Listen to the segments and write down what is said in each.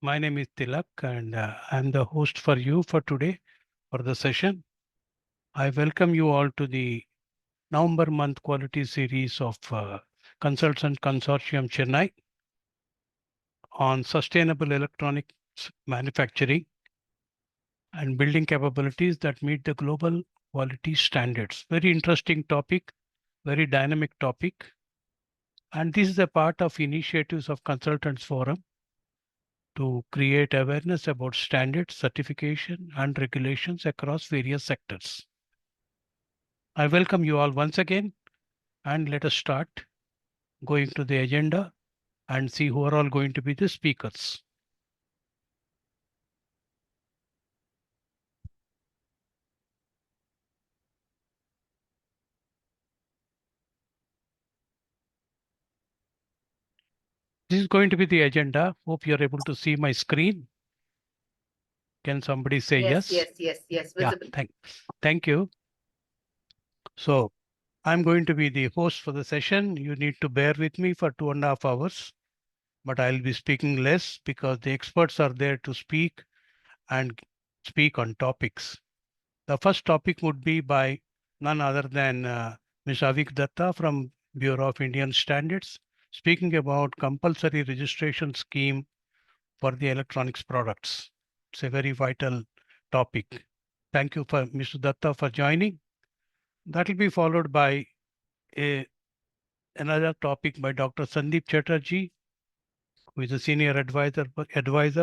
My name is Tilak, and I'm the host for you for today for the session. I welcome you all to the November month quality series of Consultant Consortium Chennai on sustainable electronics manufacturing and building capabilities that meet the global quality standards. Very interesting topic, very dynamic topic. And this is a part of initiatives of Consultants Forum to create awareness about standards, certification, and regulations across various sectors. I welcome you all once again, and let us start going to the agenda and see who are all going to be the speakers. This is going to be the agenda. Hope you're able to see my screen. Can somebody say yes? Yeah, Visible. thank you. So I'm going to be the host for the session. You need to bear with me for 2.5 hours, but I'll be speaking less because the experts are there to speak and speak on topics. The first topic would be by none other than Ms. Avik Datta from Bureau of Indian Standards, speaking about compulsory registration scheme for the electronics products. It's a very vital topic. Thank you for Mr. Datta for joining. That will be followed by a, another topic by Dr. Sandeep Chatterjee, who is a senior advisor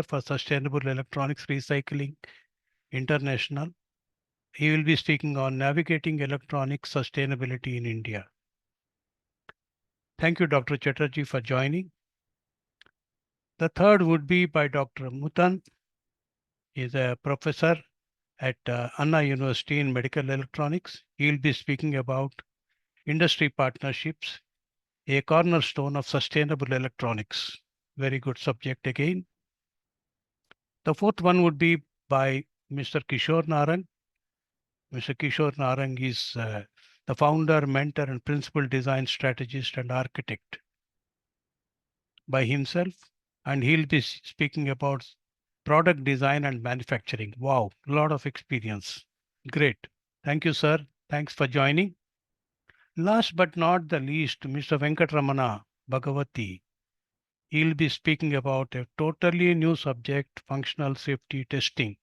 for Sustainable Electronics Recycling International. He will be speaking on navigating electronic sustainability in India. Thank you, Dr. Chatterjee, for joining. The third would be by Dr. Mutan. He is a professor at Anna University in Medical Electronics. He will be speaking about industry partnerships, a cornerstone of sustainable electronics. Very good subject again. The fourth one would be by Mr. Kishore Narang. Mr. Kishore Narang is the founder, mentor, and principal design strategist and architect by himself. And he'll be speaking about product design and manufacturing. Wow, a lot of experience. Great. Thank you, sir. Thanks for joining. Last but not the least, Mr. Venkatramana Bhagavati. He'll be speaking about a totally new subject, functional safety testing.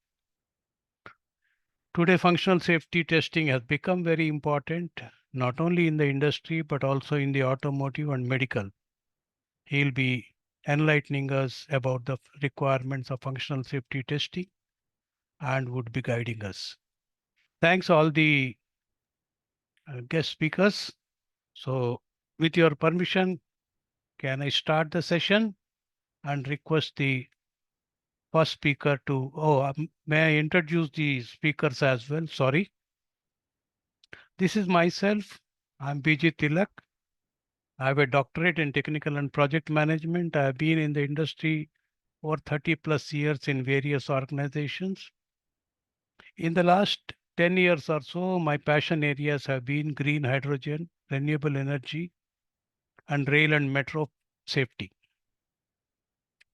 Today, functional safety testing has become very important, not only in the industry, but also in the automotive and medical. He'll be enlightening us about the requirements of functional safety testing and would be guiding us. Thanks all the guest speakers. So with your permission, can I start the session and request the first speaker to, may I introduce the speakers as well? Sorry. This is myself. I'm BG Tilak. I have a doctorate in technical and project management. I have been in the industry for 30 plus years in various organizations. In the last 10 years or so, my passion areas have been green hydrogen, renewable energy, and rail and metro safety.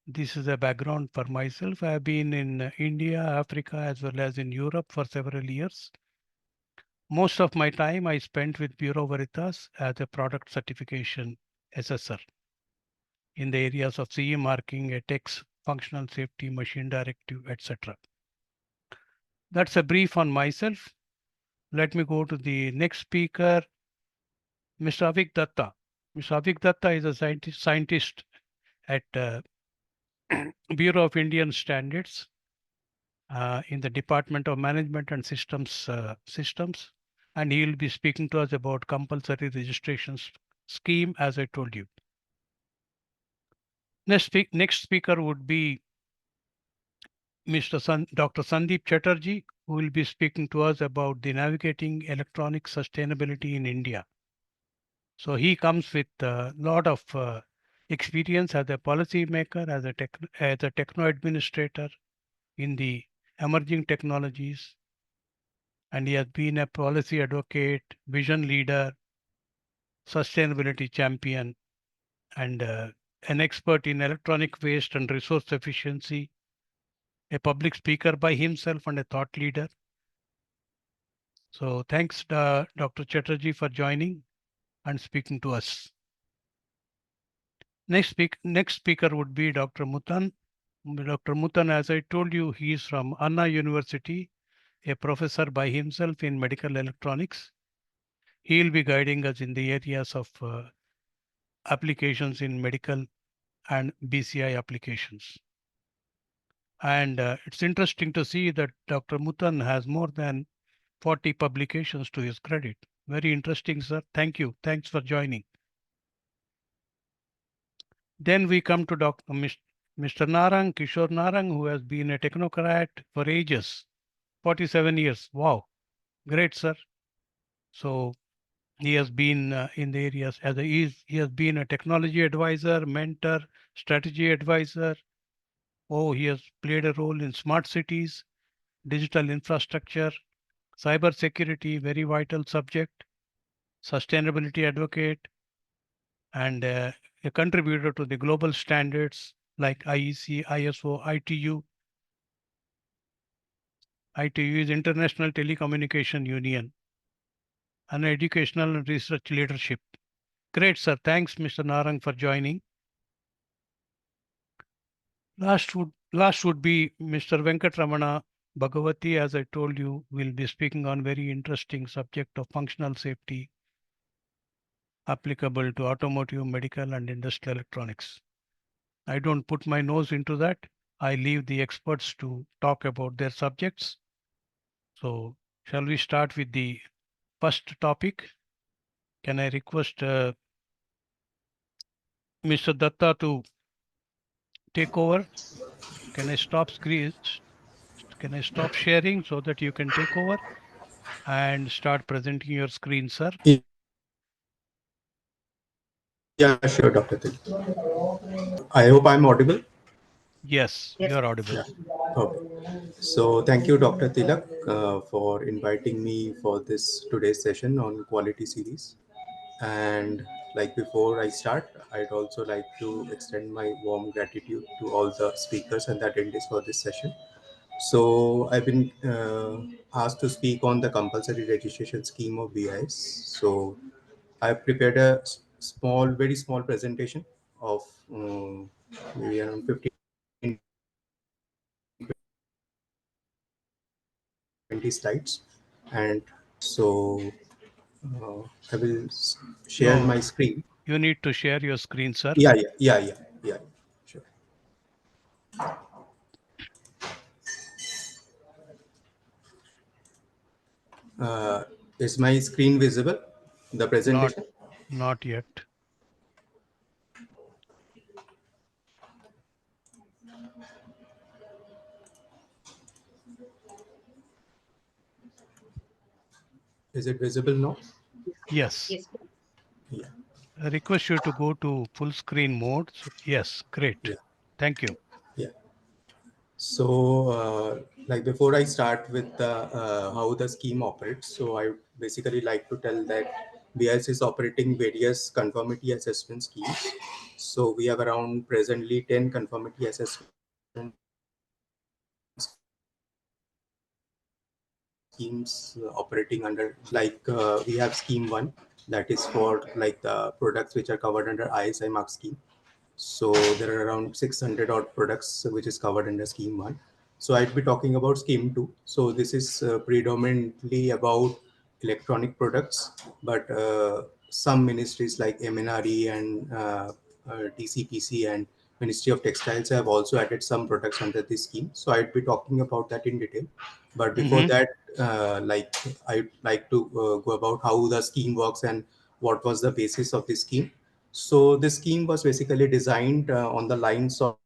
This is a background for myself. I have been in India, Africa, as well as in Europe for several years. Most of my time I spent with Bureau Veritas as a product certification assessor in the areas of CE marking, ATEX, functional safety, machine directive, etc. That's a brief on myself. Let me go to the next speaker, Mr. Avik Datta. Mr. Avik Datta is a scientist at Bureau of Indian Standards in the Department of Management and Systems, and he will be speaking to us about compulsory registration scheme, as I told you. Next speaker would be Dr. Sandeep Chatterjee, who will be speaking to us about the navigating electronic sustainability in India. So he comes with a lot of experience as a policy maker, as a techno administrator in the emerging technologies, and he has been a policy advocate, vision leader, sustainability champion, and an expert in electronic waste and resource efficiency, a public speaker by himself, and a thought leader. So thanks, Dr. Chatterjee, for joining and speaking to us. Next speaker would be Dr. Mutan. Dr. Mutan, as I told you, he is from Anna University, a professor by himself in medical electronics. He will be guiding us in the areas of applications in medical and BCI applications. And it's interesting to see that Dr. Mutan has more than 40 publications to his credit. Very interesting, sir. Thank you. Thanks for joining. Then we come to Mr. Narang, Kishore Narang, who has been a technocrat for ages, 47 years. Wow, great, sir. So he has been in the areas he has been a technology advisor, mentor, strategy advisor. Oh, he has played a role in smart cities, digital infrastructure, cyber security, very vital subject, sustainability advocate, and a contributor to the global standards like IEC, ISO, ITU. ITU is International Telecommunication Union, and educational and research leadership. Great, sir. Thanks, Mr. Narang, for joining. Last would be Mr. Venkatramana Bhagavati. As I told you, will be speaking on very interesting subject of functional safety applicable to automotive, medical, and industrial electronics. I don't put my nose into that. I leave the experts to talk about their subjects. So, shall we start with the first topic? Can I request Mr. Datta to take over? Can I stop screen? Can I stop sharing so that you can take over and start presenting your screen, sir? Yeah, sure, Dr. Til. I hope I'm audible. Yes, you are audible. Yeah. Okay. So thank you, Dr. Tilak, for inviting me for this today's session on quality series. And like before I start, I'd also like to extend my warm gratitude to all the speakers and the attendees for this session. So I've been asked to speak on the compulsory registration scheme of BIS. So I've prepared a very small presentation of maybe around 15 to 20 slides. And so I will share No, my screen. you need to share your screen, sir. Yeah. Sure. Uh, is my screen visible? The Not, presentation? not yet. Is it visible now? Yes. Yeah. I request you to go to full screen mode. So, yes, great. Yeah. Thank you. Yeah. So, like before I start with how the scheme operates, so I basically like to tell that BIS is operating various conformity assessment schemes. So we have around presently 10 conformity assessment schemes operating under, like we have scheme 1, that is for like the products which are covered under ISI mark scheme. So there are around 600 odd products which is covered under scheme 1. So I'd be talking about scheme 2. So this is predominantly about electronic products, but some ministries like MNRE and DCPC and Ministry of Textiles have also added some products under this scheme. So I'd be talking about that in detail. But before Mm-hmm. that, like I'd like to go about how the scheme works and what was the basis of this scheme. So this scheme was basically designed on the lines of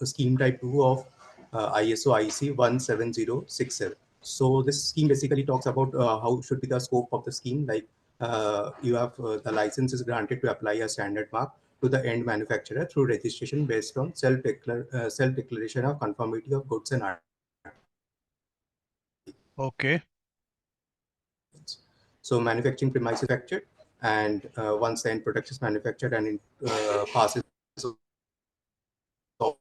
scheme type 2 of ISO IEC 17067. So this scheme basically talks about how should be the scope of the scheme. Like you have the license is granted to apply a standard mark to the end manufacturer through registration based on self declaration of conformity of goods and articles. Okay. So manufacturing premises manufactured. and once the end product is manufactured and it passes all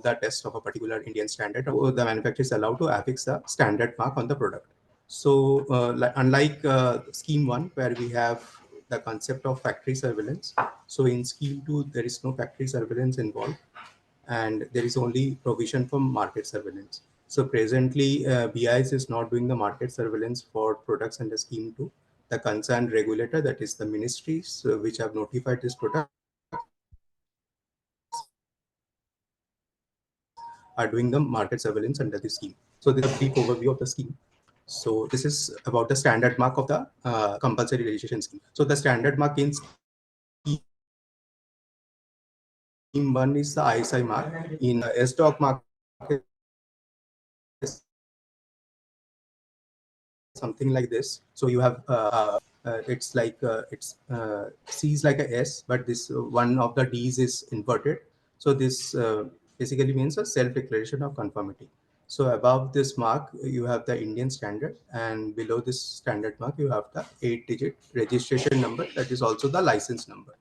the test of a particular Indian standard, so the manufacturer is allowed to affix the standard mark on the product. So, unlike Scheme 1, where we have the concept of factory surveillance, so in Scheme 2, there is no factory surveillance involved, and there is only provision for market surveillance. So, presently, BIS is not doing the market surveillance for products under Scheme 2. The concerned regulator, that is the ministries which have notified these products, are doing the market surveillance under the scheme. So this is a brief overview of the scheme. So this is about the standard mark of the compulsory registration scheme. So the standard mark in Scheme 1 is the ISI mark. In Scheme 2, there is no ISI mark. The S-Doc mark is something like this. So you have it's C is like a S, but this one of the D's is inverted. So this basically means a self-declaration of conformity. So above this mark, you have the Indian standard, and below this standard mark, you have the 8-digit registration number. That is also the license number.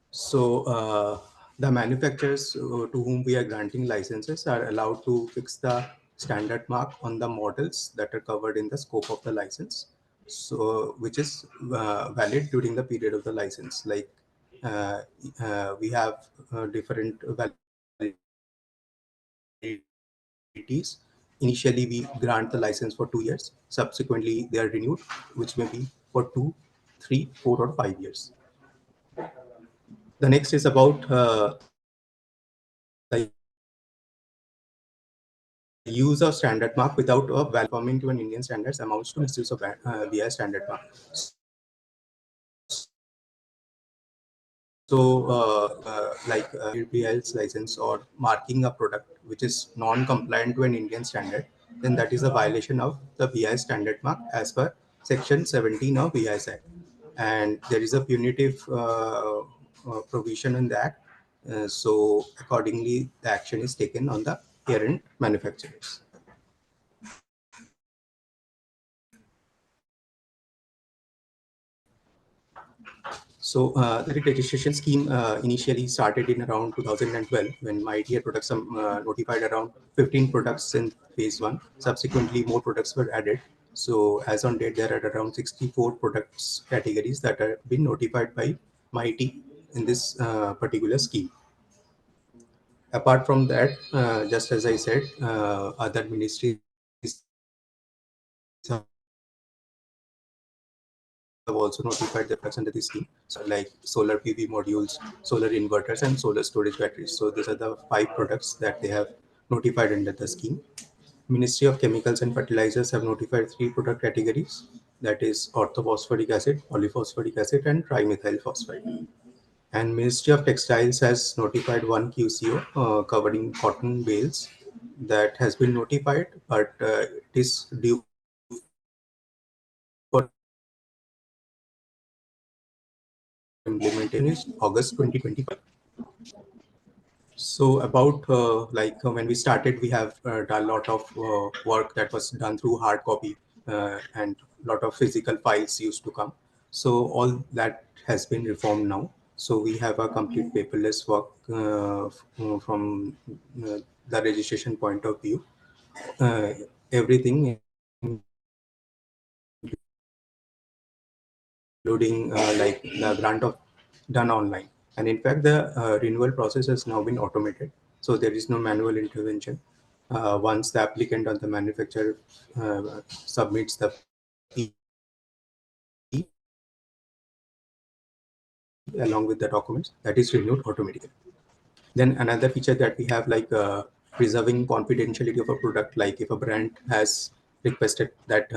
So the manufacturers to whom we are granting licenses are allowed to fix the standard mark on the models that are covered in the scope of the license. So which is valid during the period of the license. Like uh, we have different validities. Initially, we grant the license for 2 years. Subsequently, they are renewed, which may be for 2, 3, 4, or 5 years. The next is about the use of standard mark without a valid conforming to an Indian standards amounts to misuse of BI standard mark. So like BI's license or marking a product which is non-compliant to an Indian standard, then that is a violation of the BI standard mark as per Section 17 of BI's Act. And there is a punitive provision in the Act. So accordingly, the action is taken on the parent manufacturers. So the factory registration scheme initially started in around 2012 when my dear products notified around 15 products in phase one. Subsequently, more products were added. So as on date, there are around 64 products categories that are been notified by MIT in this particular scheme. Apart from that, just as I said, other ministries have also notified their products under this scheme. So like solar PV modules, solar inverters, and solar storage batteries. So these are the 5 products that they have notified under the scheme. Ministry of Chemicals and Fertilizers have notified 3 product categories. That is orthophosphoric acid, polyphosphoric acid, and trimethyl phosphide. And Ministry of Textiles has notified one QCO covering cotton bales that has been notified, but it is due for implementation in August 2025. So about when we started, we have done a lot of work that was done through hard copy, and lot of physical files used to come. So all that has been reformed now. So we have a complete paperless work from the registration point of view. Uh, Everything, including the grant of done online, and in fact the renewal process has now been automated. So there is no manual intervention. Once the applicant or the manufacturer submits the PE along with the documents, that is renewed automatically. Then another feature that we have preserving confidentiality of a product. Like if a brand has requested that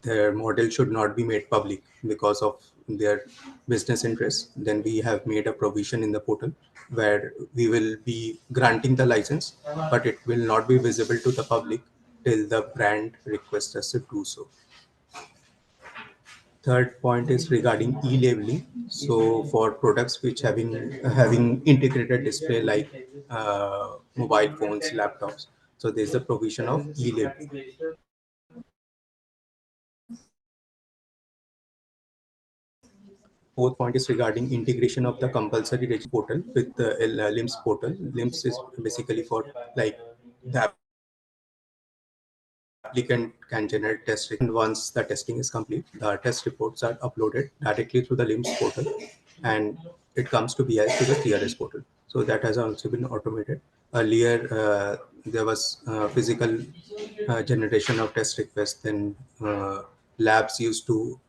their model should not be made public because of their business interests, then we have made a provision in the portal where we will be granting the license, but it will not be visible to the public till the brand requests us to do so. Third point is regarding e-labeling. So for products which having integrated display like mobile phones, laptops, so there's the provision of e-labeling. fourth point is regarding integration of the compulsory registration portal with the LIMS portal. LIMS is basically for like the applicant can generate test reports, and once the testing is complete, the test reports are uploaded directly through the LIMS portal, and it comes to BI to the TRS portal. So that has also been automated. Earlier, there was physical generation of test requests. Then labs used to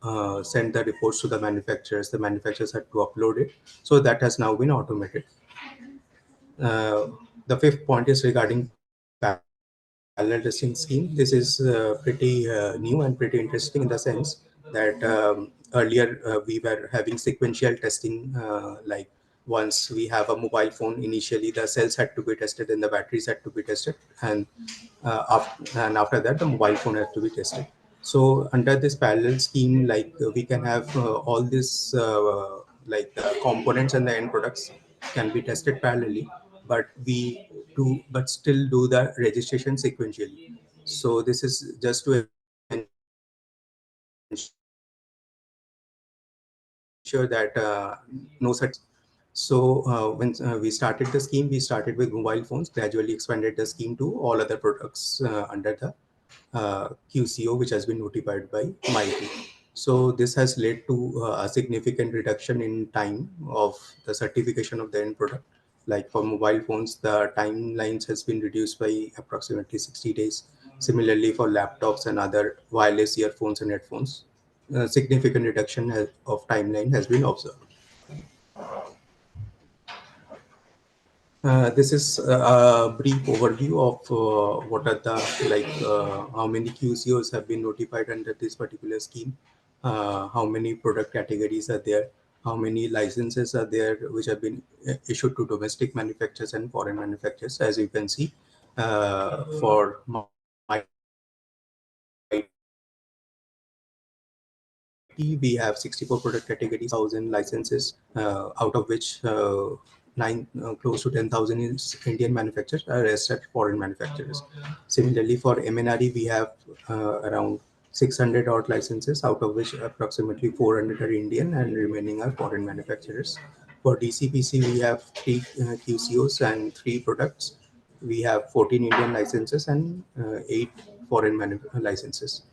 send the reports to the manufacturers. The manufacturers had to upload it. So that has now been automated. The fifth point is regarding parallel testing scheme. This is pretty new and pretty interesting in the sense that earlier we were having sequential testing, like once we have a mobile phone, initially the cells had to be tested and the batteries had to be tested, and after that the mobile phone has to be tested. So under this parallel scheme, like we can have all this like the components and the end products can be tested parallelly, but but still do the registration sequentially. So this is just to ensure that no such mistakes happen. So when we started the scheme, we started with mobile phones, gradually expanded the scheme to all other products under the QCO, which has been notified by MIT. So this has led to a significant reduction in time of the certification of the end product. Like for mobile phones, the timelines has been reduced by approximately 60 days. Similarly, for laptops and other wireless earphones and headphones, significant reduction of timeline has been observed. This is a brief overview of what are the how many QCOs have been notified under this particular scheme, how many product categories are there, how many licenses are there which have been issued to domestic manufacturers and foreign manufacturers. As you can see, for MIT we have 64 product categories, we have 64,000 licenses, out of which close to 10,000 is Indian manufacturers, rest are foreign manufacturers. Similarly, for MNRE, we have around 600 odd licenses, out of which approximately 400 are Indian and remaining are foreign manufacturers. For DCPC, we have three QCOs and three products. We have 14 Indian licenses and eight foreign licenses.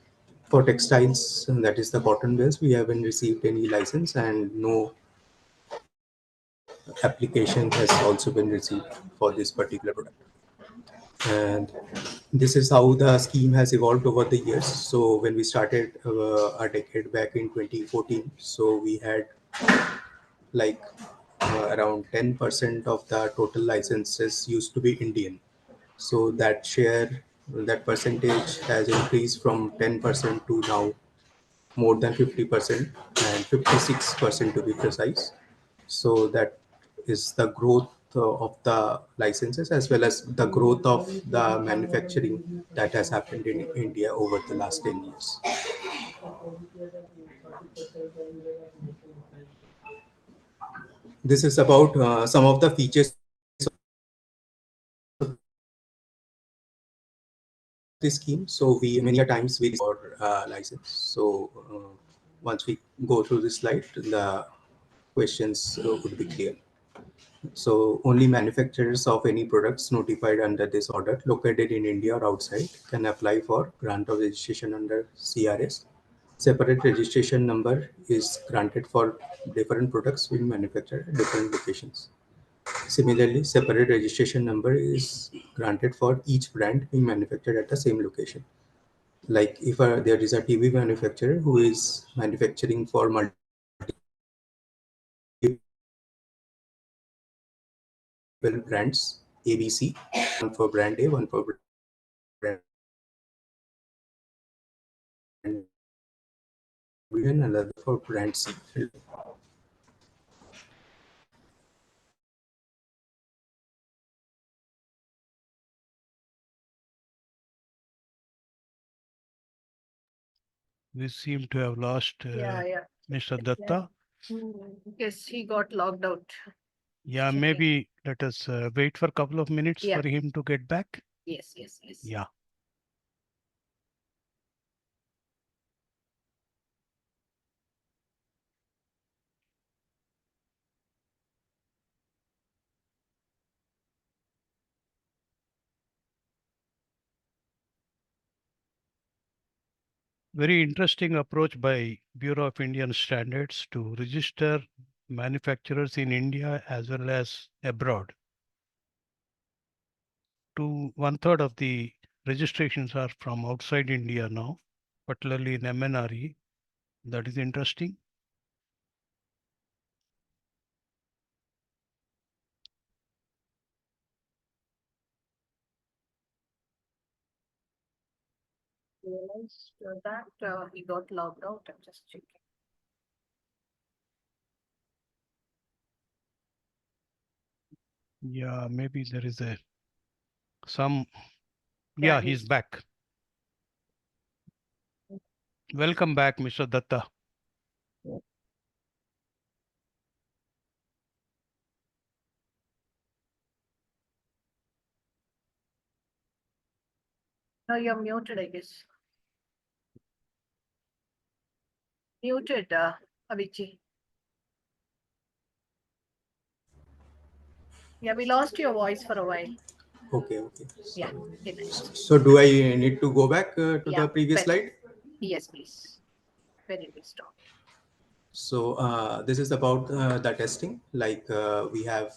For textiles, that is the cotton mills, we haven't received any license, and no application has also been received for this particular product. And this is how the scheme has evolved over the years. So when we started a decade back in 2014, so we had like around 10% of the total licenses used to be Indian. So that share, that percentage has increased from 10% to now more than 50% and 56% to be precise. So that is the growth of the licenses as well as the growth of the manufacturing that has happened in India over the last 10 years. This is about some of the features of the scheme. So we many a times we receive for license. So once we go through this slide, the questions would be clear. So only manufacturers of any products notified under this order located in India or outside can apply for grant of registration under CRS. Separate registration number is granted for different products being manufactured at different locations. Similarly, separate registration number is granted for each brand being manufactured at the same location. Like if there is a TV manufacturer who is manufacturing for multiple brands, ABC, one for brand A, one for brand B, and another for brand C. We seem to have lost Yeah, yeah. Mr. Yeah. Datta. Yes, he got logged out. Yeah, Checking. maybe let us wait for a couple of minutes Yeah. for him to get back. Yes, yes, yes. Yeah. Very interesting approach by Bureau of Indian Standards to register manufacturers in India as well as abroad. One third of the registrations are from outside India now, particularly in MNRE. That is interesting. Realized that he got logged out. I'm just checking. Yeah, maybe there is a some. Yeah, Yeah, he's he's. back. Welcome back, Mr. Datta. No, you're muted, I guess. Muted, Avicii. Yeah, we lost your voice for a while. Okay. Yeah, Sorry. okay, next. So do I need to go back to Yeah, the previous better. slide? Yes, please. Where did we stop? So this is about the testing. Like we have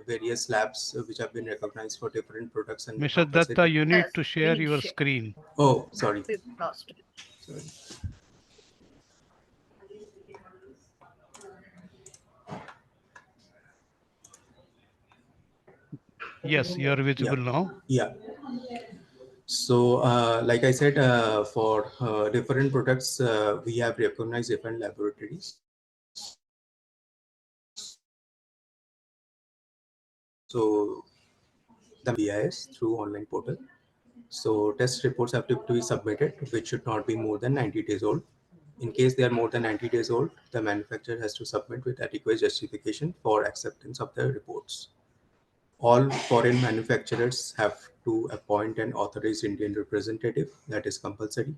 various labs which have been recognized for different products and the Mr. Datta, compulsory. you need to share Screen your share. screen. Oh, sorry. We've lost it. Sorry. Yes, you are Yeah. visible now. Yeah. So, like I said, for different products, we have recognized different laboratories. So, the BIS through online portal. So, test reports have to be submitted, which should not be more than 90 days old. In case they are more than 90 days old, the manufacturer has to submit with adequate justification for acceptance of the reports. All foreign manufacturers have to appoint an authorized Indian representative, that is compulsory.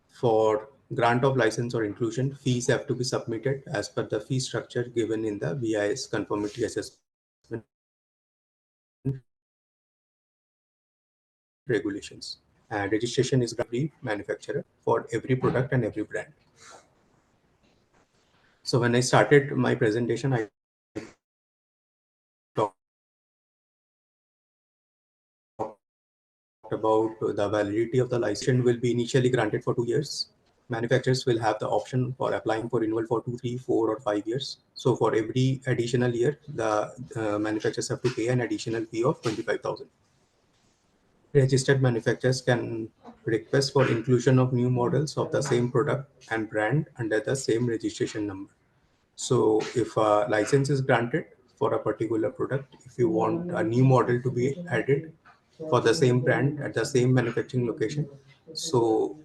For grant of license or inclusion, fees have to be submitted as per the fee structure given in the BIS conformity assessment regulations. And registration is granted to every manufacturer for every product and every brand. So when I started my presentation, I talked about the validity of the license will be initially granted for 2 years. Manufacturers will have the option for applying for renewal for 2, 3, 4, or 5 years. So for every additional year, the manufacturers have to pay an additional fee of 25,000. Registered manufacturers can request for inclusion of new models of the same product and brand under the same registration number. So if a license is granted for a particular product, if you want a new model to be added for the same brand at the same manufacturing location, so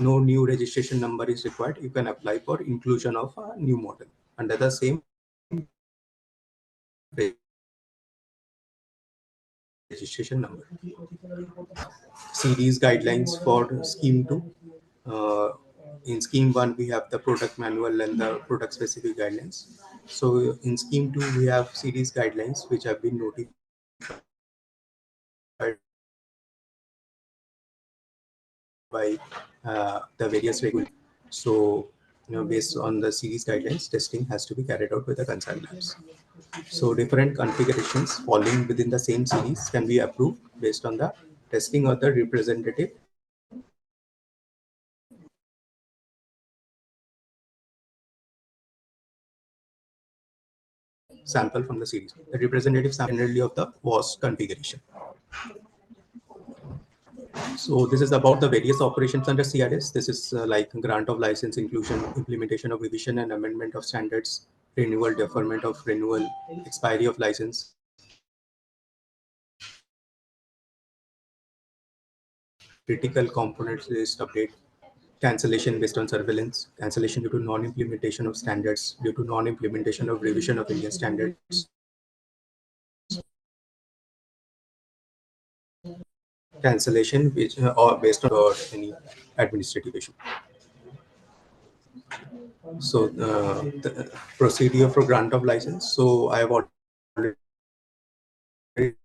no new registration number is required. You can apply for inclusion of a new model under the same registration number. Series guidelines for Scheme 2. Uh, in Scheme 1, we have the product manual and the product specific guidelines. So in Scheme 2, we have series guidelines which have been notified by the various regulations. So, based on the series guidelines, testing has to be carried out with the concerned labs. So different configurations falling within the same series can be approved based on the testing or the representative sample from the series. The representative sample generally of the WAS configuration. So this is about the various operations under CRS. This is like grant of license, inclusion, implementation of revision and amendment of standards, renewal, deferment of renewal, expiry of license, critical components list update, cancellation based on surveillance, cancellation due to non-implementation of standards, due to non-implementation of revision of Indian standards, cancellation which or based on any administrative issue. So the procedure for grant of license. So I have already discussed about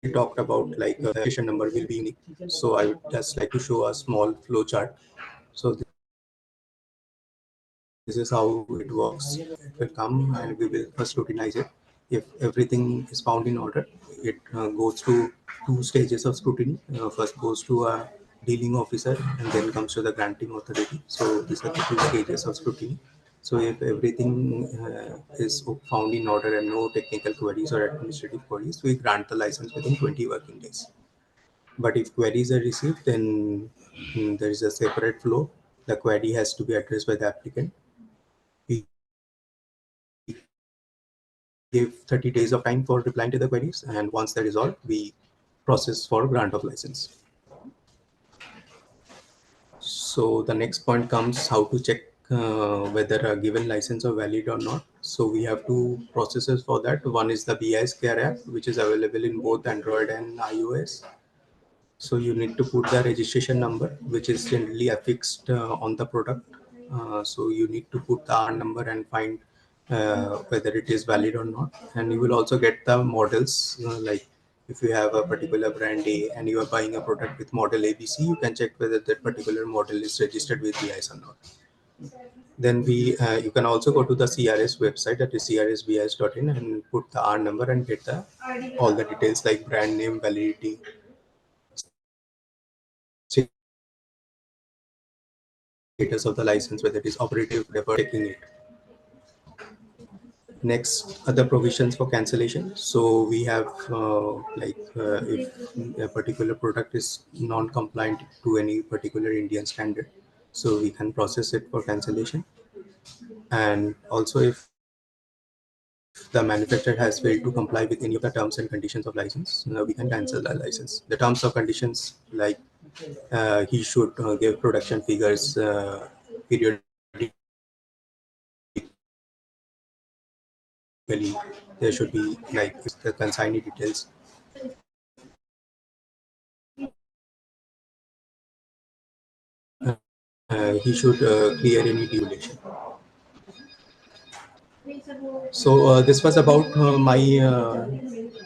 the talked about like the registration number will be unique. So I would just like to show a small flow chart. So this is how it works. It will come and we will first scrutinize it. If everything is found in order, it goes through two stages of scrutiny. First goes to a dealing officer and then comes to the granting authority. So these are the two stages of scrutiny. So if everything is found in order and no technical queries or administrative queries, we grant the license within 20 working days. But if queries are received, then there is a separate flow. The query has to be addressed by the applicant. We give 30 days of time for replying to the queries, and once that is resolved, we process for grant of license. So the next point comes how to check whether a given license are valid or not. So we have two processes for that. One is the BIS Care app, which is available in both Android and iOS. So you need to put the registration number, which is generally affixed on the product. So you need to put the R number and find whether it is valid or not. And you will also get the models, like if you have a particular brand A and you are buying a product with model ABC, you can check whether that particular model is registered with BIS or not. Then you can also go to the CRS website, that is crsbis.in, and put the R number and get the all the details like brand name, validity, status of the license, whether it is operative, deferred, checking it. Next, other provisions for cancellation. So we have if a particular product is non-compliant to any particular Indian standard, so we can process it for cancellation. And also if the manufacturer has failed to comply with any of the terms and conditions of license, we can cancel the license. The terms of conditions, like he should give production figures periodically. There should be like if the consignee details, he should clear any deviation. So this was about my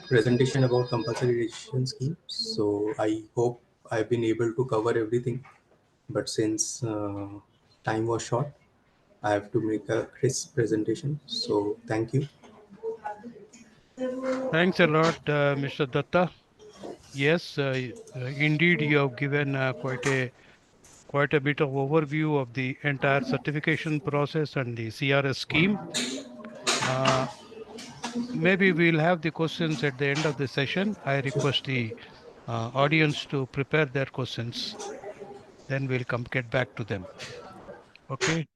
presentation about compulsory registration scheme. So I hope I've been able to cover everything. But since time was short, I have to make a crisp presentation. So thank you. Thanks a lot, Mr. Datta. Yes, indeed, you have given quite a bit of overview of the entire certification process and the CRS scheme. Uh, Maybe we'll have the questions at the end of the session. I request the audience to prepare their questions. Then we'll get back to them. Okay.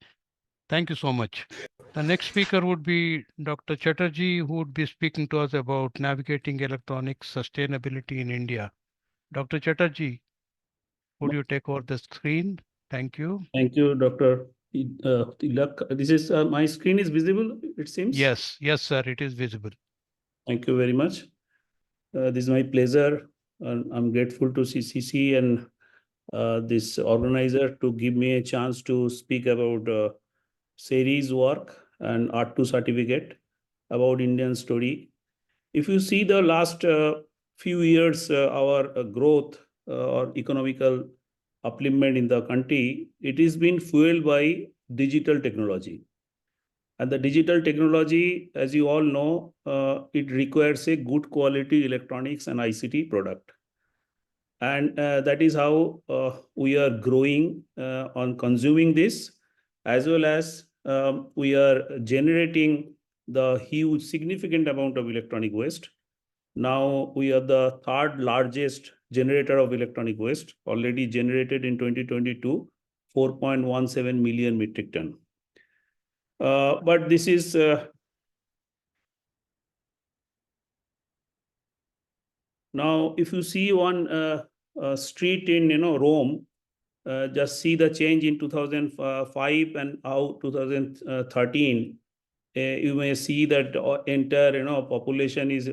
Thank you so much. The next speaker would be Dr. Chatterjee, who would be speaking to us about navigating electronic sustainability in India. Dr. Chatterjee, would you take over the screen? Thank you. Thank you, Dr. Tilak. This is my screen is visible, it seems. Yes, sir, it is visible. Thank you very much. This is my pleasure. I'm grateful to CCC and this organizer to give me a chance to speak about series work and R2 certificate about Indian story. If you see the last few years, our growth or economical upliftment in the country, it is been fueled by digital technology. And the digital technology, as you all know, it requires a good quality electronics and ICT product. And that is how we are growing on consuming this, as well as we are generating the huge significant amount of electronic waste. Now we are the third largest generator of electronic waste, already generated in 2022, 4.17 million metric ton. But this is now, if you see one street in Rome, just see the change in 2005 and how 2013. You may see that entire population is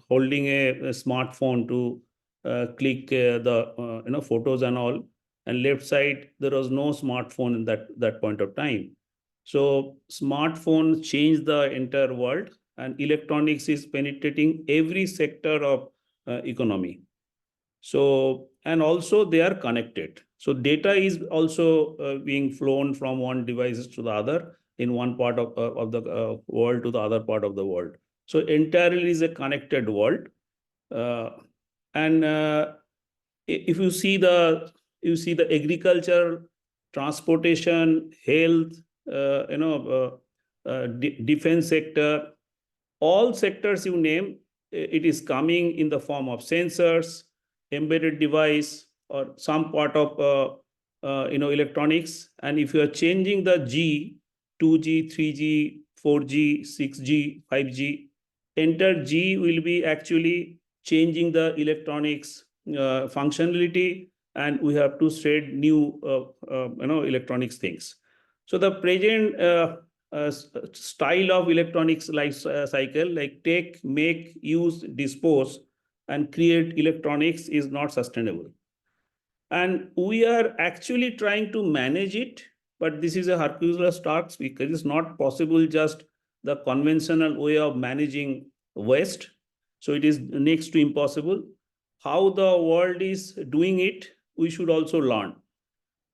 holding a smartphone to click the photos and all. And left side there was no smartphone in that point of time. So smartphone changed the entire world, and electronics is penetrating every sector of economy. So, and also they are connected. So data is also being flown from one device to the other in one part of the world to the other part of the world. So entirely is a connected world. Uh, and if you see the agriculture, transportation, health, defense sector, all sectors you name, it is coming in the form of sensors, embedded device, or some part of electronics. And if you are changing the G, 2G, 3G, 4G, 6G, 5G, enter G will be actually changing the electronics functionality, and we have to shade new electronics things. So the present style of electronics life cycle, like take, make, use, dispose, and create electronics, is not sustainable. And we are actually trying to manage it, but this is a Herculean task because it's not possible just the conventional way of managing waste. So it is next to impossible. How the world is doing it, we should also learn.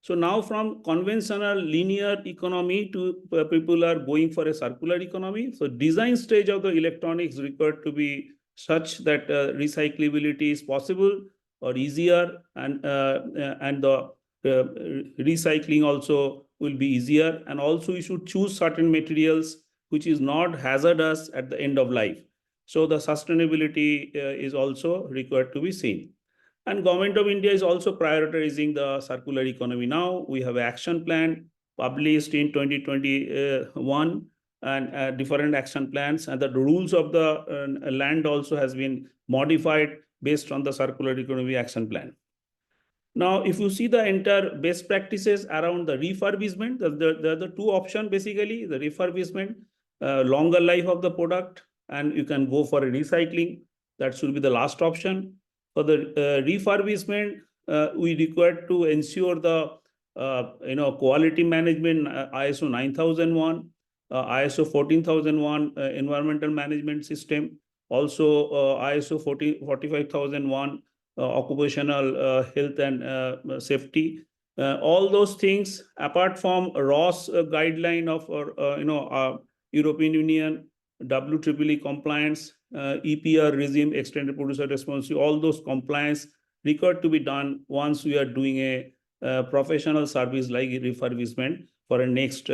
So now from conventional linear economy to people are going for a circular economy. So design stage of the electronics required to be such that recyclability is possible or easier, and the recycling also will be easier. And also you should choose certain materials which is not hazardous at the end of life. So the sustainability is also required to be seen. And Government of India is also prioritizing the circular economy. Now we have an action plan published in 2021, and different action plans, and the rules of the land also has been modified based on the circular economy action plan. Now, if you see the entire best practices around the refurbishment, there are the two options basically: the refurbishment, longer life of the product, and you can go for a recycling. That should be the last option. For the refurbishment, we require to ensure the quality management, ISO 9001, ISO 14001 environmental management system, also ISO 45001 occupational health and safety. All those things, apart from ROS guideline of European Union, WEEE compliance, EPR regime, extended producer responsibility, all those compliance required to be done once we are doing a professional service like refurbishment for a next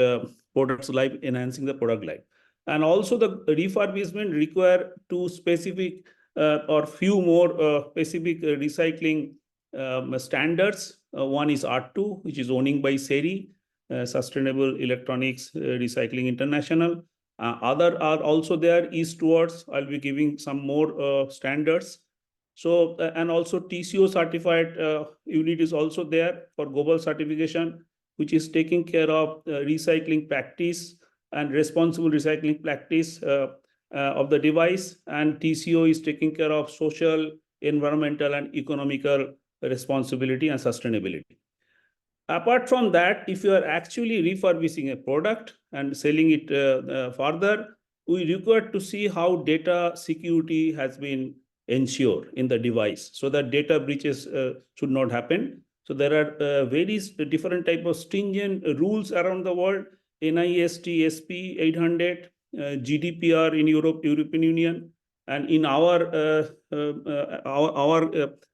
product's life, enhancing the product life. And also the refurbishment require two specific or few more specific recycling standards. One is R2, which is owning by SERI, Sustainable Electronics Recycling International. Other are also there, east towards. I'll be giving some more standards. So, and also TCO certified unit is also there for global certification, which is taking care of recycling practice and responsible recycling practice of the device. And TCO is taking care of social, environmental, and economical responsibility and sustainability. Apart from that, if you are actually refurbishing a product and selling it further, we require to see how data security has been ensured in the device, so that data breaches should not happen. So there are various different type of stringent rules around the world: NIST SP 800, GDPR in European Union, and in our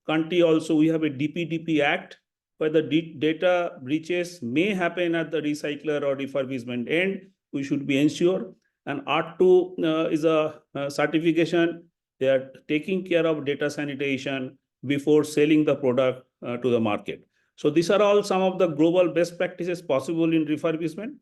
country also we have a DPDP Act, where the data breaches may happen at the recycler or refurbishment end. We should be ensured. And R2 is a certification. They are taking care of data sanitation before selling the product to the market. So these are all some of the global best practices possible in refurbishment.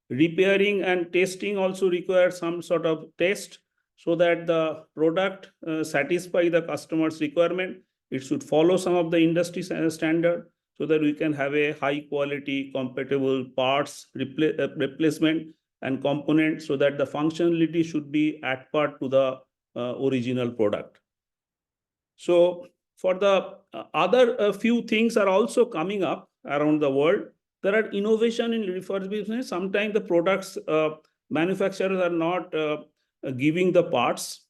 Repairing and testing also require some sort of test, so that the product satisfy the customer's requirement. It should follow some of the industry standard, so that we can have a high quality compatible parts replacement and components, so that the functionality should be at par to the original product. So for the other few things are also coming up around the world. There are innovation in refurbishment. Sometimes the products manufacturers are not giving the parts.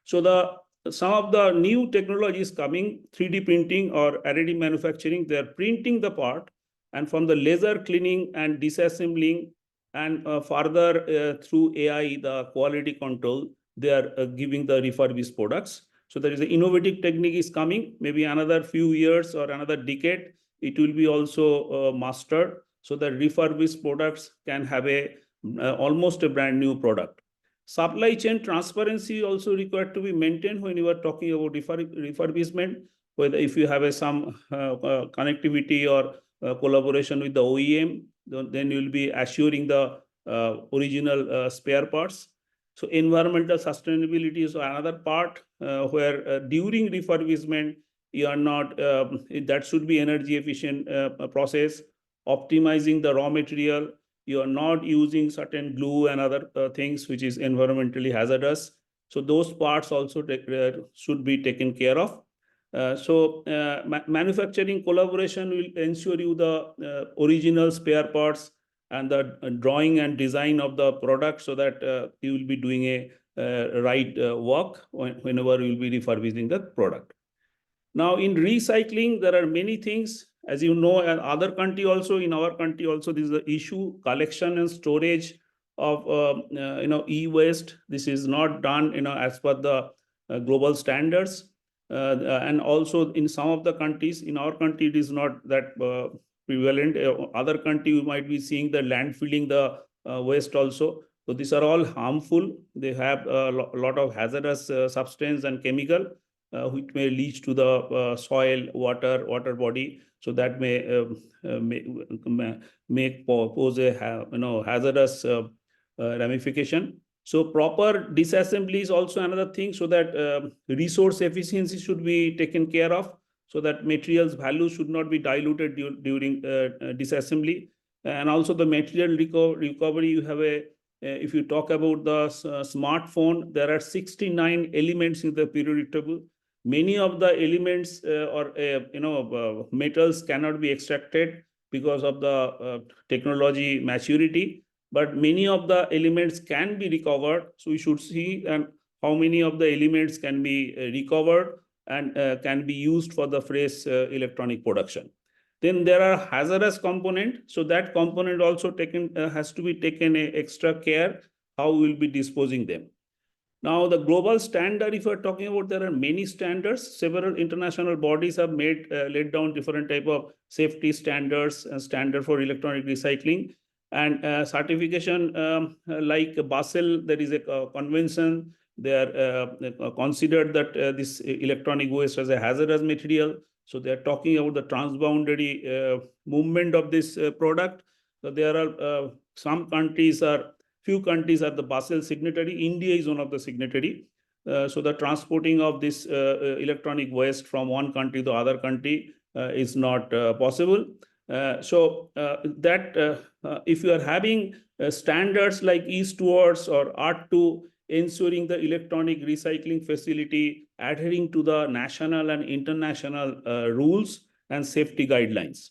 So the some of the new technologies coming, 3D printing or additive manufacturing, they are printing the part, and from the laser cleaning and disassembling, and further through AI, the quality control, they are giving the refurbished products. So there is an innovative technique is coming, maybe another few years or another decade, it will be also mastered, so that refurbished products can have a almost a brand new product. Supply chain transparency also required to be maintained when you are talking about refurbishment, whether if you have some connectivity or collaboration with the OEM, then you will be assuring the original spare parts. So environmental sustainability is another part where during refurbishment, you are not, that should be energy efficient process, optimizing the raw material, you are not using certain glue and other things which is environmentally hazardous. So those parts also should be taken care of. Manufacturing collaboration will ensure you the original spare parts and the drawing and design of the product, so that you will be doing a right work whenever you will be refurbishing the product. Now, in recycling, there are many things, as you know, and other country also, in our country also, this is the issue, collection and storage of e-waste. This is not done as per the global standards, and also in some of the countries. In our country, it is not that prevalent. Other country, you might be seeing the landfilling the waste also. So these are all harmful. They have a lot of hazardous substance and chemical, which may lead to the soil, water body. So that may pose a hazardous ramification. So proper disassembly is also another thing, so that resource efficiency should be taken care of, so that materials value should not be diluted during disassembly. And also the material recovery, you have a if you talk about the smartphone, there are 69 elements in the periodic table. Many of the elements or metals cannot be extracted because of the technology maturity, but many of the elements can be recovered. So we should see how many of the elements can be recovered and can be used for the fresh electronic production. Then there are hazardous component. So that component also has to be taken extra care how we will be disposing them. Now, the global standard, if we're talking about, there are many standards. Several international bodies have laid down different type of safety standards and standard for electronic recycling. And certification like Basel, there is a convention. They are considered that this electronic waste as a hazardous material. So they are talking about the transboundary movement of this product. So there are few countries are the Basel signatory. India is one of the signatory. So the transporting of this electronic waste from one country to other country is not possible. If you are having standards like East Towards or Art2, ensuring the electronic recycling facility adhering to the national and international rules and safety guidelines.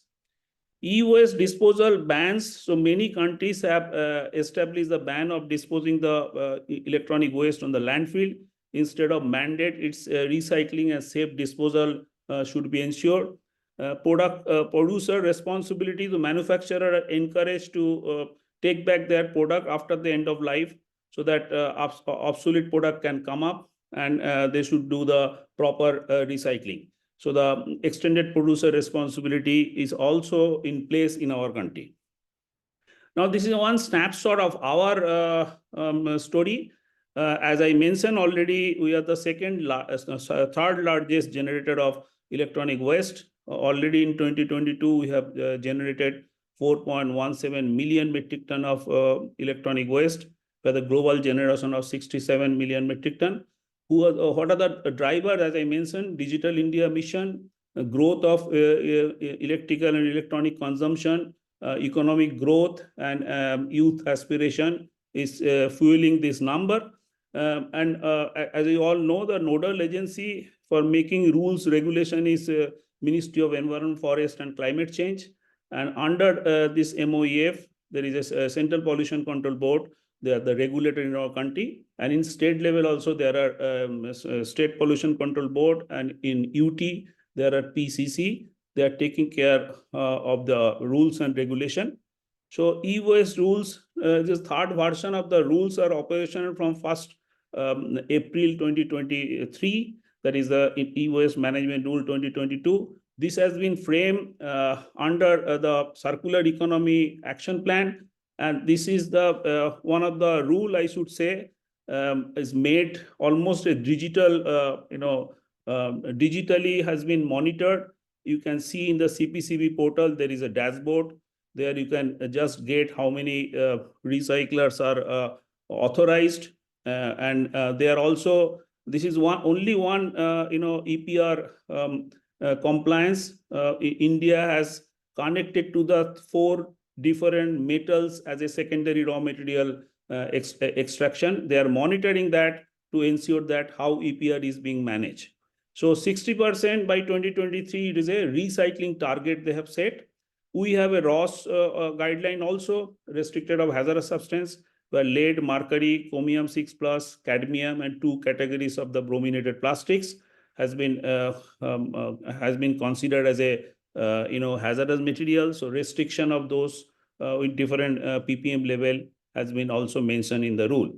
E-waste disposal bans. So many countries have established the ban of disposing the electronic waste on the landfill. Instead of mandate, its recycling and safe disposal should be ensured. Producer responsibility, the manufacturer are encouraged to take back their product after the end of life, so that obsolete product can come up, and they should do the proper recycling. So the extended producer responsibility is also in place in our country. Now, this is one snapshot of our story. As I mentioned already, we are the third largest generator of electronic waste. Already in 2022, we have generated 4.17 million metric ton of electronic waste, for the global generation of 67 million metric ton. What are the drivers? As I mentioned, Digital India mission, growth of electrical and electronic consumption, economic growth, and youth aspiration is fueling this number. As you all know, the nodal agency for making rules regulation is Ministry of Environment, Forest and Climate Change. And under this MOEF, there is a Central Pollution Control Board, They are the regulator in our country. And in state level also, there are State Pollution Control Board, and in UT, there are PCC. They are taking care of the rules and regulation. So e-waste rules, this third version of the rules are operational from 1st April 2023. That is the e-waste management rule 2022. This has been framed under the circular economy action plan, and this is the one of the rule, I should say, is made almost a digital, digitally has been monitored. You can see in the CPCB portal there is a dashboard. There you can just get how many recyclers are authorized, and they are also, this is only one EPR compliance. India has connected to the 4 different metals as a secondary raw material extraction. They are monitoring that to ensure that how EPR is being managed. So 60% by 2023, it is a recycling target they have set. We have a ROS guideline also, restricted of hazardous substance, where lead, mercury, chromium 6+, cadmium, and 2 categories of the brominated plastics has been considered as a hazardous material. So restriction of those with different ppm level has been also mentioned in the rule.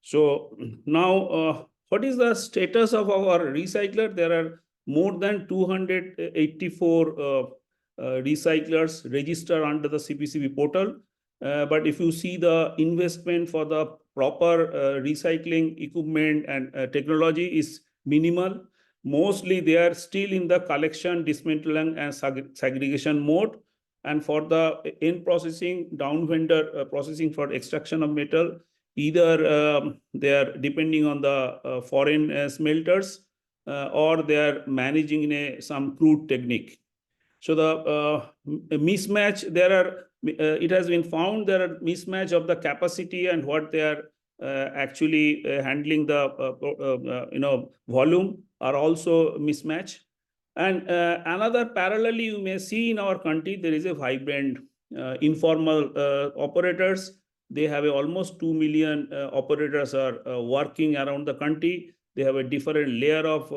So now, what is the status of our recycler? There are more than 284 recyclers registered under the CPCB portal. But if you see the investment for the proper recycling equipment and technology is minimal. Mostly they are still in the collection, dismantling, and segregation mode. And for the end processing, down vendor processing for extraction of metal, either they are depending on the foreign smelters or they are managing in some crude technique. So the mismatch, there are, it has been found there are mismatch of the capacity and what they are actually handling the volume are also mismatch. And another parallelly you may see in our country, there is a vibrant informal operators. They have almost 2 million operators are working around the country. They have a different layer of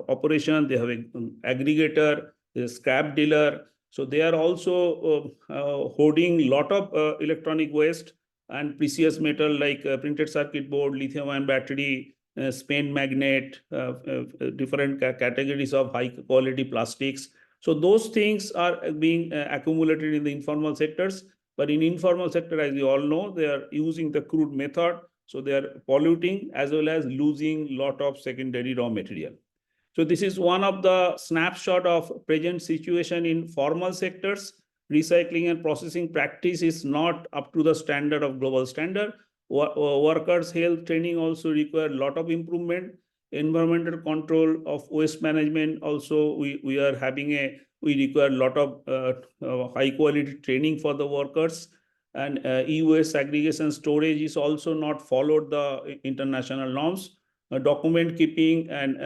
operation. They have an aggregator, a scrap dealer. So they are also hoarding lot of electronic waste and precious metal like printed circuit board, lithium-ion battery, spent magnet, different categories of high quality plastics. So those things are being accumulated in the informal sectors. But in informal sector, as you all know, they are using the crude method. So they are polluting as well as losing lot of secondary raw material. So this is one of the snapshot of present situation in formal sectors. Recycling and processing practice is not up to the standard of global standard. Workers' health training also require a lot of improvement. Environmental control of waste management also we are having we require a lot of high quality training for the workers. And e-waste segregation storage is also not followed the international norms. Document keeping and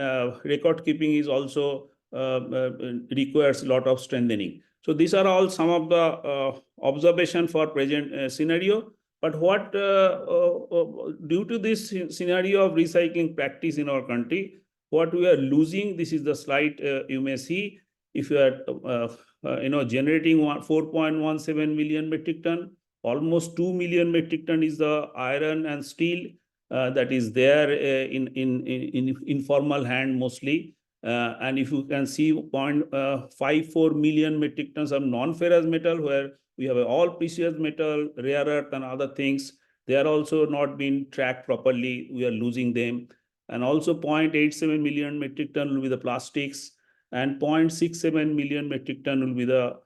record keeping is also requires a lot of strengthening. So these are all some of the observation for present scenario. But what due to this scenario of recycling practice in our country, what we are losing, this is the slide you may see. If you are generating 4.17 million metric ton, almost 2 million metric ton is the iron and steel that is there in informal hand mostly. And if you can see 0.54 million metric tons of non-ferrous metal, where we have all precious metal, rare earth and other things, they are also not being tracked properly. We are losing them. And also 0.87 million metric ton will be the plastics, and 0.67 million metric ton will be the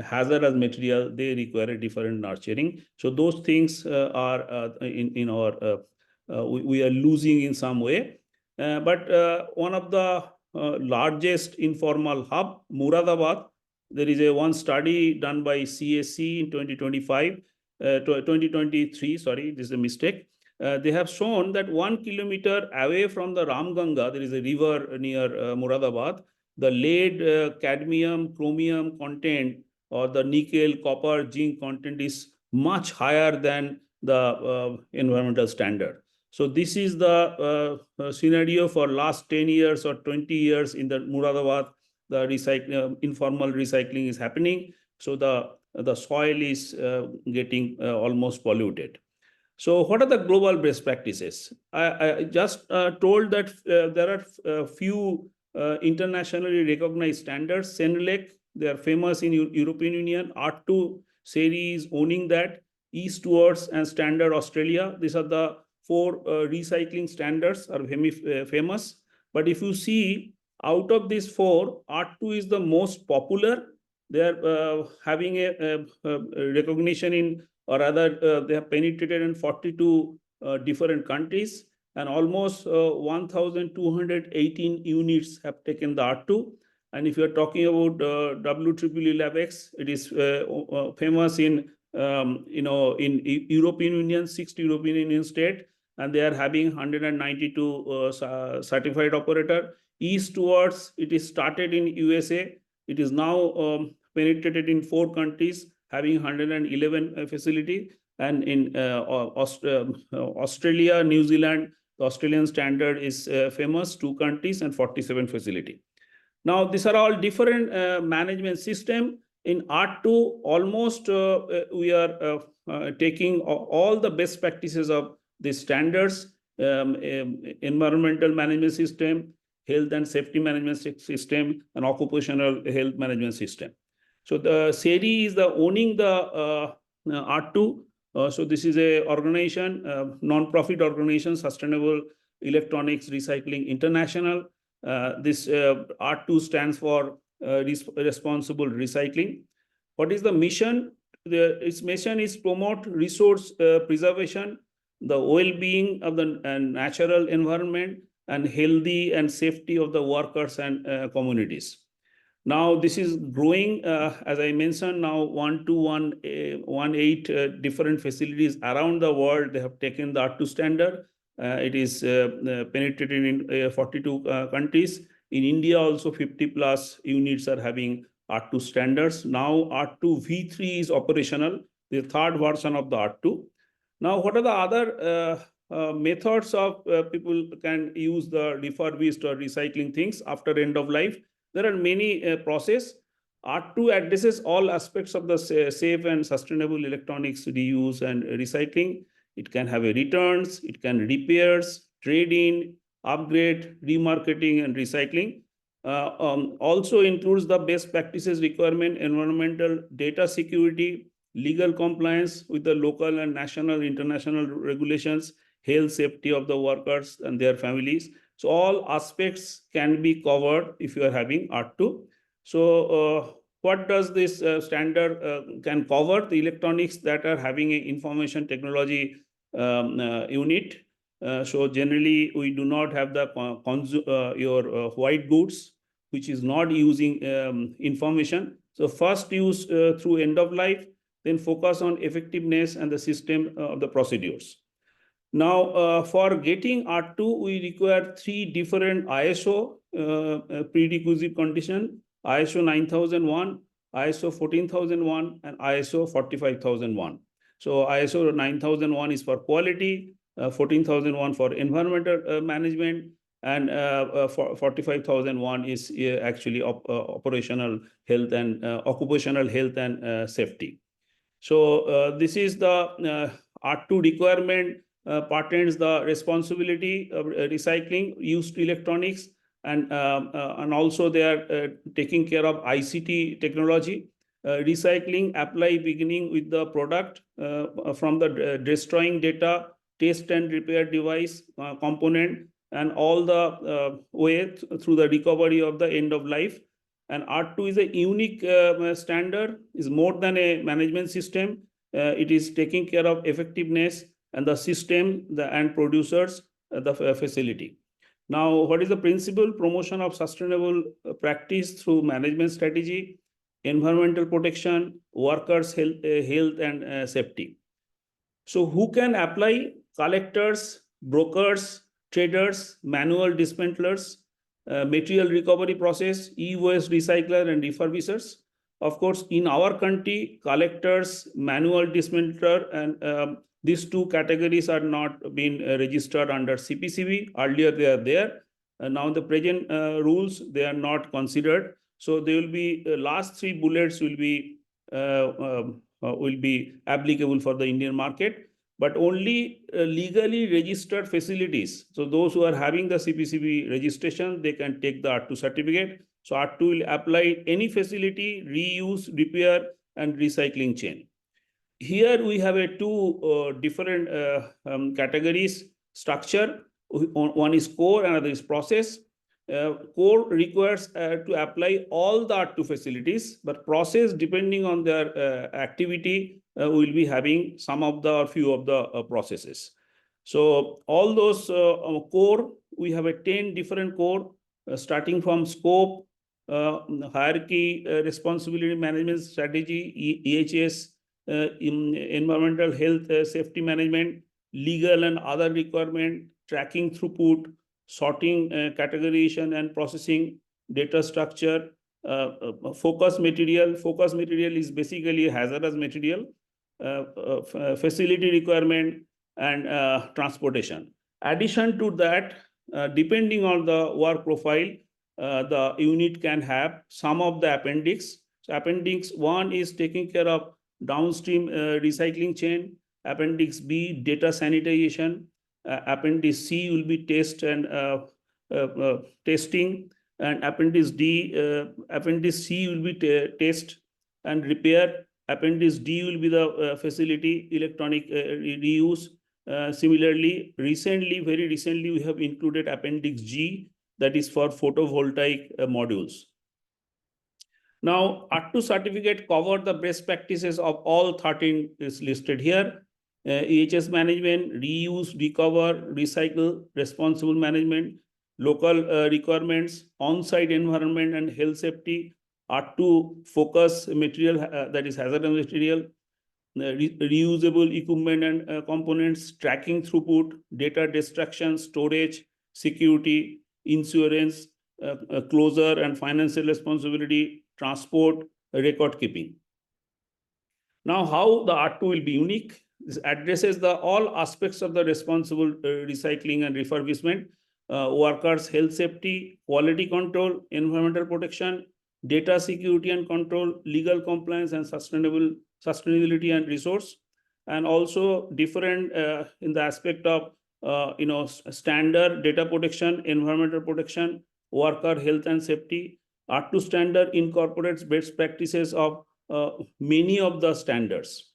hazardous material. They require a different nurturing. So those things are in our we are losing in some way. But one of the largest informal hub, Muradabad, there is one study done by CSC in 2023, sorry, this is a mistake. They have shown that 1 kilometer away from the Ramganga, there is a river near Muradabad, the lead, cadmium, chromium content or the nickel, copper, zinc content is much higher than the environmental standard. So this is the scenario for last 10 years or 20 years in the Muradabad. The informal recycling is happening. So the soil is getting almost polluted. So what are the global best practices? I just told that there are few internationally recognized standards. Senelec, they are famous in European Union. R2 series owning that. East Towards and Standard Australia. These are the four recycling standards are famous. But if you see, out of these four, R2 is the most popular. They are having a recognition in, or rather they have penetrated in 42 different countries, and almost 1218 units have taken the R2. And if you are talking about WEEE Lab X, it is famous in in European Union, 60 European Union state, and they are having 192 certified operator. East Towards, it is started in USA. It is now penetrated in 4 countries, having 111 facility, and in Australia, New Zealand, the Australian standard is famous, 2 countries and 47 facility. Now, these are all different management system. In R2, almost we are taking all the best practices of the standards, environmental management system, health and safety management system, and occupational health management system. So the SERI is the owning the R2. So this is a organization, non-profit organization, Sustainable Electronics Recycling International. This R2 stands for responsible recycling. What is the mission? Its mission is promote resource preservation, the well-being of the natural environment, and healthy and safety of the workers and communities. Now this is growing, as I mentioned, now 118 different facilities around the world. They have taken the R2 standard. It is penetrated in 42 countries. In India, also 50 plus units are having R2 standards. Now R2 V3 is operational, the third version of the R2. Now, what are the other methods of people can use the refurbished or recycling things after end of life? There are many processes. R2 addresses all aspects of the safe and sustainable electronics reuse and recycling. It can have a returns, it can repairs, trade-in, upgrade, remarketing, and recycling. Also includes the best practices requirement, environmental data security, legal compliance with the local and national, international regulations, health safety of the workers and their families. So all aspects can be covered if you are having R2. So what does this standard can cover? The electronics that are having an information technology unit. So generally, we do not have the your white goods, which is not using information. So first use through end of life, then focus on effectiveness and the system of the procedures. Now, for getting R2, we require 3 different ISO prerequisite condition: ISO 9001, ISO 14001, and ISO 45001. So ISO 9001 is for quality, 14001 for environmental management, and 45001 is actually operational health and occupational health and safety. So this is the R2 requirement. Patents the responsibility of recycling used electronics, and also they are taking care of ICT technology. Recycling apply beginning with the product from the destroying data, test and repair device component, and all the way through the recovery of the end of life. And R2 is a unique standard, is more than a management system. It is taking care of effectiveness and the system and producers, the facility. Now, what is the principle? Promotion of sustainable practice through management strategy, environmental protection, workers' health and safety. So who can apply? Collectors, brokers, traders, manual dismantlers, material recovery process, e-waste recycler and refurbishers. Of course, in our country, collectors, manual dismantler, and these two categories are not being registered under CPCB. Earlier, they are there. Now, the present rules, they are not considered. So, they will be last three bullets will be applicable for the Indian market, but only legally registered facilities. So, those who are having the CPCB registration, they can take the R2 certificate. So R2 will apply any facility, reuse, repair, and recycling chain. Here we have a two different categories structure. One is core, another is process. Core requires to apply all the R2 facilities, but process, depending on their activity, will be having some of the or few of the processes. So all those core, we have a 10 different core, starting from scope, hierarchy, responsibility management strategy, EHS, environmental health, safety management, legal and other requirement, tracking throughput, sorting, categorization and processing, data structure, focus material. Focus material is basically hazardous material, facility requirement, and transportation. Addition to that, depending on the work profile, the unit can have some of the appendix. So appendix 1 is taking care of downstream recycling chain. Appendix B, data sanitization. Appendix C will be test and testing. And appendix C will be test and repair. Appendix D will be the facility electronic reuse. Similarly, very recently, we have included Appendix G, that is for photovoltaic modules. Now, R2 certificate cover the best practices of all 13 is listed here. EHS management, reuse, recover, recycle, responsible management, local requirements, on-site environment and health safety, R2 focus material, that is hazardous material, reusable equipment and components, tracking throughput, data destruction, storage, security, insurance, closure and financial responsibility, transport, record keeping. Now, how the R2 will be unique? This addresses all aspects of the responsible recycling and refurbishment, workers' health safety, quality control, environmental protection, data security and control, legal compliance and sustainability and resource, and also different in the aspect of standard data protection, environmental protection, worker health and safety. R2 standard incorporates best practices of many of the standards.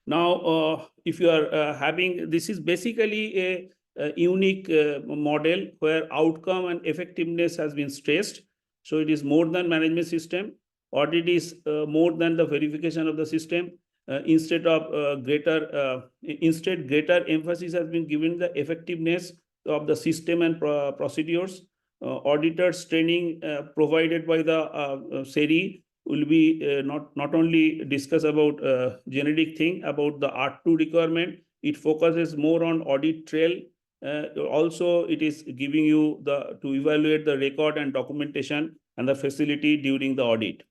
Now, if you are having, this is basically a unique model where outcome and effectiveness has been stressed. So it is more than management system. Audit is more than the verification of the system. Instead, greater emphasis has been given the effectiveness of the system and procedures. Auditors training provided by the SERI will be not only discuss about generic thing about the R2 requirement. It focuses more on audit trail. Also, it is giving you to evaluate the record and documentation and the facility during the audit.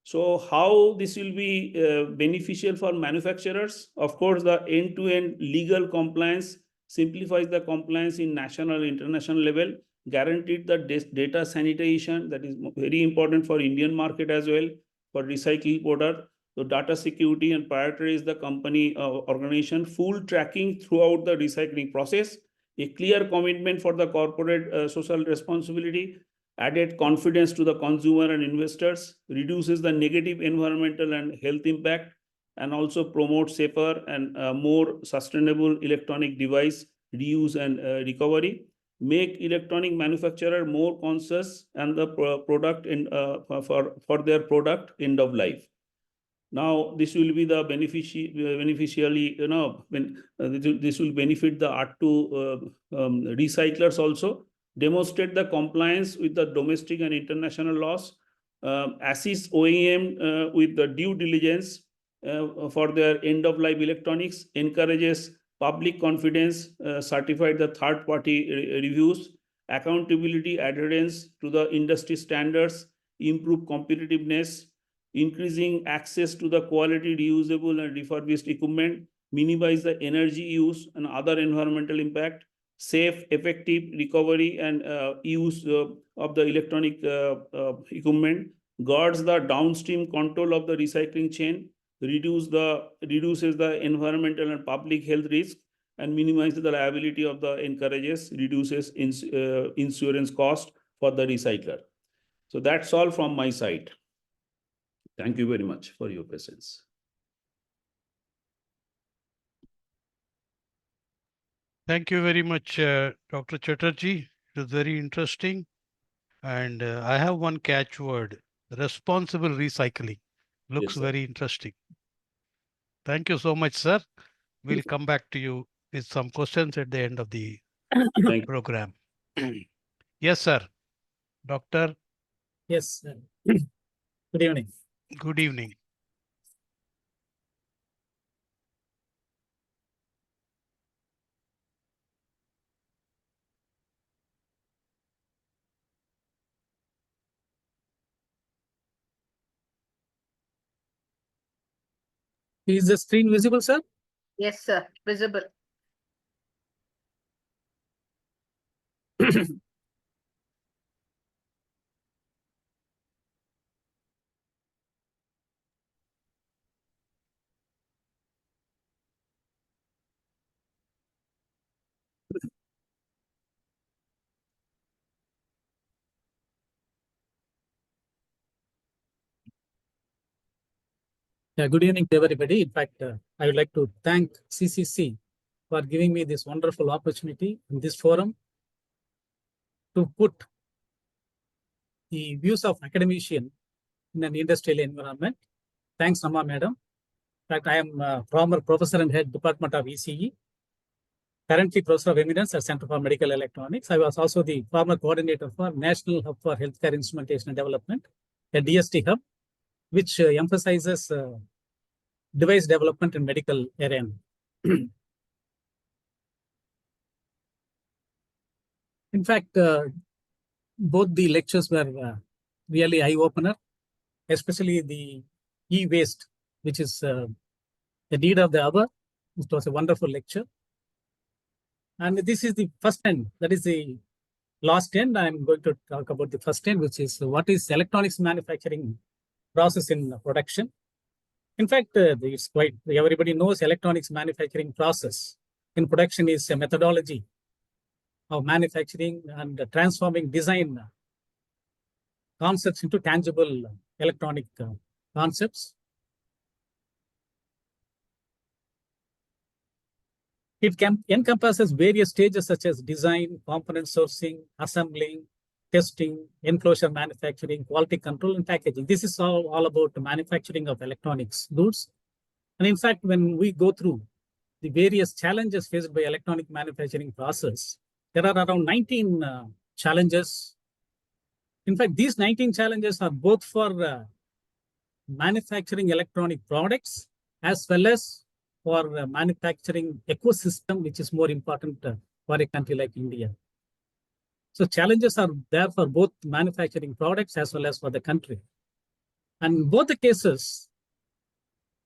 So how this will be beneficial for manufacturers? Of course, the end-to-end legal compliance simplifies the compliance in national and international level, guaranteed the data sanitization, that is very important for Indian market as well, for recycling product. So data security and prioritize the company organization, full tracking throughout the recycling process, a clear commitment for the corporate social responsibility, added confidence to the consumer and investors, reduces the negative environmental and health impact, and also promotes safer and more sustainable electronic device reuse and recovery, make electronic manufacturer more conscious and the product for their product end of life. Now, this will be the beneficially, this will benefit the R2 recyclers also, demonstrate the compliance with the domestic and international laws, assist OEM with the due diligence for their end-of-life electronics, encourages public confidence, certified the third-party reviews, accountability, adherence to the industry standards, improve competitiveness, increasing access to the quality, reusable, and refurbished equipment, minimize the energy use and other environmental impact, safe, effective recovery and use of the electronic equipment, guards the downstream control of the recycling chain, reduces the environmental and public health risk, and minimizes the liability of the encourages, reduces insurance cost for the recycler. So that's all from my side. Thank you very much for your presence. Thank you very much, Dr. Chatterjee. It was very interesting. And I have one catchword, responsible recycling. Looks Yes, sir. very interesting. Thank you so much, sir. We'll come back to you with some questions at the end of the Thank you. program. Yes, sir. Doctor, Yes. Good evening. good evening. Is the screen visible, sir? Yes, sir. Visible. Yeah, good evening to everybody. In fact, I would like to thank CCC for giving me this wonderful opportunity in this forum to put the views of academician in an industrial environment. Thanks, Rama Madam. In fact, I am a former professor and head Department of ECE, currently Professor of Eminence at Center for Medical Electronics. I was also the former coordinator for National Hub for Healthcare Instrumentation and Development, a DST hub, which emphasizes device development in medical area. In fact, both the lectures were really eye-opener, especially the e-waste, which is the need of the hour. It was a wonderful lecture. And this is the first end, that is the last end. I'm going to talk about the first end, which is what is electronics manufacturing process in production. In fact, it's quite, everybody knows electronics manufacturing process in production is a methodology of manufacturing and transforming design concepts into tangible electronic concepts. It encompasses various stages such as design, component sourcing, assembling, testing, enclosure manufacturing, quality control, and packaging. This is all about the manufacturing of electronics goods. And in fact, when we go through the various challenges faced by electronic manufacturing process, there are around 19 challenges. In fact, these 19 challenges are both for manufacturing electronic products as well as for manufacturing ecosystem, which is more important for a country like India. So challenges are there for both manufacturing products as well as for the country. And in both the cases,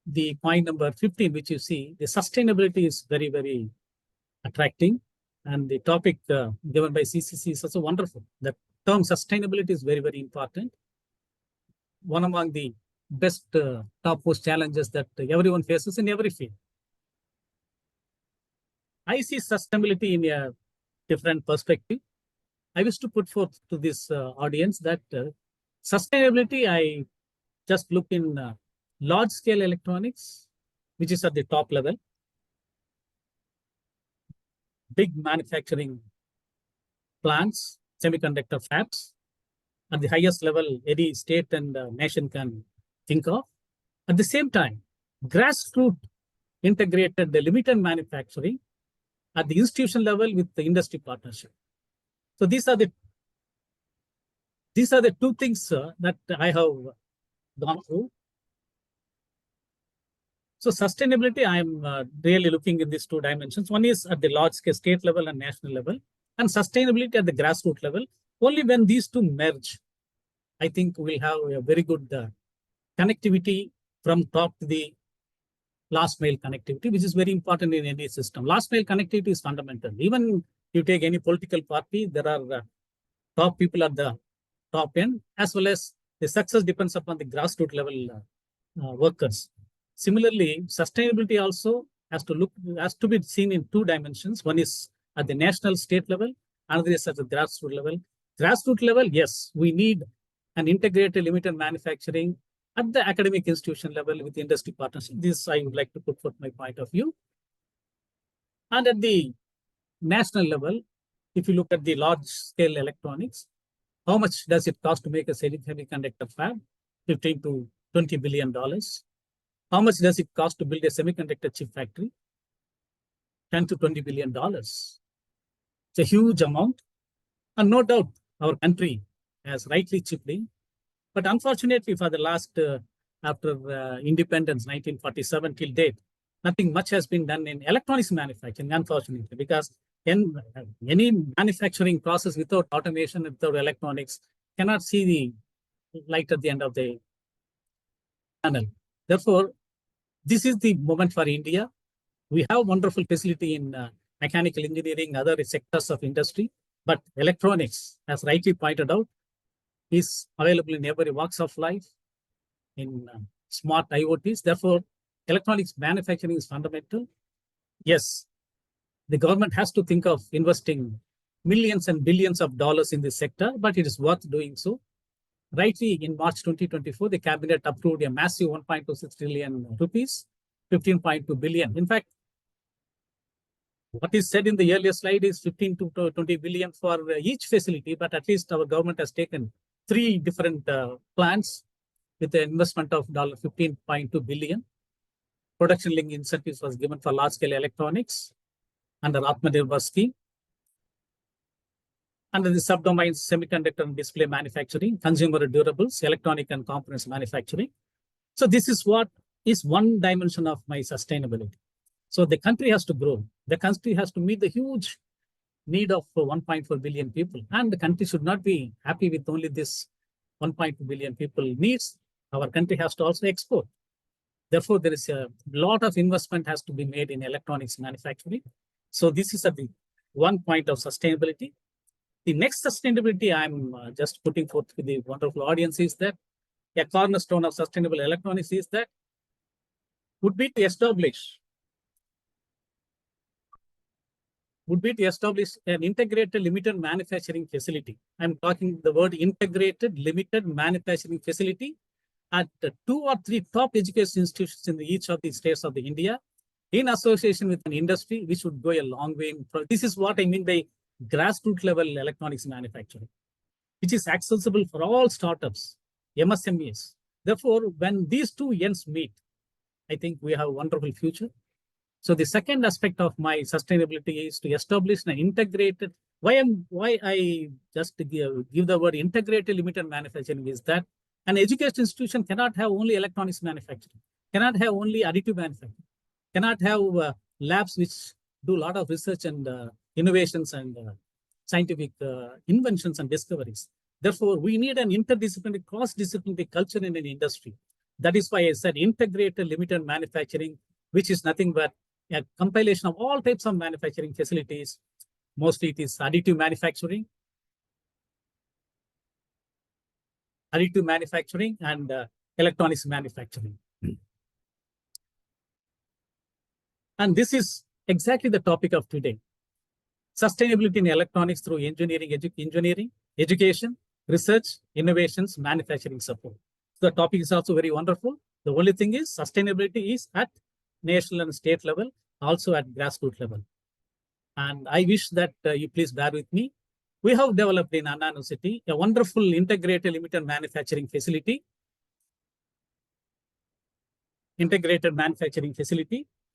the point number 15, which you see, the sustainability is very, very attracting. And the topic given by CCC is also wonderful. The term sustainability is very, very important. One among the best topmost challenges that everyone faces in every field. I see sustainability in a different perspective. I wish to put forth to this audience that sustainability, I just look in large scale electronics, which is at the top level. Big manufacturing plants, semiconductor fabs, at the highest level any state and nation can think of. At the same time, grassroots integrated limited manufacturing at the institution level with the industry partnership. So these are the two things that I have gone through. So sustainability, I'm really looking in these two dimensions. One is at the large scale state level and national level, and sustainability at the grassroots level. Only when these two merge, I think we'll have a very good connectivity from top to the last mile connectivity, which is very important in any system. Last mile connectivity is fundamental. Even you take any political party, there are top people at the top end, as well as the success depends upon the grassroots level workers. Similarly, sustainability also has to be seen in two dimensions. One is at the national state level, another is at the grassroots level. Grassroots level, yes, we need an integrated limited manufacturing at the academic institution level with industry partnership. This I would like to put forth my point of view. And at the national level, if you look at the large scale electronics, how much does it cost to make a semiconductor fab? $15 to $20 billion. How much does it cost to build a semiconductor chip factory? $10 to $20 billion. It's a huge amount. And no doubt, our country has rightly chipped in. But unfortunately, for the last, after independence, 1947 till date, nothing much has been done in electronics manufacturing, unfortunately, because any manufacturing process without automation, without electronics, cannot see the light at the end of the tunnel. Therefore, this is the moment for India. We have wonderful facility in mechanical engineering, other sectors of industry, but electronics, as rightly pointed out, is available in every walks of life, in smart IoTs. Therefore, electronics manufacturing is fundamental. Yes, the government has to think of investing millions and billions of dollars in this sector, but it is worth doing so. Rightly, in March 2024, the cabinet approved a massive 1.26 trillion rupees, 15.2 billion. In fact, what is said in the earlier slide is 15 to 20 billion for each facility, but at least our government has taken 3 different plans with an investment of $15.2 billion. Production link incentives was given for large scale electronics under Atmanirbhar scheme. Under the subdomains semiconductor and display manufacturing, consumer durables, electronic and components manufacturing. So this is what is one dimension of my sustainability. So the country has to grow. The country has to meet the huge need of 1.4 billion people. And the country should not be happy with only this 1.2 billion people needs. Our country has to also export. Therefore, there is a lot of investment has to be made in electronics manufacturing. So this is the one point of sustainability. The next sustainability I'm just putting forth to the wonderful audience is that a cornerstone of sustainable electronics is that would be to establish an integrated limited manufacturing facility. I'm talking the word integrated limited manufacturing facility at 2 or 3 top education institutions in each of the states of the India, in association with an industry, which would go a long way. This is what I mean by grassroots level electronics manufacturing, which is accessible for all startups, MSMEs. Therefore, when these two ends meet, I think we have a wonderful future. So the second aspect of my sustainability is to establish an integrated, why I just give the word integrated limited manufacturing is that an education institution cannot have only electronics manufacturing, cannot have only additive manufacturing, cannot have labs which do a lot of research and innovations and scientific inventions and discoveries. Therefore, we need an interdisciplinary, cross-disciplinary culture in an industry. That is why I said integrated limited manufacturing, which is nothing but a compilation of all types of manufacturing facilities. Mostly it is additive manufacturing and electronics manufacturing. And this is exactly the topic of today. Sustainability in electronics through engineering, education, research, innovations, manufacturing support. So the topic is also very wonderful. The only thing is sustainability is at national and state level, also at grassroots level. And I wish that you please bear with me. We have developed in Anna University a wonderful integrated limited manufacturing facility.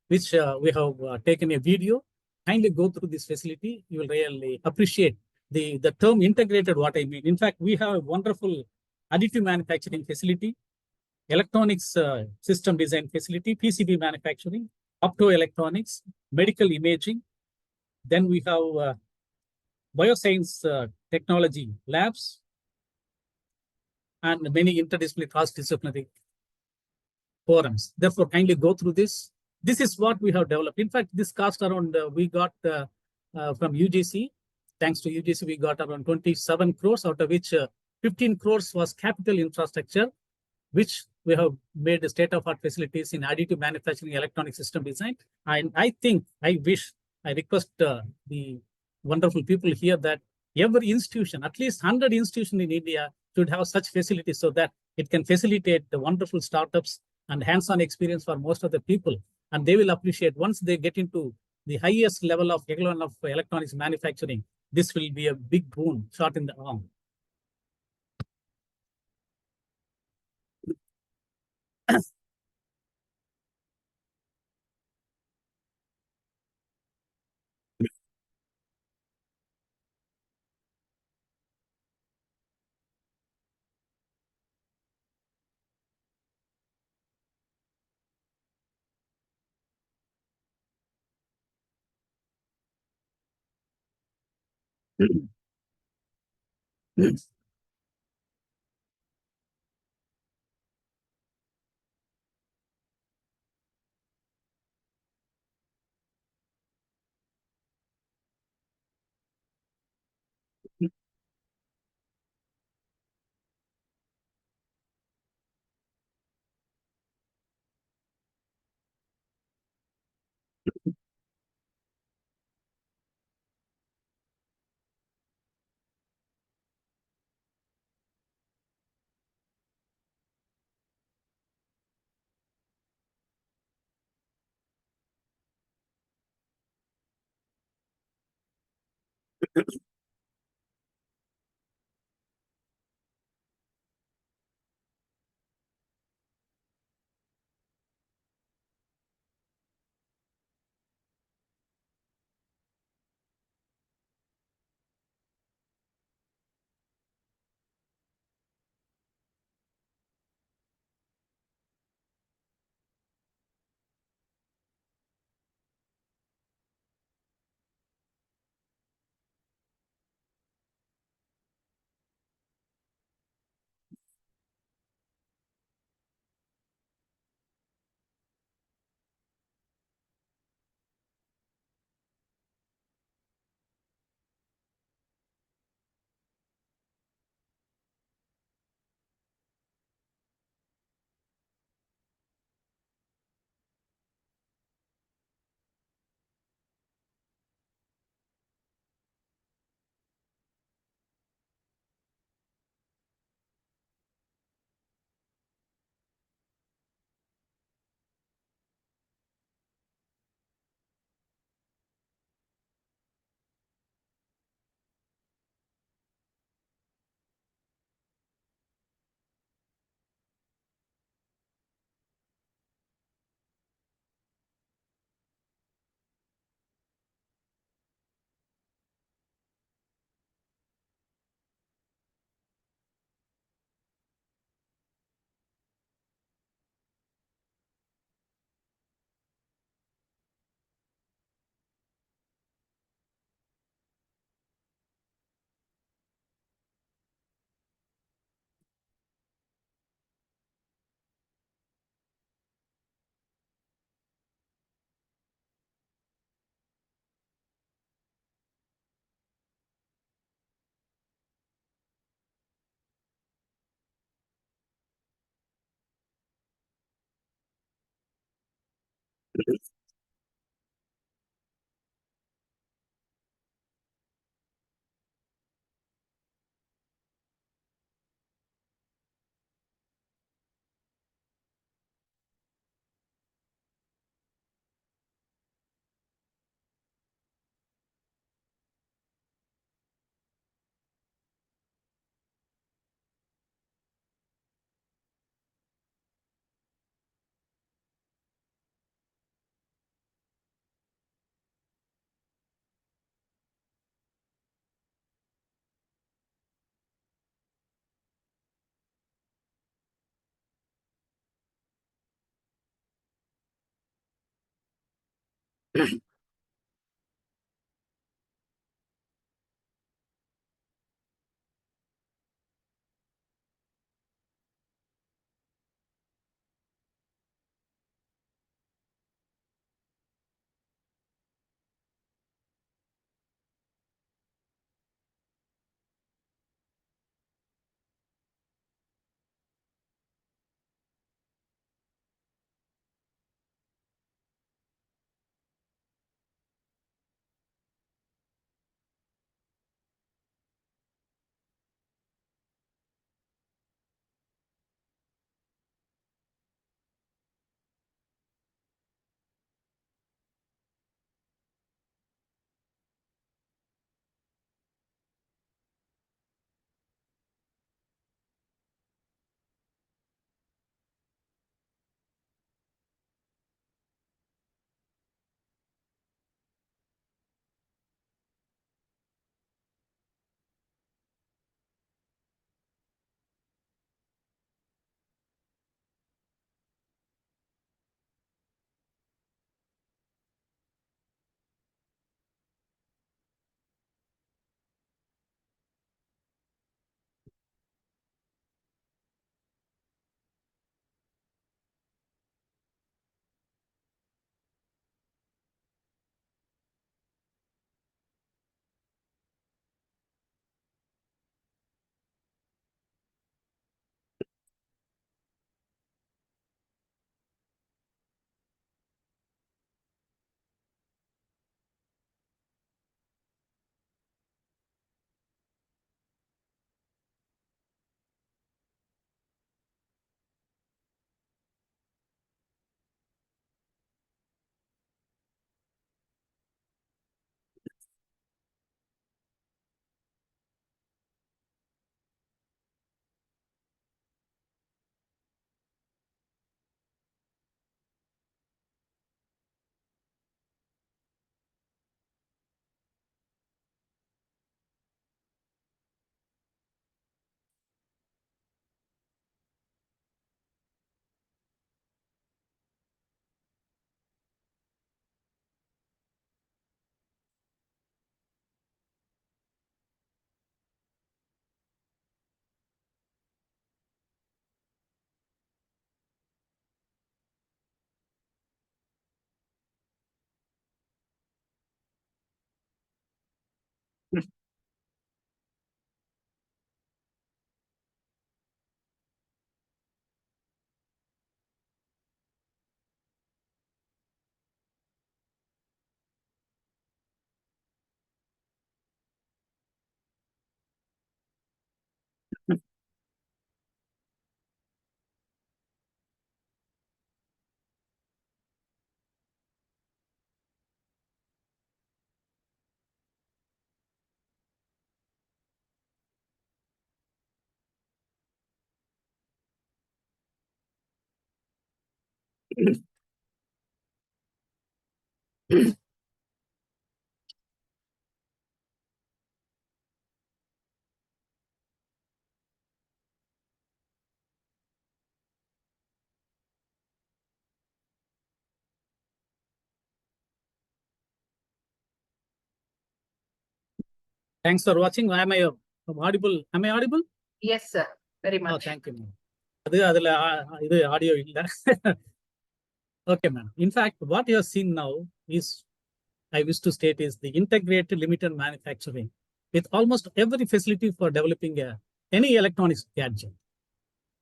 Which we have taken a video. Kindly go through this facility. You will really appreciate the term integrated, what I mean. In fact, we have a wonderful additive manufacturing facility, electronics system design facility, PCB manufacturing, optoelectronics, medical imaging. Then we have bioscience technology labs and many interdisciplinary, cross-disciplinary forums. Therefore, kindly go through this. This is what we have developed. In fact, this cost around, we got from UGC. Thanks to UGC, we got around 27 crores, out of which 15 crores was capital infrastructure, which we have made state-of-art facilities in additive manufacturing, electronic system design. And I think, I request the wonderful people here that every institution, at least 100 institutions in India, should have such facilities so that it can facilitate the wonderful startups and hands-on experience for most of the people. And they will appreciate once they get into the highest level of electronics manufacturing, this will be a big boon, shot in the arm. Thanks for watching. Am I audible? Am I audible? Yes, sir. Very Oh, much. thank you, ma'am. இது audio இல்ல. Okay, ma'am. In fact, what you have seen now is, I wish to state, is the integrated limited manufacturing with almost every facility for developing any electronics gadget.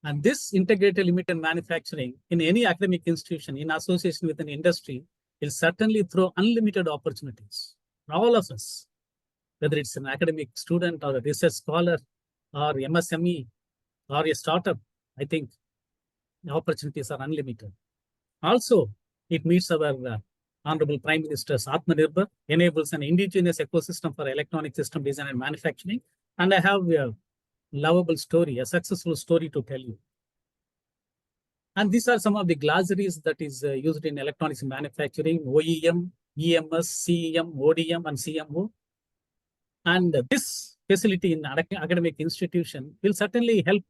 And this integrated limited manufacturing in any academic institution in association with an industry will certainly throw unlimited opportunities for all of us, whether it's an academic student or a research scholar or MSME or a startup. I think the opportunities are unlimited. Also, it meets our Honorable Prime Minister's Atmanirbhar, enables an indigenous ecosystem for electronic system design and manufacturing. And I have a lovable story, a successful story to tell you. And these are some of the glossaries that is used in electronics manufacturing: OEM, EMS, CEM, ODM, and CMO. And this facility in academic institution will certainly help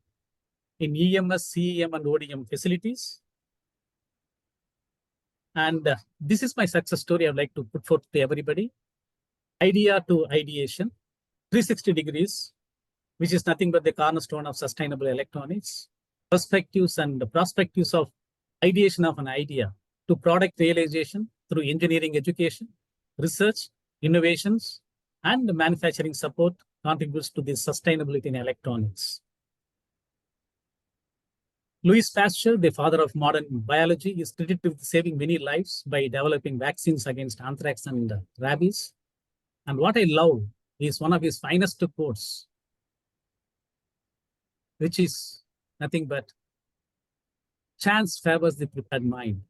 in EMS, CEM, and ODM facilities. And this is my success story I'd like to put forth to everybody. Idea to ideation, 360 degrees, which is nothing but the cornerstone of sustainable electronics. Perspectives and the prospectives of ideation of an idea to product realization through engineering education, research, innovations, and manufacturing support contributes to the sustainability in electronics. Louis Pasteur, the father of modern biology, is credited with saving many lives by developing vaccines against anthrax and rabies. And what I love is one of his finest quotes, which is nothing but chance favors the prepared mind.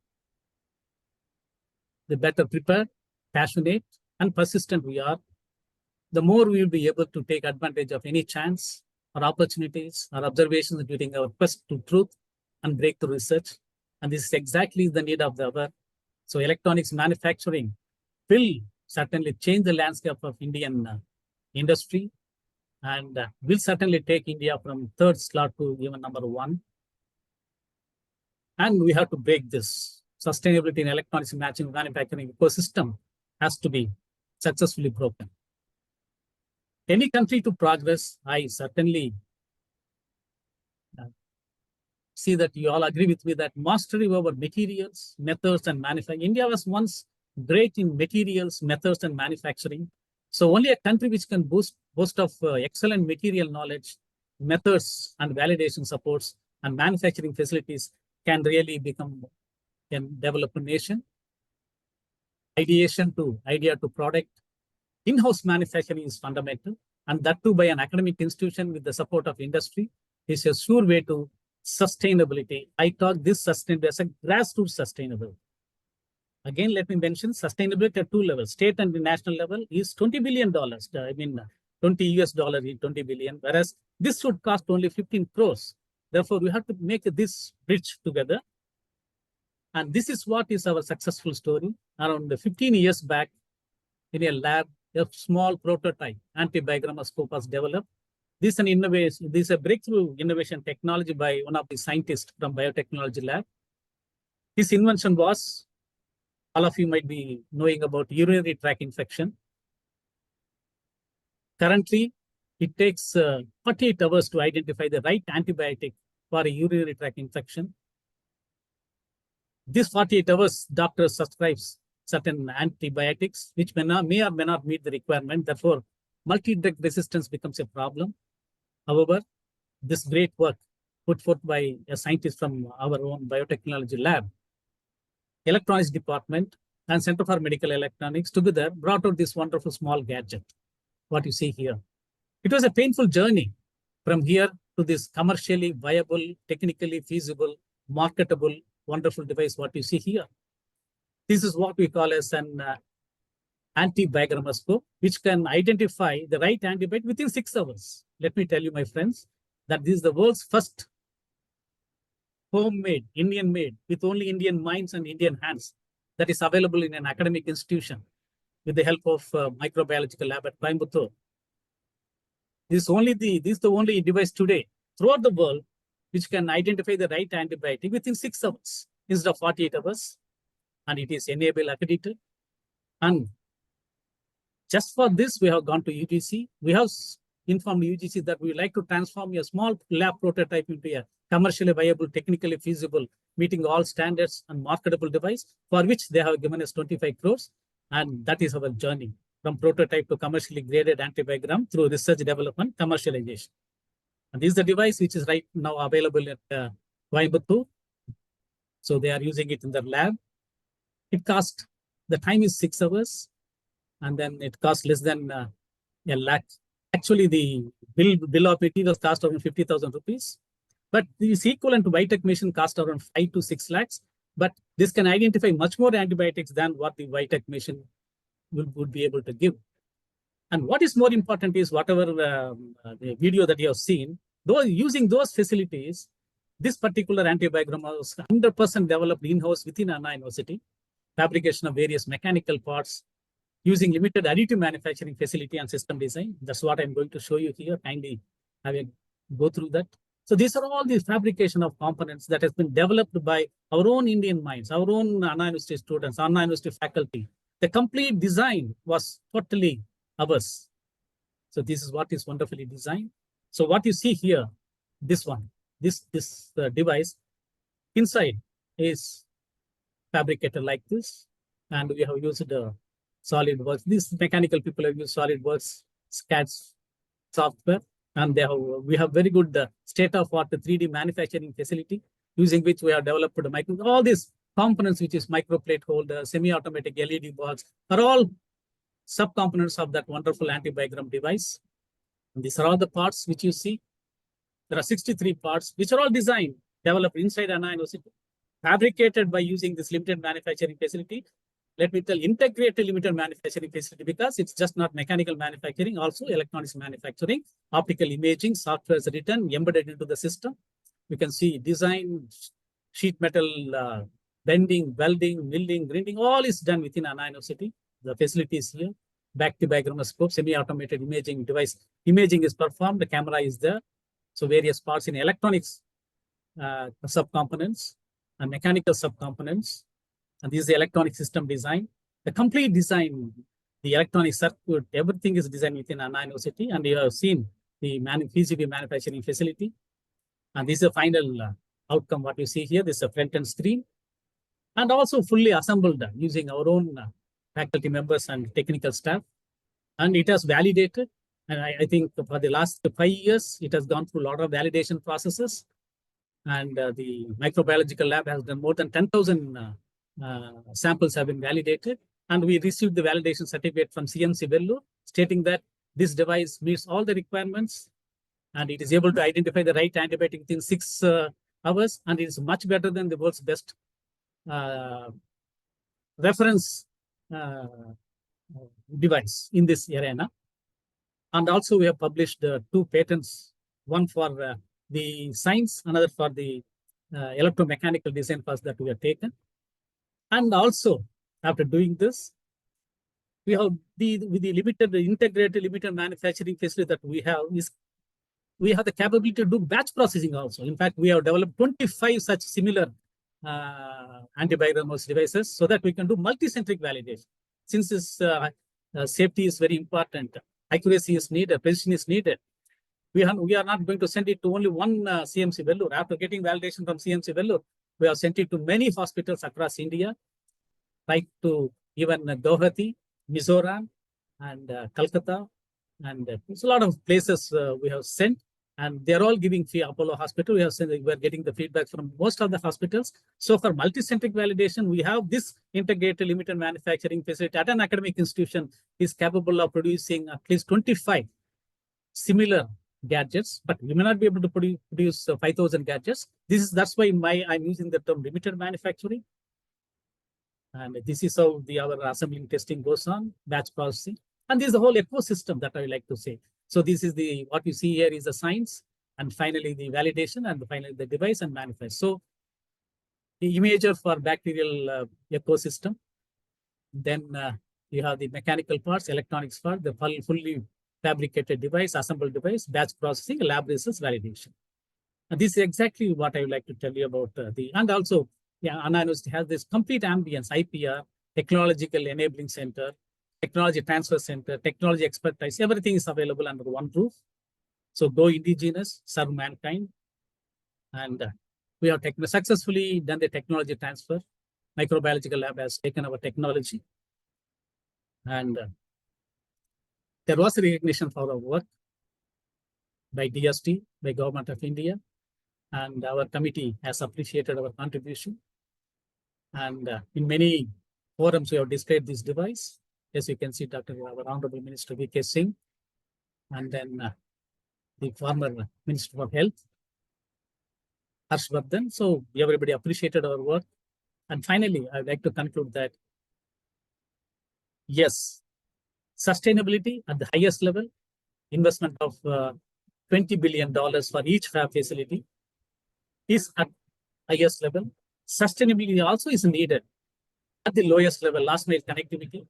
The better prepared, passionate, and persistent we are, the more we will be able to take advantage of any chance or opportunities or observations during our quest to truth and breakthrough research. And this is exactly the need of the hour. So electronics manufacturing will certainly change the landscape of Indian industry, and will certainly take India from third slot to even number one. And we have to break this. Sustainability in electronics manufacturing ecosystem has to be successfully broken. Any country to progress, I certainly see that you all agree with me that mastery over materials, methods, and manufacturing. India was once great in materials, methods, and manufacturing. So only a country which can boast of excellent material knowledge, methods, and validation supports, and manufacturing facilities can really can develop a nation. Ideation to idea to product. In-house manufacturing is fundamental, and that too by an academic institution with the support of industry is a sure way to sustainability. I talk this sustainability as a grassroots sustainability. Again, let me mention sustainability at two levels. State and the national level is $20 billion. I mean, $20 US in 20 billion, whereas this should cost only 15 crores. Therefore, we have to make this bridge together. And this is what is our successful story. Around 15 years back, in a lab, a small prototype anti-biogrammoscope was developed. This is an innovation. This is a breakthrough innovation technology by one of the scientists from biotechnology lab. His invention was, all of you might be knowing about urinary tract infection. Currently, it takes 48 hours to identify the right antibiotic for a urinary tract infection. This 48 hours, doctor subscribes certain antibiotics, which may or may not meet the requirement. Therefore, multi-drug resistance becomes a problem. However, this great work put forth by a scientist from our own biotechnology lab, electronics department, and Center for Medical Electronics together brought out this wonderful small gadget, what you see here. It was a painful journey from here to this commercially viable, technically feasible, marketable, wonderful device, what you see here. This is what we call as an anti-biogrammoscope, which can identify the right antibiotic within 6 hours. Let me tell you, my friends, that this is the world's first homemade, Indian-made, with only Indian minds and Indian hands, that is available in an academic institution with the help of microbiological lab at Coimbatore. This is the only device today throughout the world which can identify the right antibiotic within 6 hours instead of 48 hours, and it is enable accredited. And just for this, we have gone to UGC. We have informed UGC that we would like to transform a small lab prototype into a commercially viable, technically feasible, meeting all standards and marketable device, for which they have given us 25 crores. And that is our journey from prototype to commercially graded antibiogram through research development, commercialization. And this is the device which is right now available at Coimbatore. So they are using it in their lab. It costs, the time is 6 hours, and then it costs less than a lakh. Actually, the bill of materials cost around 50,000 rupees. But this equivalent to Vitec machine cost around 5 to 6 lakhs. But this can identify much more antibiotics than what the Vitec machine would be able to give. And what is more important is whatever the video that you have seen, though using those facilities, this particular antibiogram was 100% developed in-house within Anna University, fabrication of various mechanical parts, using limited additive manufacturing facility and system design. That's what I'm going to show you here. Kindly have a go through that. So these are all the fabrication of components that has been developed by our own Indian minds, our own Anna University students, Anna University faculty. The complete design was totally ours. So this is what is wonderfully designed. So what you see here, this one, this device inside is fabricated like this, and we have used SolidWorks. These mechanical people have used SolidWorks CAD software, and we have very good state-of-art 3D manufacturing facility, using which we have developed all these components, which is microplate holder, semi-automatic LED box, are all subcomponents of that wonderful antibiogram device. And these are all the parts which you see. There are 63 parts, which are all designed, developed inside Anna University, fabricated by using this limited manufacturing facility. Let me tell, integrated limited manufacturing facility, because it's just not mechanical manufacturing, also electronics manufacturing, optical imaging, software is written, embedded into the system. You can see design, sheet metal, bending, welding, milling, grinding, all is done within Anna University. The facility is here. Back-to-biogrammoscope, semi-automated imaging device. Imaging is performed, the camera is there. So various parts in electronics subcomponents and mechanical subcomponents. And this is the electronic system design. The complete design, the electronic circuit, everything is designed within Anna University. And you have seen the PCB manufacturing facility. And this is the final outcome, what you see here. This is a front-end screen. And also fully assembled using our own faculty members and technical staff. And it has validated. And I think for the last 5 years, it has gone through a lot of validation processes. And the microbiological lab has done more than 10,000 samples have been validated. And we received the validation certificate from CMC Vellore, stating that this device meets all the requirements and it is able to identify the right antibiotic within 6 hours. And it is much better than the world's best reference device in this arena. And also we have published 2 patents, one for the science, another for the electromechanical design course that we have taken. And also, after doing this, we have with the integrated limited manufacturing facility that we have the capability to do batch processing also. In fact, we have developed 25 such similar antibiogram devices so that we can do multi-centric validation. Since this safety is very important, accuracy is needed, precision is needed. We are not going to send it to only one CMC Vellore. After getting validation from CMC Vellore, we have sent it to many hospitals across India, like to even Guwahati, Mizoram, and Calcutta, And there's a lot of places we have sent, and they're all giving fee. Apollo Hospital, we have sent, we're getting the feedback from most of the hospitals. So for multi-centric validation, we have this integrated limited manufacturing facility at an academic institution is capable of producing at least 25 similar gadgets, but we may not be able to produce 5,000 gadgets. That's why I'm using the term limited manufacturing. And this is how our assembling testing goes on, batch processing. And this is the whole ecosystem that I like to say. So this is what you see here is the science, and finally the validation, and finally the device and manifest. So the imager for bacterial ecosystem. Then you have the mechanical parts, electronics part, the fully fabricated device, assembled device, batch processing, lab results, validation. And this is exactly what I would like to tell you about and also, Anna University has this complete ambience, IPR, Technological Enabling Center, Technology Transfer Center, Technology Expertise, everything is available under one roof. So go indigenous, serve mankind. And we have successfully done the technology transfer. Microbiological lab has taken our technology. And there was a recognition for our work by DST, by Government of India. And our committee has appreciated our contribution. And in many forums, we have displayed this device. As you can see, our Honorable Minister V.K. Singh, and then the former Minister for Health, Harshvardhan. So everybody appreciated our work. And finally, I'd like to conclude that, yes, sustainability at the highest level, investment of $20 billion for each fab facility is at highest level. Sustainability also is needed at the lowest level, last mile connectivity,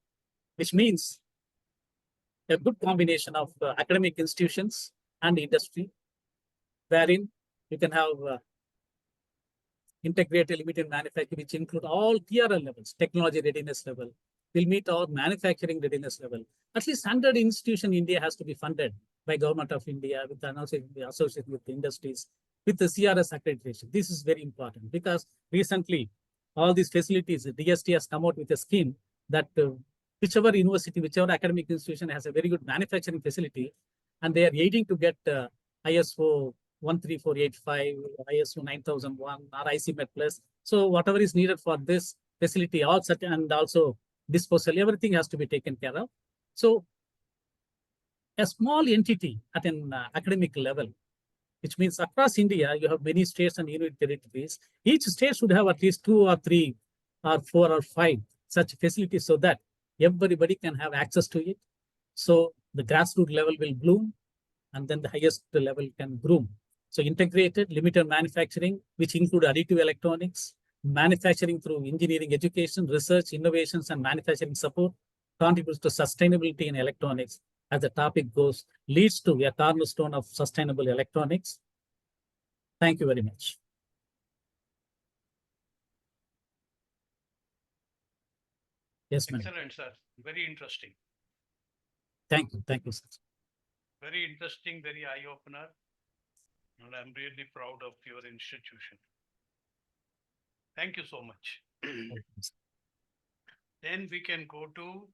which means a good combination of academic institutions and industry, wherein you can have integrated limited manufacturing, which include all TRL levels, technology readiness level, will meet our manufacturing readiness level. At least 100 institutions in India has to be funded by Government of India with an association with the industries, with the CRS accreditation. This is very important because recently all these facilities, the DST has come out with a scheme that whichever university, whichever academic institution has a very good manufacturing facility, and they are aiding to get ISO 13485, ISO 9001, or ICMET Plus. So whatever is needed for this facility, all certain, and also disposal, everything has to be taken care of. So a small entity at an academic level, which means across India, you have many states and union territories. Each state should have at least 2 or 3 or 4 or 5 such facilities so that everybody can have access to it. So the grassroots level will bloom, and then the highest level can groom. So integrated limited manufacturing, which include additive electronics, manufacturing through engineering education, research, innovations, and manufacturing support, contributes to sustainability in electronics. As the topic goes, leads to a cornerstone of sustainable electronics. Thank you very much. Yes, ma'am. Excellent, sir. Very interesting. Thank you. Thank you, sir. Very interesting, very eye-opener. And I'm really proud of your institution. Thank you so much. Then we can go to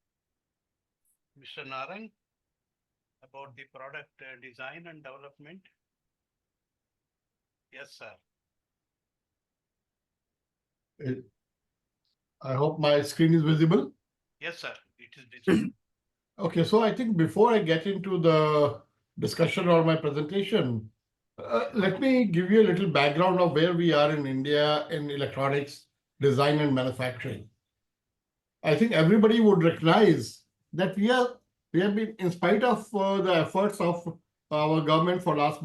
Mr. Narang about the product design and development. Yes, sir. I hope my screen is visible. Yes, sir. It is visible. Okay, so I think before I get into the discussion or my presentation, let me give you a little background of where we are in India in electronics design and manufacturing. I think everybody would recognize that we have been, in spite of the efforts of our government for last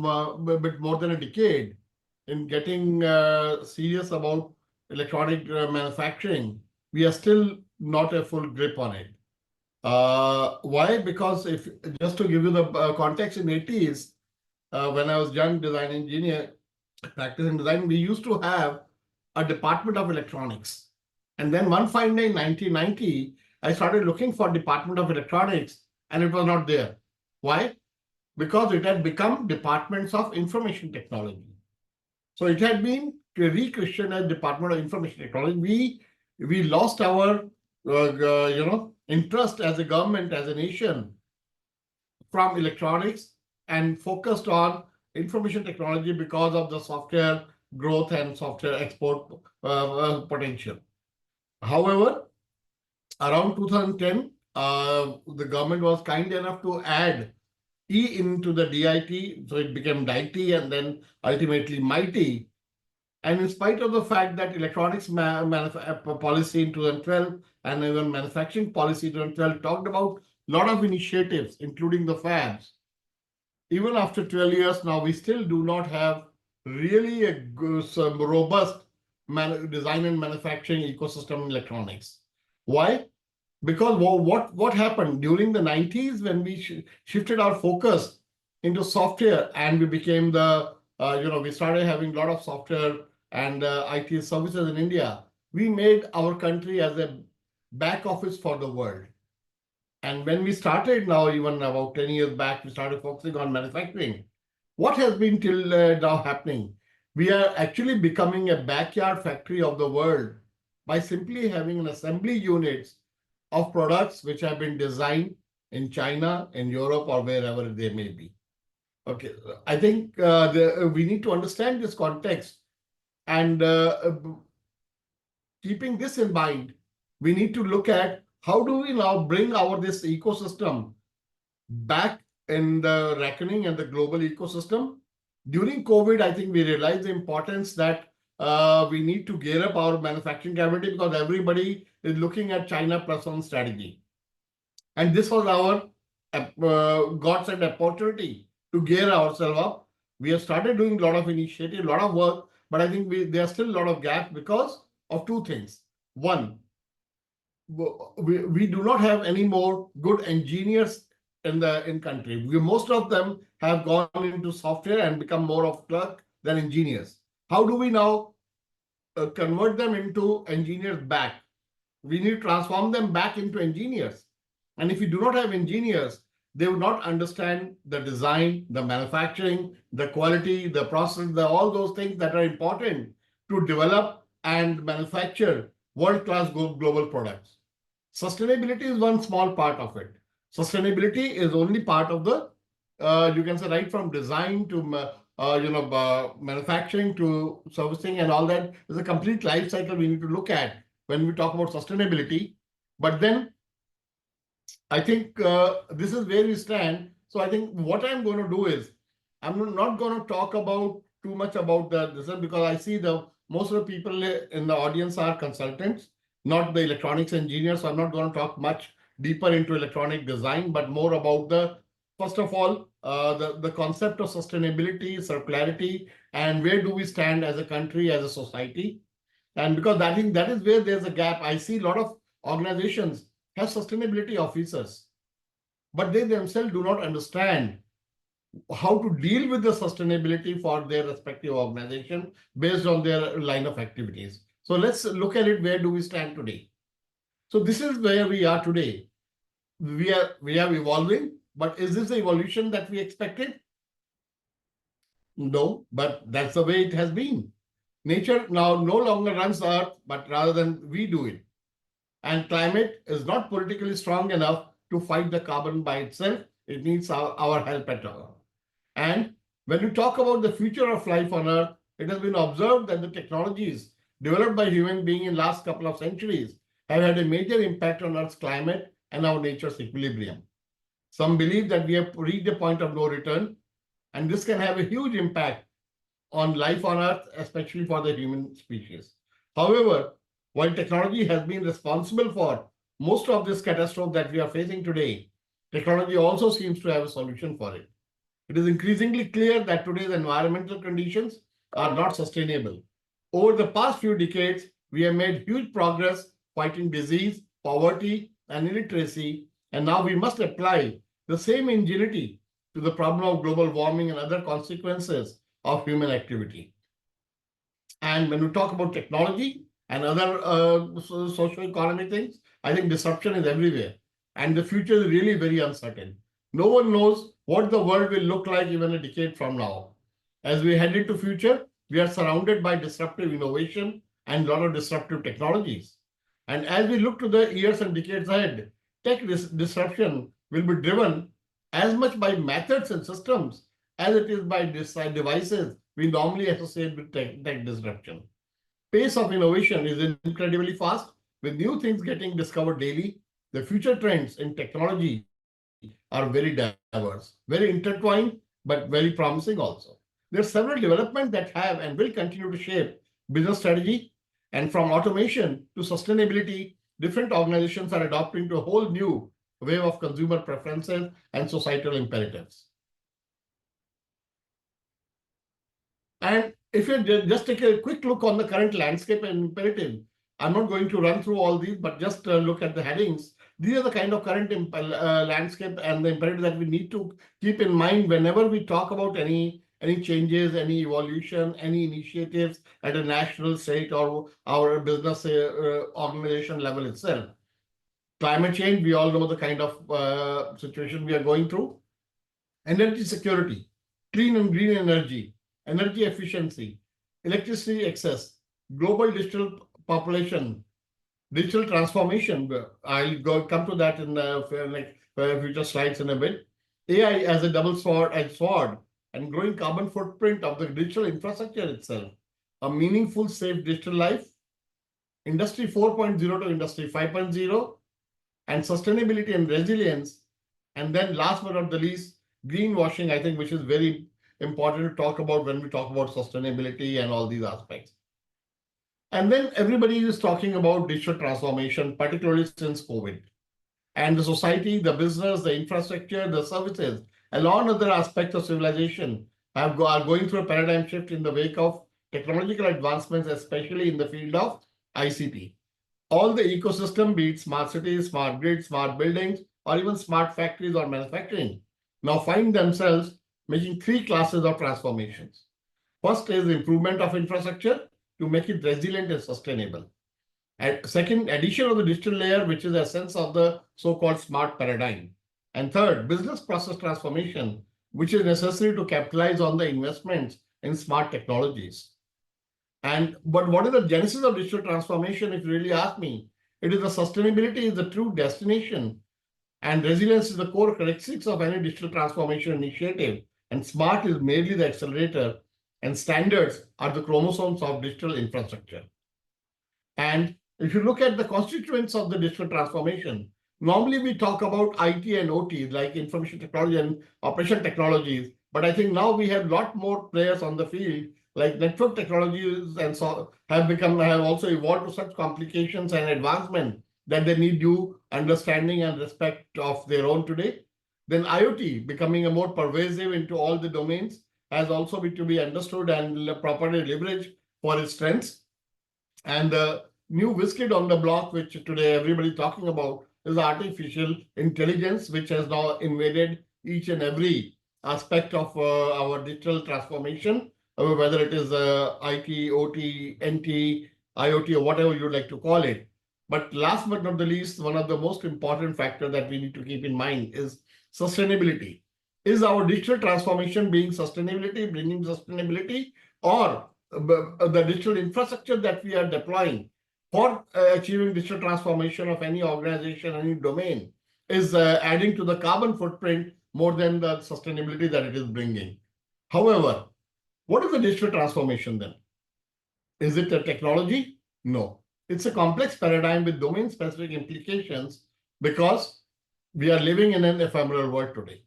bit more than a decade in getting serious about electronic manufacturing, we are still not a full grip on it. Why? Because if just to give you the context, in 80s, when I was young design engineer practicing design, we used to have a department of electronics. And then one fine day in 1990, I started looking for Department of Electronics, and it was not there. Why? Because it had become departments of information technology. So it had been re-christianed as Department of Information Technology. We lost our interest as a government, as a nation, from electronics and focused on information technology because of the software growth and software export potential. However, around 2010, the government was kind enough to add E into the DIT, so it became DIT and then ultimately MIT. And in spite of the fact that electronics policy in 2012 and even manufacturing policy in 2012 talked about a lot of initiatives, including the fabs, even after 12 years now, we still do not have really some robust design and manufacturing ecosystem in electronics. Why? Because what happened during the 90s when we shifted our focus into software and we became the, we started having a lot of software and IT services in India, we made our country as a back office for the world. And when we started now, even about 10 years back, we started focusing on manufacturing. What has been till now happening? We are actually becoming a backyard factory of the world by simply having an assembly units of products which have been designed in China, in Europe, or wherever they may be. Okay, I think we need to understand this context, and keeping this in mind, we need to look at how do we now bring this ecosystem back in the reckoning and the global ecosystem. During COVID, I think we realized the importance that we need to gear up our manufacturing capability because everybody is looking at China plus one strategy. And this was our godsend opportunity to gear ourselves up. We have started doing a lot of initiative, a lot of work, but I think there are still a lot of gaps because of two things. One, we do not have any more good engineers in country. Most of them have gone into software and become more of clerk than engineers. How do we now convert them into engineers back? We need to transform them back into engineers. And if you do not have engineers, they will not understand the design, the manufacturing, the quality, the process, all those things that are important to develop and manufacture world-class global products. Sustainability is one small part of it. Sustainability is only part of the, you can say, right from design to manufacturing to servicing and all that. There's a complete life cycle we need to look at when we talk about sustainability. But then I think this is where we stand. So I think what I'm going to do is I'm not going to talk about too much about this because I see most of the people in the audience are consultants, not the electronics engineers. So I'm not going to talk much deeper into electronic design, but more about first of all, the concept of sustainability, circularity, and where do we stand as a country, as a society. And because I think that is where there's a gap. I see a lot of organizations have sustainability officers, but they themselves do not understand how to deal with the sustainability for their respective organization based on their line of activities. So let's look at it. Where do we stand today? So this is where we are today. We are evolving, but is this the evolution that we expected? No, but that's the way it has been. Nature now no longer runs Earth, but rather than we do it. And climate is not politically strong enough to fight the carbon by itself. It needs our help at all. And when you talk about the future of life on Earth, it has been observed that the technologies developed by human beings in the last couple of centuries have had a major impact on Earth's climate and our nature's equilibrium. Some believe that we have reached a point of no return, and this can have a huge impact on life on Earth, especially for the human species. However, while technology has been responsible for most of this catastrophe that we are facing today, technology also seems to have a solution for it. It is increasingly clear that today's environmental conditions are not sustainable. Over the past few decades, we have made huge progress fighting disease, poverty, and illiteracy, and now we must apply the same ingenuity to the problem of global warming and other consequences of human activity. And when we talk about technology and other socio-economic things, I think disruption is everywhere. And the future is really very uncertain. No one knows what the world will look like even a decade from now. As we head into future, we are surrounded by disruptive innovation and a lot of disruptive technologies. And as we look to the years and decades ahead, tech disruption will be driven as much by methods and systems as it is by devices we normally associate with tech disruption. Pace of innovation is incredibly fast, with new things getting discovered daily. The future trends in technology are very diverse, very intertwined, but very promising also. There are several developments that have and will continue to shape business strategy, and from automation to sustainability, different organizations are adopting to a whole new wave of consumer preferences and societal imperatives. And if you just take a quick look on the current landscape and imperative, I'm not going to run through all these, but just look at the headings. These are the kind of current landscape and the imperative that we need to keep in mind whenever we talk about any changes, any evolution, any initiatives at a national, state, or our business organization level itself. Climate change, we all know the kind of situation we are going through. Energy security, clean and green energy, energy efficiency, electricity access, global digital population, digital transformation. I'll come to that in future slides in a bit. AI as a double-edged sword, and growing carbon footprint of the digital infrastructure itself. A meaningful, safe digital life, Industry 4.0 to Industry 5.0, and sustainability and resilience. And then last but not the least, greenwashing, I think, which is very important to talk about when we talk about sustainability and all these aspects. And then everybody is talking about digital transformation, particularly since COVID. And the society, the business, the infrastructure, the services, along other aspects of civilization are going through a paradigm shift in the wake of technological advancements, especially in the field of ICT. All the ecosystem, be it smart cities, smart grids, smart buildings, or even smart factories or manufacturing, now find themselves making three classes of transformations. First is improvement of infrastructure to make it resilient and sustainable. And second, addition of the digital layer, which is the essence of the so-called smart paradigm. And third, business process transformation, which is necessary to capitalize on the investments in smart technologies. But what is the genesis of digital transformation? If you really ask me, it is the sustainability is the true destination, and resilience is the core characteristics of any digital transformation initiative, and smart is merely the accelerator, and standards are the chromosomes of digital infrastructure. And if you look at the constituents of the digital transformation, normally we talk about IT and OT, like information technology and operation technologies, but I think now we have a lot more players on the field, like network technologies, and so have also evolved to such complications and advancement that they need due understanding and respect of their own today. Then IoT becoming a more pervasive into all the domains has also been to be understood and properly leveraged for its strengths. And the new whiskey on the block, which today everybody talking about, is artificial intelligence, which has now invaded each and every aspect of our digital transformation, whether it is IT, OT, NT, IoT, or whatever you'd like to call it. But last but not the least, one of the most important factors that we need to keep in mind is sustainability. Is our digital transformation bringing sustainability, or the digital infrastructure that we are deploying for achieving digital transformation of any organization, any domain, is adding to the carbon footprint more than the sustainability that it is bringing? However, what is the digital transformation then? Is it a technology? No. It's a complex paradigm with domain-specific implications, because we are living in an ephemeral world today.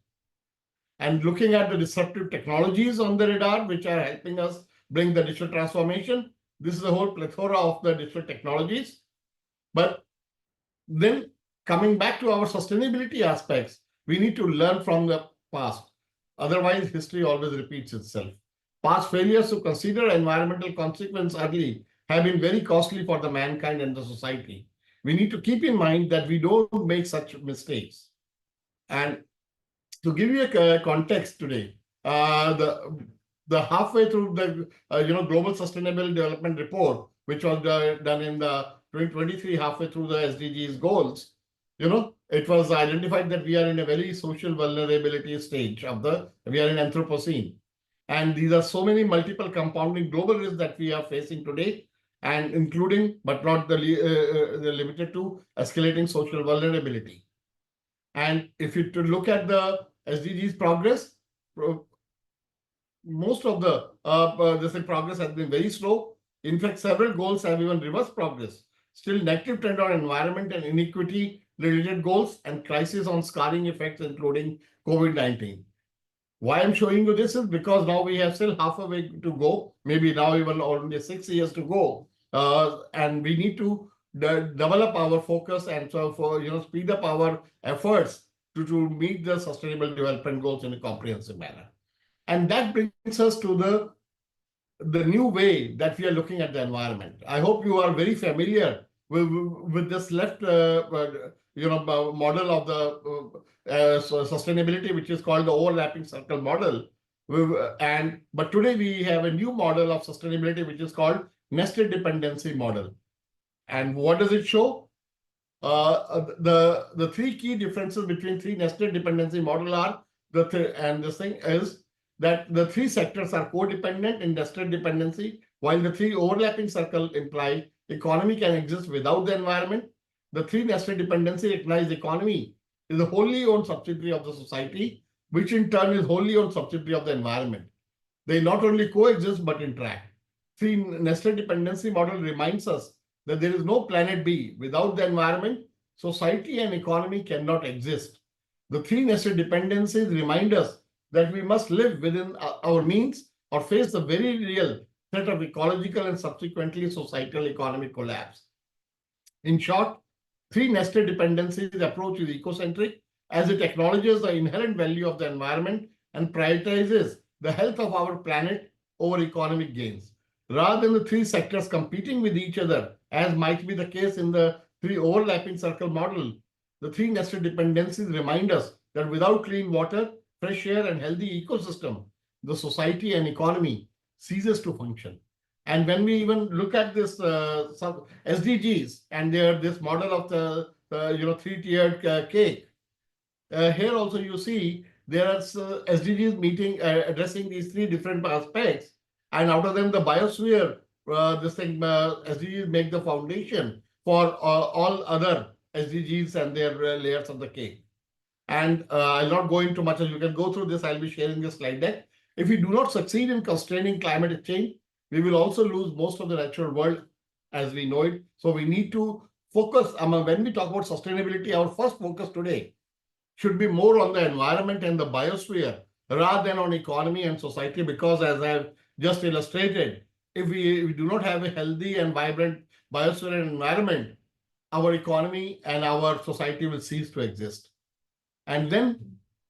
And looking at the disruptive technologies on the radar, which are helping us bring the digital transformation, this is a whole plethora of the digital technologies. But then coming back to our sustainability aspects, we need to learn from the past. Otherwise, history always repeats itself. Past failures to consider environmental consequences early have been very costly for the mankind and the society. We need to keep in mind that we don't make such mistakes. And to give you a context today, the halfway through the Global Sustainable Development Report, which was done in the 2023, halfway through the SDGs goals, it was identified that we are in a very social vulnerability stage we are in Anthropocene. And these are so many multiple compounding global risks that we are facing today, and including, but not the limited to, escalating social vulnerability. And if you to look at the SDGs progress, most of the progress has been very slow. In fact, several goals have even reversed progress. Still, negative trend on environment and inequity related goals and crisis on scarring effects, including COVID-19. Why I'm showing you this is because now we have still half a way to go, maybe now even only 6 years to go, and we need to develop our focus and so for speed up our efforts to meet the sustainable development goals in a comprehensive manner. And that brings us to the new way that we are looking at the environment. I hope you are very familiar with this left model of the sustainability, which is called the overlapping circle model. But today we have a new model of sustainability, which is called nested dependency model. And what does it show? The three key differences between three nested dependency model are and this thing is that the three sectors are codependent in nested dependency, while the three overlapping circle imply economy can exist without the environment. The three nested dependency recognize economy is a wholly owned subsidiary of the society, which in turn is wholly owned subsidiary of the environment. They not only coexist but interact. Three nested dependency model reminds us that there is no planet B. Without the environment, society and economy cannot exist. The three nested dependencies remind us that we must live within our means or face the very real threat of ecological and subsequently societal economic collapse. In short, three nested dependencies approach is ecocentric as it acknowledges the inherent value of the environment and prioritizes the health of our planet over economic gains. Rather than the three sectors competing with each other, as might be the case in the three overlapping circle model, the three nested dependencies remind us that without clean water, fresh air, and healthy ecosystem, the society and economy ceases to function. And when we even look at this SDGs and this model of the three-tiered cake, here also you see there are SDGs addressing these three different aspects, and out of them the biosphere, SDGs make the foundation for all other SDGs and their layers of the cake. And I'll not go into much. As you can go through this, I'll be sharing the slide deck. If we do not succeed in constraining climate change, we will also lose most of the natural world as we know it. So we need to focus, when we talk about sustainability, our first focus today should be more on the environment and the biosphere rather than on economy and society, because as I've just illustrated, if we do not have a healthy and vibrant biosphere and environment, our economy and our society will cease to exist. And then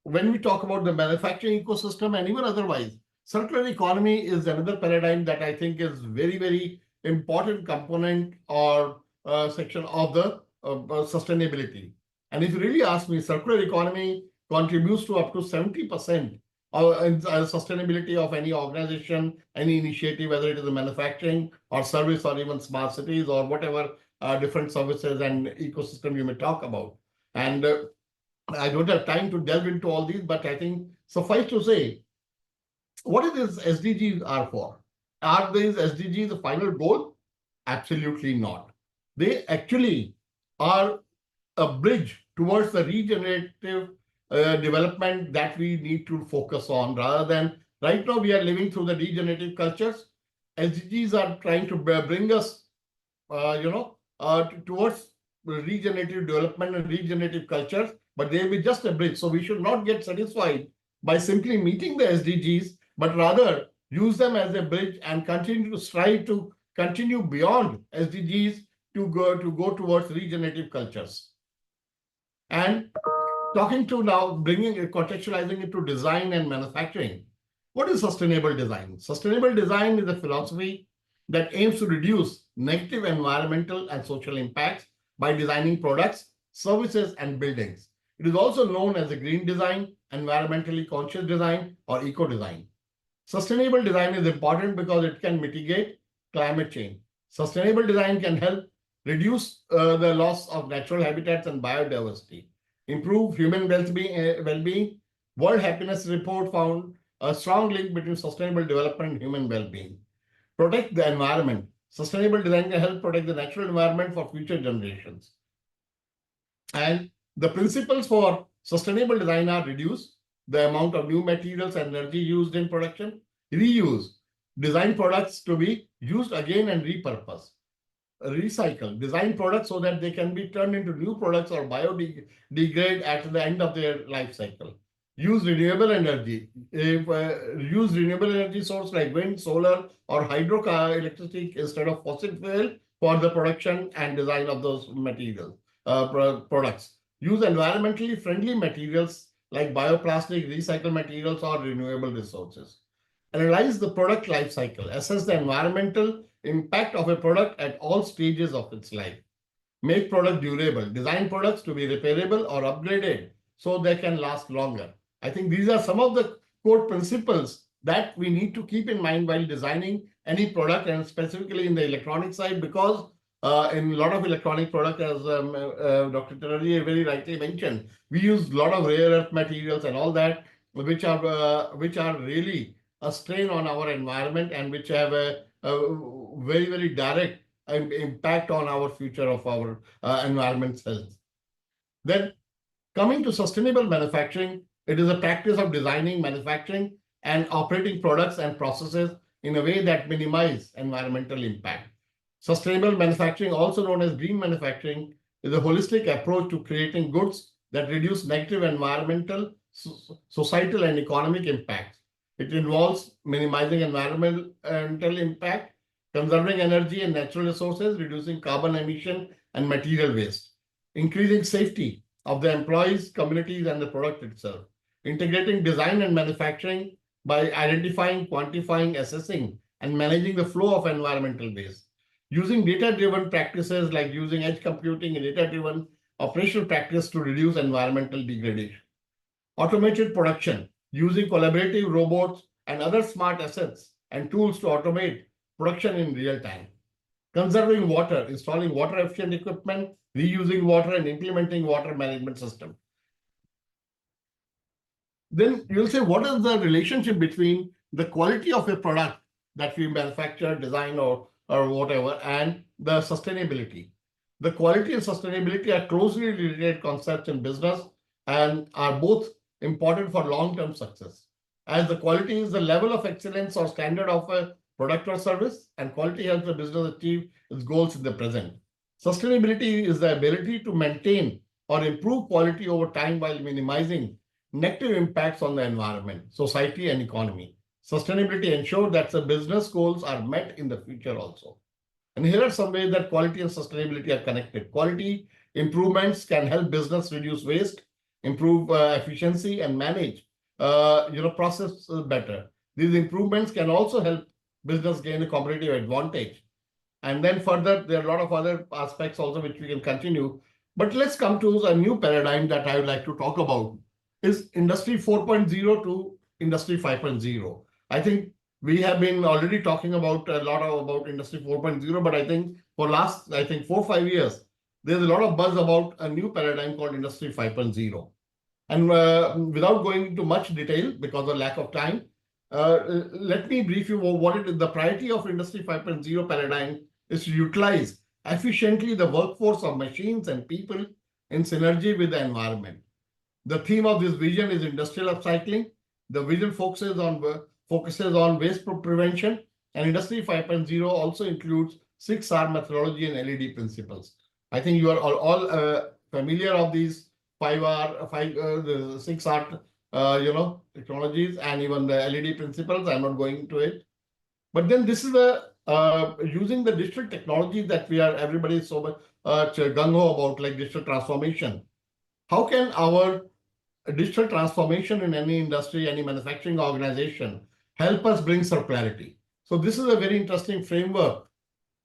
when we talk about the manufacturing ecosystem and even otherwise, circular economy is another paradigm that I think is very, very important component or section of the sustainability. And if you really ask me, circular economy contributes to up to 70% of sustainability of any organization, any initiative, whether it is a manufacturing or service or even smart cities or whatever different services and ecosystem you may talk about. And I don't have time to delve into all these, but I think suffice to say, what is these SDGs are for? Are these SDGs the final goal? Absolutely not. They actually are a bridge towards the regenerative development that we need to focus on, rather than right now we are living through the degenerative cultures. SDGs are trying to bring us, towards regenerative development and regenerative cultures, but they will be just a bridge. So we should not get satisfied by simply meeting the SDGs, but rather use them as a bridge and continue to strive to continue beyond SDGs to go towards regenerative cultures. And talking to now, contextualizing it to design and manufacturing. What is sustainable design? Sustainable design is a philosophy that aims to reduce negative environmental and social impacts by designing products, services, and buildings. It is also known as a green design, environmentally conscious design, or eco-design. Sustainable design is important because it can mitigate climate change. Sustainable design can help reduce the loss of natural habitats and biodiversity, improve human well-being. World Happiness Report found a strong link between sustainable development and human well-being. Protect the environment. Sustainable design can help protect the natural environment for future generations. And the principles for sustainable design are reduce, the amount of new materials and energy used in production. Reuse, design products to be used again and repurposed. Recycle, design products so that they can be turned into new products or biodegrade at the end of their life cycle. Use renewable energy. Use renewable energy source like wind, solar, or hydro electricity instead of fossil fuel for the production and design of those materials, products. Use environmentally friendly materials like bioplastic, recycled materials, or renewable resources. Analyze the product life cycle. Assess the environmental impact of a product at all stages of its life. Make product durable. Design products to be repairable or upgraded so they can last longer. I think these are some of the core principles that we need to keep in mind while designing any product, and specifically in the electronic side, because in a lot of electronic products, as Dr. Tarari very rightly mentioned, we use a lot of rare earth materials and all that, which are really a strain on our environment and which have a very, very direct impact on our future of our environment's health. Then, coming to sustainable manufacturing, it is a practice of designing, manufacturing, and operating products and processes in a way that minimize environmental impact. Sustainable manufacturing, also known as green manufacturing, is a holistic approach to creating goods that reduce negative environmental, societal, and economic impacts. It involves minimizing environmental impact, conserving energy and natural resources, reducing carbon emission and material waste, increasing safety of the employees, communities, and the product itself, integrating design and manufacturing by identifying, quantifying, assessing, and managing the flow of environmental waste, using data-driven practices like using edge computing and data-driven operational practice to reduce environmental degradation, automated production, using collaborative robots and other smart assets and tools to automate production in real time. Conserving water, installing water efficient equipment, reusing water, and implementing water management system. Then you'll say, what is the relationship between the quality of a product that we manufacture, design, or whatever, and the sustainability? The quality and sustainability are closely related concepts in business and are both important for long-term success, as the quality is the level of excellence or standard of a product or service, and quality helps the business achieve its goals in the present. Sustainability is the ability to maintain or improve quality over time while minimizing negative impacts on the environment, society, and economy. Sustainability ensures that the business goals are met in the future also. And here are some ways that quality and sustainability are connected. Quality improvements can help business reduce waste, improve efficiency, and manage process better. These improvements can also help business gain a competitive advantage. And then further, there are a lot of other aspects also which we can continue. But let's come to a new paradigm that I would like to talk about, is Industry 4.0 to Industry 5.0. I think we have been already talking about a lot about Industry 4.0, but I think for last, 4 or 5 years, there's a lot of buzz about a new paradigm called Industry 5.0. And without going into much detail because of lack of time, let me brief you what it is. The priority of Industry 5.0 paradigm is to utilize efficiently the workforce of machines and people in synergy with the environment. The theme of this vision is industrial upcycling. The vision focuses on waste prevention, and Industry 5.0 also includes 6R methodology and LED principles. I think you are all familiar of these 6R technologies and even the LED principles. I'm not going into it. But then this is using the digital technology that everybody is so much gung-ho about, like digital transformation. How can our digital transformation in any industry, any manufacturing organization, help us bring circularity? So this is a very interesting framework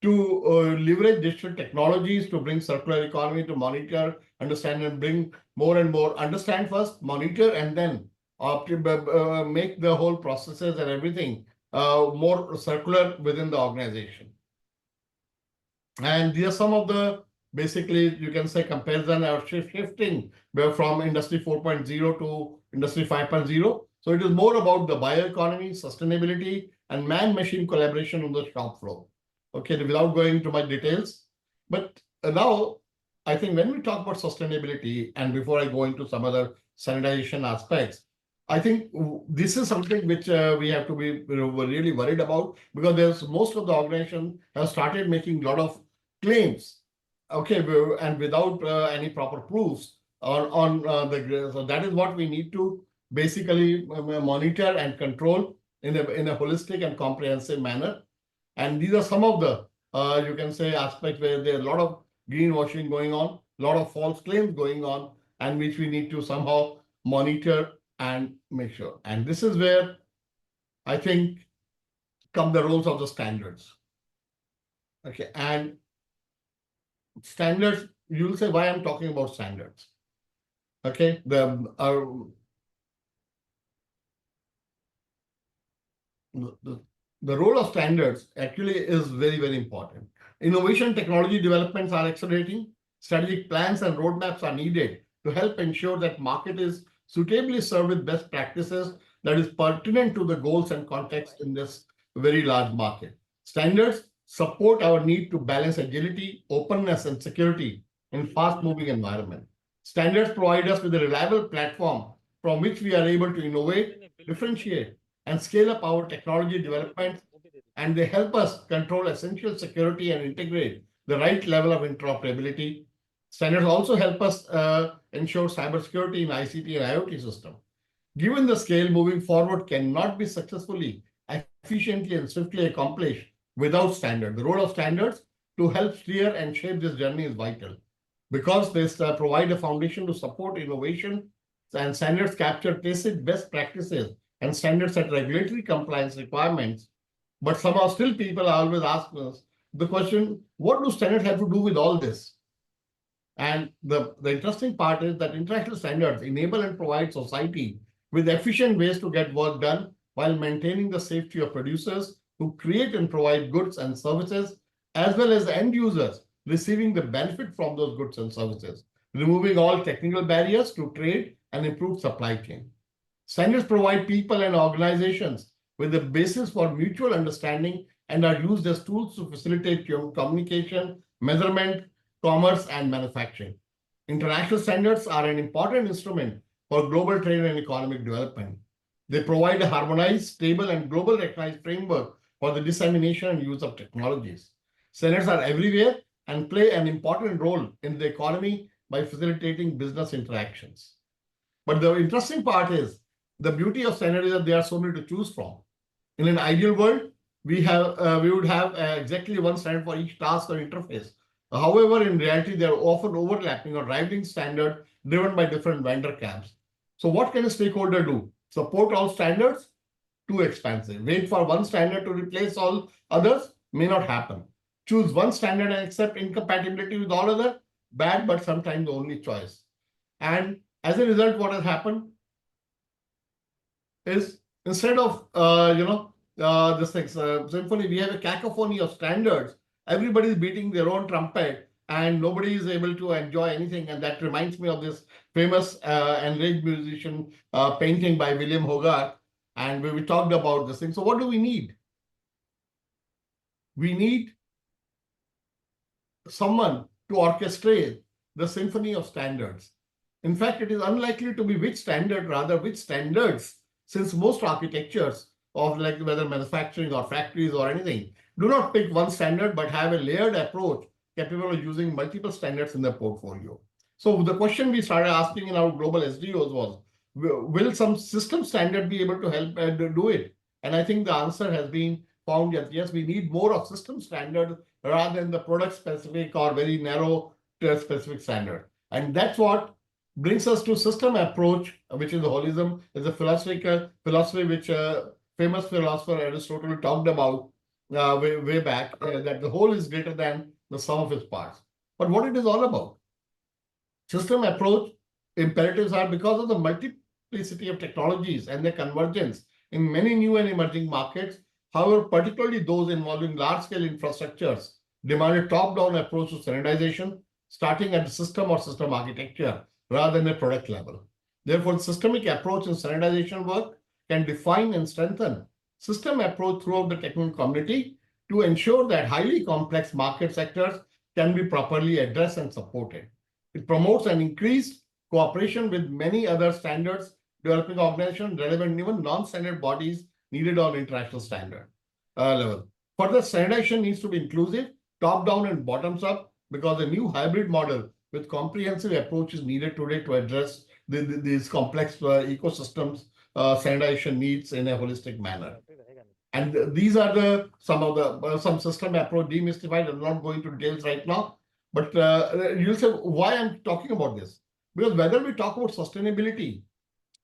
to leverage digital technologies to bring circular economy, to monitor, understand, and bring more and more. Understand first, monitor, and then make the whole processes and everything more circular within the organization. And these are some of the, basically, you can say comparison or shifting from Industry 4.0 to Industry 5.0. So it is more about the bioeconomy, sustainability, and man-machine collaboration on the shop floor. Okay, without going into much details. But now, I think when we talk about sustainability, and before I go into some other sanitization aspects, I think this is something which we have to be really worried about, because there's most of the organization have started making a lot of claims, okay, and without any proper proofs so that is what we need to basically monitor and control in a holistic and comprehensive manner. And these are some of the you can say aspects where there are a lot of greenwashing going on, a lot of false claims going on, and which we need to somehow monitor and make sure. And this is where I think come the roles of the standards. Okay, and standards, you'll say why I'm talking about standards. Okay, the role of standards actually is very, very important. Innovation technology developments are accelerating. Strategic plans and roadmaps are needed to help ensure that market is suitably served with best practices that is pertinent to the goals and context in this very large market. Standards support our need to balance agility, openness, and security in fast-moving environment. Standards provide us with a reliable platform from which we are able to innovate, differentiate, and scale up our technology development, and they help us control essential security and integrate the right level of interoperability. Standards also help us ensure cybersecurity in ICT and IoT system. Given the scale, moving forward cannot be successfully, efficiently, and swiftly accomplished without standards. The role of standards to help steer and shape this journey is vital, because they provide a foundation to support innovation, and standards capture tacit best practices and standards set regulatory compliance requirements. But somehow still people are always asking us the question, what do standards have to do with all this? And the interesting part is that international standards enable and provide society with efficient ways to get work done while maintaining the safety of producers who create and provide goods and services, as well as end users receiving the benefit from those goods and services, removing all technical barriers to trade and improve supply chain. Standards provide people and organizations with the basis for mutual understanding and are used as tools to facilitate communication, measurement, commerce, and manufacturing. International standards are an important instrument for global trade and economic development. They provide a harmonized, stable, and global recognized framework for the dissemination and use of technologies. Standards are everywhere and play an important role in the economy by facilitating business interactions. But the interesting part is, the beauty of standards is that there are so many to choose from. In an ideal world, we would have exactly one standard for each task or interface. However, in reality, they are often overlapping or rivaling standard driven by different vendor camps. So what can a stakeholder do? Support all standards? Too expensive. Wait for one standard to replace all others? May not happen. Choose one standard and accept incompatibility with all other? Bad, but sometimes the only choice. And as a result, what has happened is, instead of this thing, symphony, we have a cacophony of standards. Everybody is beating their own trumpet, and nobody is able to enjoy anything. And that reminds me of this famous enraged musician painting by William Hogarth, and we talked about this thing. So what do we need? We need someone to orchestrate the symphony of standards. In fact, it is unlikely to be which standard, rather which standards, since most architectures of like whether manufacturing or factories or anything do not pick one standard but have a layered approach capable of using multiple standards in their portfolio. So the question we started asking in our global SDOs was, will some system standard be able to help do it? And I think the answer has been found that yes, we need more of system standard rather than the product specific or very narrow specific standard. And that's what brings us to system approach, which is the holism, is a philosophy which famous philosopher Aristotle talked about way back, that the whole is greater than the sum of its parts. But what it is all about? System approach imperatives are because of the multiplicity of technologies and their convergence in many new and emerging markets. However, particularly those involving large-scale infrastructures demand a top-down approach to standardization, starting at the system or system architecture rather than a product level. Therefore, the systemic approach in standardization work can define and strengthen system approach throughout the technical community to ensure that highly complex market sectors can be properly addressed and supported. It promotes an increased cooperation with many other standards developing organization, relevant, even non-standard bodies needed on international standard level. Further, standardization needs to be inclusive, top-down and bottoms-up, because a new hybrid model with comprehensive approach is needed today to address these complex ecosystems standardization needs in a holistic manner. And these are the some of the some system approach demystified. I'm not going to details right now, but you'll say why I'm talking about this, because whether we talk about sustainability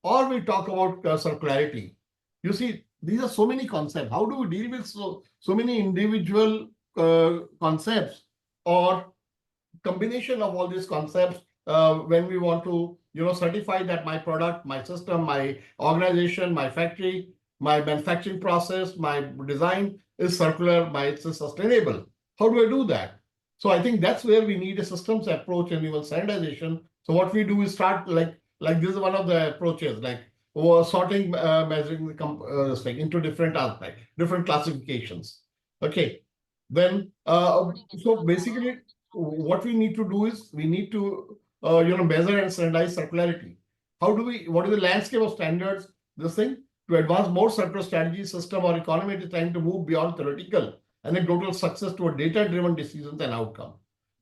or we talk about circularity, you see these are so many concepts. How do we deal with so many individual concepts or combination of all these concepts when we want to certify that my product, my system, my organization, my factory, my manufacturing process, my design is circular, it's sustainable. How do I do that? So I think that's where we need a systems approach and even standardization. So what we do is start like this is one of the approaches, like sorting, measuring the like into different aspects, different classifications. Okay, then so basically what we need to do is we need to measure and standardize circularity. What is the landscape of standards? This thing to advance more circular strategy, system, or economy, it is time to move beyond theoretical and anecdotal success to a data-driven decisions and outcome.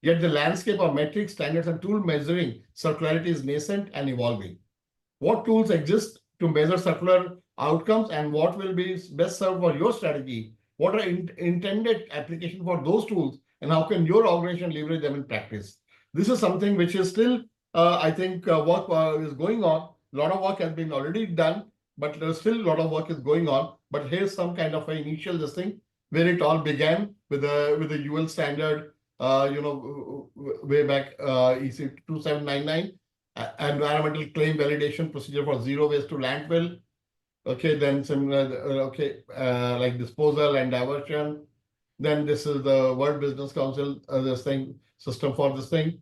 Yet the landscape of metrics, standards, and tool measuring circularity is nascent and evolving. What tools exist to measure circular outcomes and what will be best served for your strategy? What are intended application for those tools and how can your organization leverage them in practice? This is something which is still, I think, work is going on. A lot of work has been already done, but there's still a lot of work is going on. But here's some kind of an initial this thing where it all began with the UL standard, way back EC 2799, environmental claim validation procedure for zero waste to landfill. Okay, then similar, like disposal and diversion. Then this is the World Business Council, this thing, system for this thing.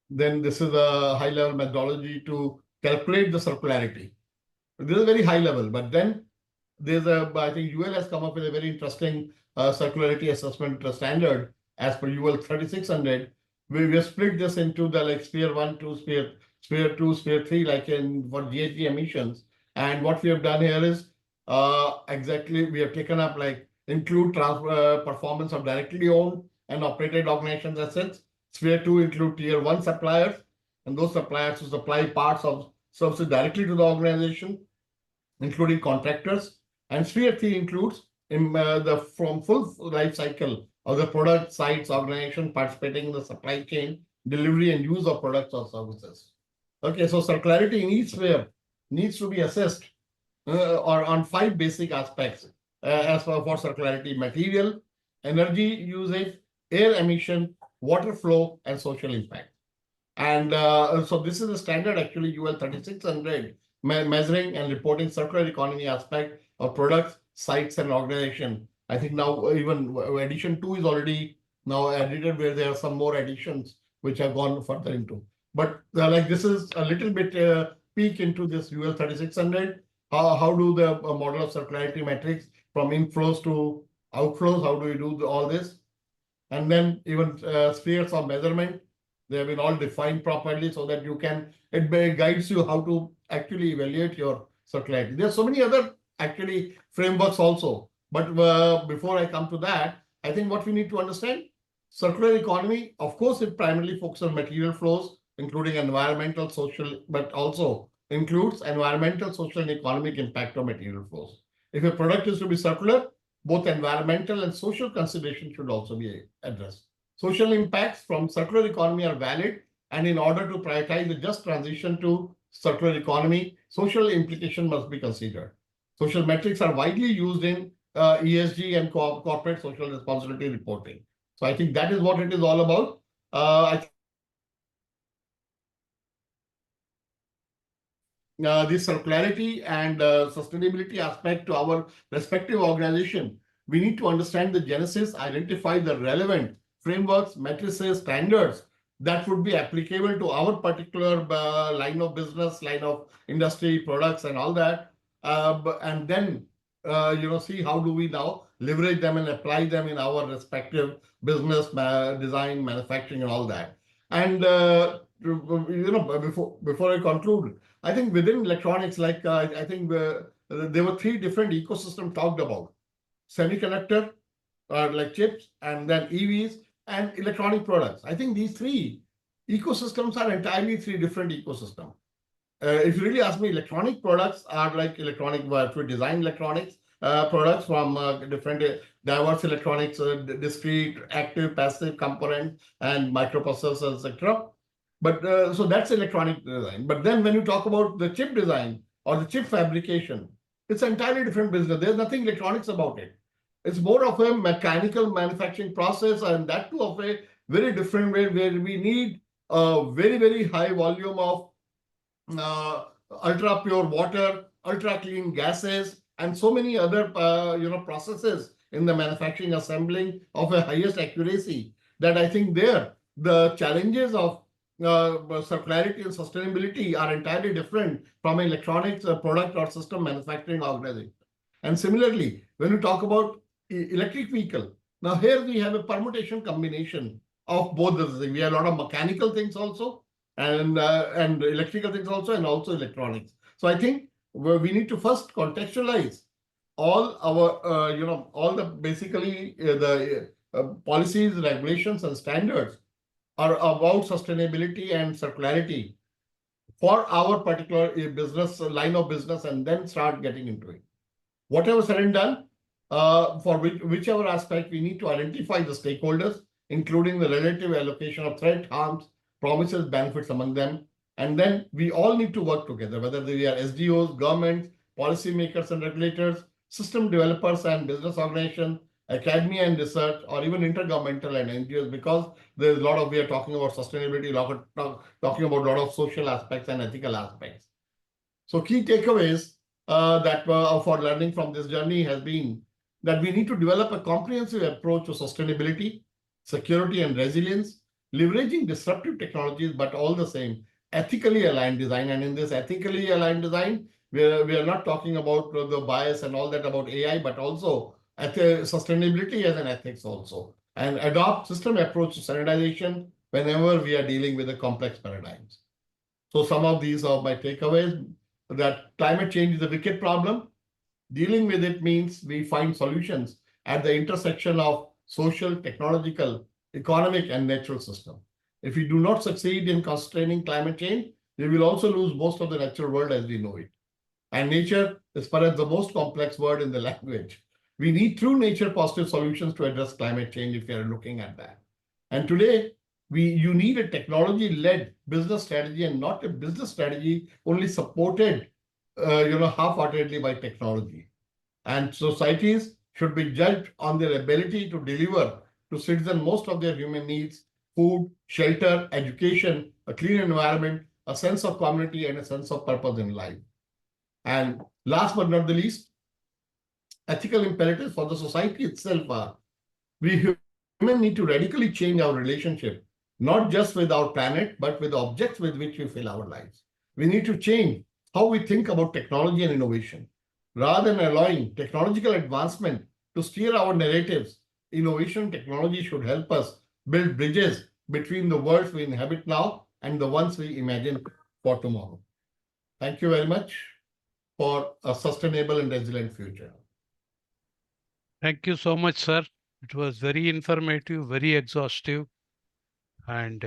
Then this is a high level methodology to calculate the circularity. This is very high level, but then I think UL has come up with a very interesting circularity assessment standard as per UL 3600. We have split this into the like sphere 1, 2, sphere 2, sphere 3, like in for GHG emissions. And what we have done here is exactly we have taken up like include performance of directly owned and operated organizations assets. Sphere 2 include tier 1 suppliers and those suppliers who supply parts of services directly to the organization, including contractors. And sphere 3 includes from full life cycle of the product, sites, organization participating in the supply chain, delivery and use of products or services. Okay, so circularity in each sphere needs to be assessed or on 5 basic aspects as for circularity: material, energy usage, air emission, water flow, and social impact. And so this is the standard actually UL 3600 measuring and reporting circular economy aspect of products, sites, and organization. I think now even edition 2 is already now edited, where there are some more additions which have gone further into. But like this is a little bit peek into this UL 3600. How do the model of circularity metrics from inflows to outflows? How do we do all this? And then even spheres of measurement, they have been all defined properly so that it guides you how to actually evaluate your circularity. There are so many other actually frameworks also. But before I come to that, I think what we need to understand, circular economy, of course, it primarily focuses on material flows, including environmental, social, but also includes environmental, social, and economic impact of material flows. If a product is to be circular, both environmental and social considerations should also be addressed. Social impacts from circular economy are valid, and in order to prioritize the just transition to circular economy, social implication must be considered. Social metrics are widely used in ESG and corporate social responsibility reporting. So I think that is what it is all about. I the circularity and sustainability aspect to our respective organization, we need to understand the genesis, identify the relevant frameworks, matrices, standards that would be applicable to our particular line of business, line of industry, products, and all that. And then, see how do we now leverage them and apply them in our respective business, design, manufacturing, and all that. And, before I conclude, I think within electronics, like I think there were three different ecosystems talked about: semiconductor, like chips, and then EVs and electronic products. I think these three ecosystems are entirely three different ecosystems. If you really ask me, electronic products are like electronic, to design electronics products from different diverse electronics, discrete, active, passive component, and microprocessors, etc. But so that's electronic design. But then when you talk about the chip design or the chip fabrication, it's an entirely different business. There's nothing electronics about it. It's more of a mechanical manufacturing process, and that too of a very different way, where we need a very, very high volume of ultra pure water, ultra clean gases, and so many other processes in the manufacturing assembling of a highest accuracy. That I think there the challenges of circularity and sustainability are entirely different from electronics product or system manufacturing organization. And similarly, when we talk about electric vehicle, now here we have a permutation combination of both the things. We have a lot of mechanical things also, and electrical things also, and also electronics. So I think we need to first contextualize all our all the basically the policies, regulations, and standards are about sustainability and circularity for our particular business line of business, and then start getting into it. Whatever said and done, for whichever aspect, we need to identify the stakeholders, including the relative allocation of threat, harms, promises, benefits among them. And then we all need to work together, whether they are SDOs, governments, policymakers and regulators, system developers and business organizations, academia and research, or even intergovernmental and NGOs, because there's a lot of, we are talking about sustainability, talking about a lot of social aspects and ethical aspects. So key takeaways that for learning from this journey has been that we need to develop a comprehensive approach to sustainability, security, and resilience, leveraging disruptive technologies, but all the same, ethically aligned design. And in this ethically aligned design, we are not talking about the bias and all that about AI, but also sustainability as an ethics also, and adopt system approach to standardization whenever we are dealing with the complex paradigms. So some of these are my takeaways: that climate change is a wicked problem. Dealing with it means we find solutions at the intersection of social, technological, economic, and natural system. If we do not succeed in constraining climate change, we will also lose most of the natural world as we know it. And nature is perhaps the most complex word in the language. We need true nature positive solutions to address climate change if we are looking at that. And today, you need a technology-led business strategy, and not a business strategy only supported half-heartedly by technology. And societies should be judged on their ability to deliver to citizens most of their human needs: food, shelter, education, a clean environment, a sense of community, and a sense of purpose in life. And last but not the least, ethical imperatives for the society itself are: we human need to radically change our relationship, not just with our planet, but with the objects with which we fill our lives. We need to change how we think about technology and innovation. Rather than allowing technological advancement to steer our narratives, innovation technology should help us build bridges between the worlds we inhabit now and the ones we imagine for tomorrow. Thank you very much for a sustainable and resilient future. Thank you so much, sir. It was very informative, very exhaustive, and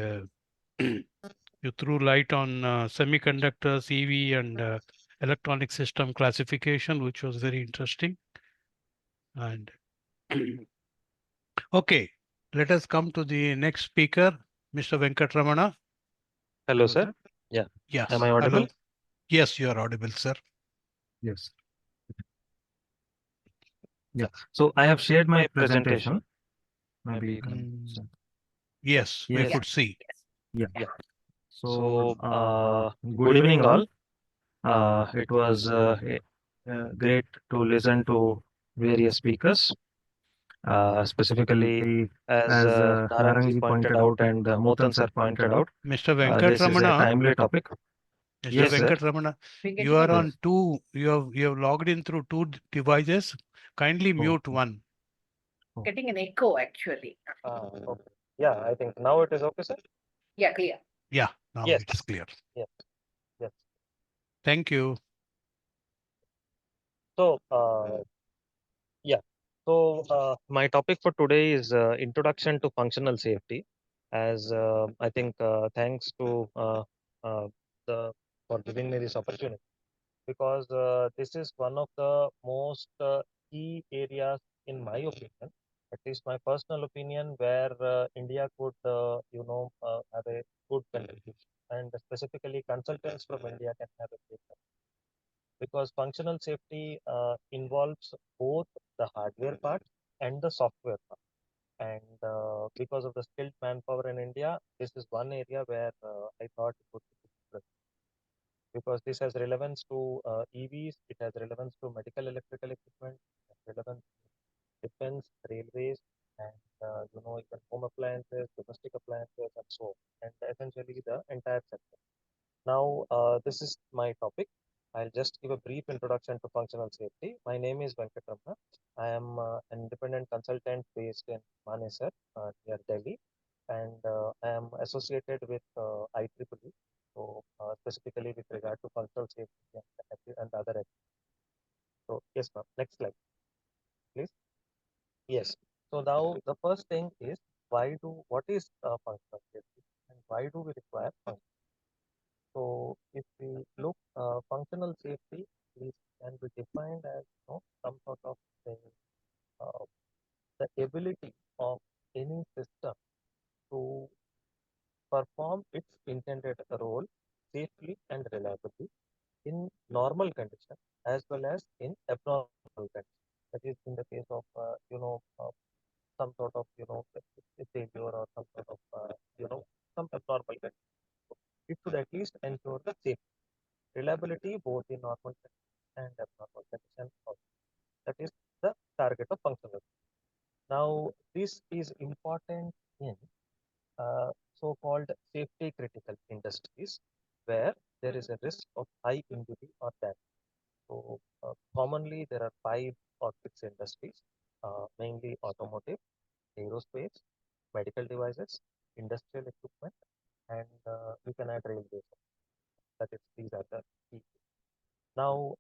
you threw light on semiconductors, EV, and electronic system classification, which was very interesting. And okay, let us come to the next speaker, Mr. Venkatramana. Hello, sir. Yeah. Yes. Am I audible? Hello? Yes, you are audible, sir. Yes. Yeah. So I have shared my presentation. Maybe you can. Yes, we Yes. could see. Yeah. So, good evening, all. It was great to listen to various speakers, specifically as Narangji pointed out and Motan sir pointed out. Mr. This is a Venkatramana, timely topic. Mr. Yes, sir. Venkatramana, you are on two, you have logged in through two devices. Kindly mute one. Getting an echo actually. Okay. Yeah, I think now it is okay, sir. Yeah, clear. Yeah, now Yes. it is clear. Yes. Yes. Thank you. So, yeah. So, my topic for today is introduction to functional safety. As I think, thanks to uh, the for giving me this opportunity, because this is one of the most key areas, in my opinion, at least my personal opinion, where India could, have a good contribution, and specifically consultants from India can have a great because functional safety involves both the hardware part and the software part. And because of the skilled manpower in India, this is one area where I thought it would be good because this has relevance to EVs, it has relevance to medical electrical equipment, it has relevance to defense, railways, and even home appliances, domestic appliances, and so on, and essentially the entire sector. Now, this is my topic. I'll just give a brief introduction to functional safety. My name is Venkatramana. I am an independent consultant based in Manesar, near Delhi, and I am associated with IEEE, so specifically with regard to functional safety and other areas. So, yes, ma'am. Next slide, please. Yes. So now the first thing is what is functional safety and why do we require functional? So if we look, functional safety is can be defined as some sort of a, uh, the ability of any system to perform its intended role safely and reliably in normal condition as well as in abnormal condition. That is in the case of some sort of failure or some sort of some abnormal condition. It should at least ensure the safety. Reliability both in normal condition and abnormal condition. That is the target of functional. Now, this is important in so-called safety critical industries where there is a risk of high injury or death. So, commonly there are 5 or 6 industries, mainly automotive, aerospace, medical devices, industrial equipment, and you can add railways. That is, these are the key. Now,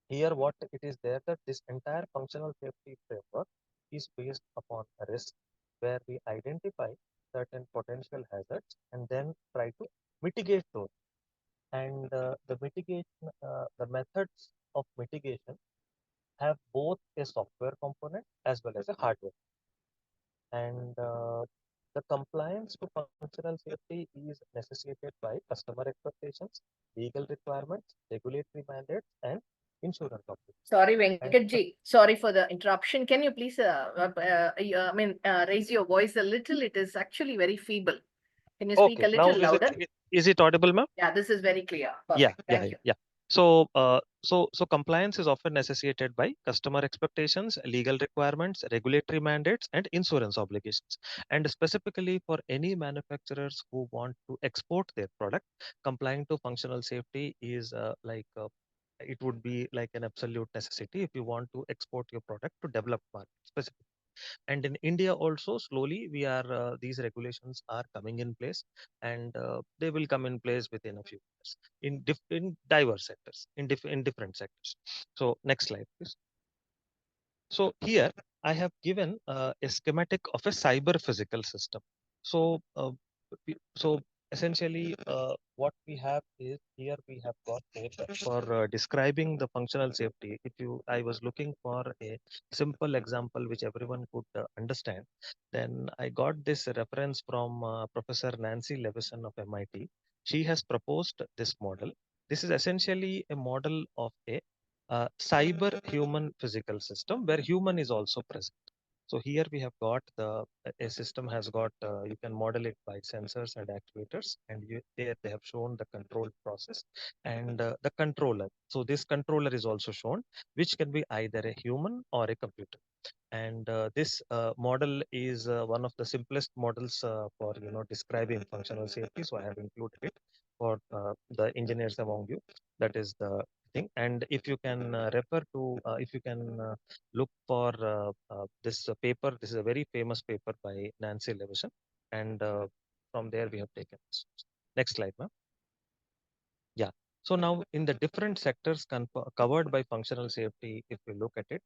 here what it is there that this entire functional safety framework is based upon a risk where we identify certain potential hazards and then try to mitigate those. And the mitigation, the methods of mitigation have both a software component as well as a hardware. And the compliance to functional safety is necessitated by customer expectations, legal requirements, regulatory mandates, and insurance obligations. Sorry, Venkatji. Sorry for the interruption. Can you please, raise your voice a little? It is actually very feeble. Can you speak Okay, a now little louder? is it audible, ma'am? Yeah, this is very clear. Yeah, Perfect. yeah, Thank you. yeah. So compliance is often necessitated by customer expectations, legal requirements, regulatory mandates, and insurance obligations. And specifically for any manufacturers who want to export their product, complying to functional safety is it would be like an absolute necessity if you want to export your product to developed markets specifically. And in India also, slowly we are these regulations are coming in place, and they will come in place within a few years in diverse sectors, in different sectors. So next slide, please. So here I have given a schematic of a cyber physical system. So so essentially what we have is here we have got data for describing the functional safety. If you I was looking for a simple example which everyone could understand, then I got this reference from Professor Nancy Levison of MIT. She has proposed this model. This is essentially a model of a cyber human physical system where human is also present. So here we have got a system has got you can model it by sensors and actuators, and there they have shown the control process and the controller. So this controller is also shown, which can be either a human or a computer. And this model is one of the simplest models for describing functional safety. So I have included it for the engineers among you. That is the thing. And if you can refer to, if you can look for this paper, this is a very famous paper by Nancy Levison, and from there we have taken this. Next slide, ma'am. Yeah. So now in the different sectors covered by functional safety, if we look at it,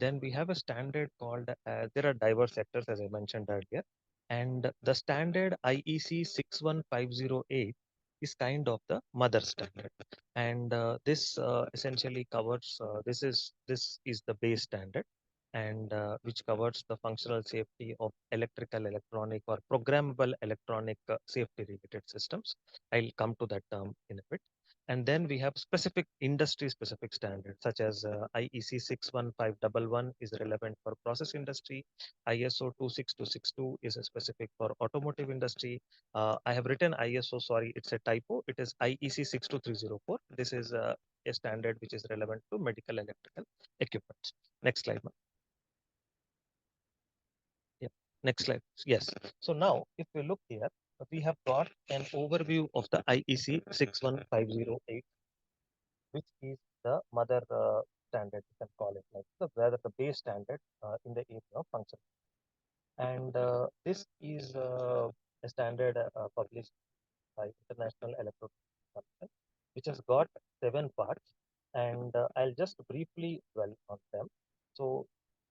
then we have a standard called, there are diverse sectors as I mentioned earlier, and the standard IEC 61508 is kind of the mother standard, and this essentially covers, this is the base standard, and which covers the functional safety of electrical, electronic, or programmable electronic safety related systems. I'll come to that term in a bit. And then we have specific industry specific standards such as IEC 61511 is relevant for process industry. ISO 26262 is a specific for automotive industry. I have written ISO, sorry, it's a typo. It is IEC 62304. This is a standard which is relevant to medical electrical equipment. Next slide, ma'am. Yeah. Next slide. Yes. So now if we look here, we have got an overview of the IEC 61508, which is the mother standard, you can call it like the rather the base standard in the area of function. And this is a standard published by International Electrotechnical Commission, which has got 7 parts, and I'll just briefly dwell on them. So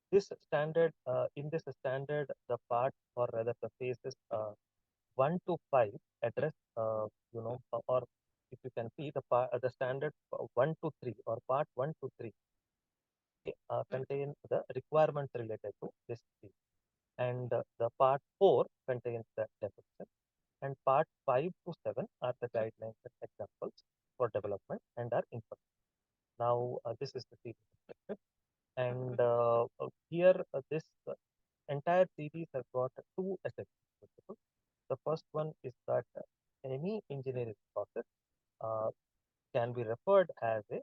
this standard, in this standard, the part or rather the phases 1 to 5 address, or if you can see the standard 1 to 3 or part 1 to 3 contain the requirements related to this field, and the part 4 contains the definition, and part 5 to 7 are the guidelines and examples for development and are important. Now this is the series structure, and here this entire series has got two essential principles. The first one is that any engineering process uh, can be referred as a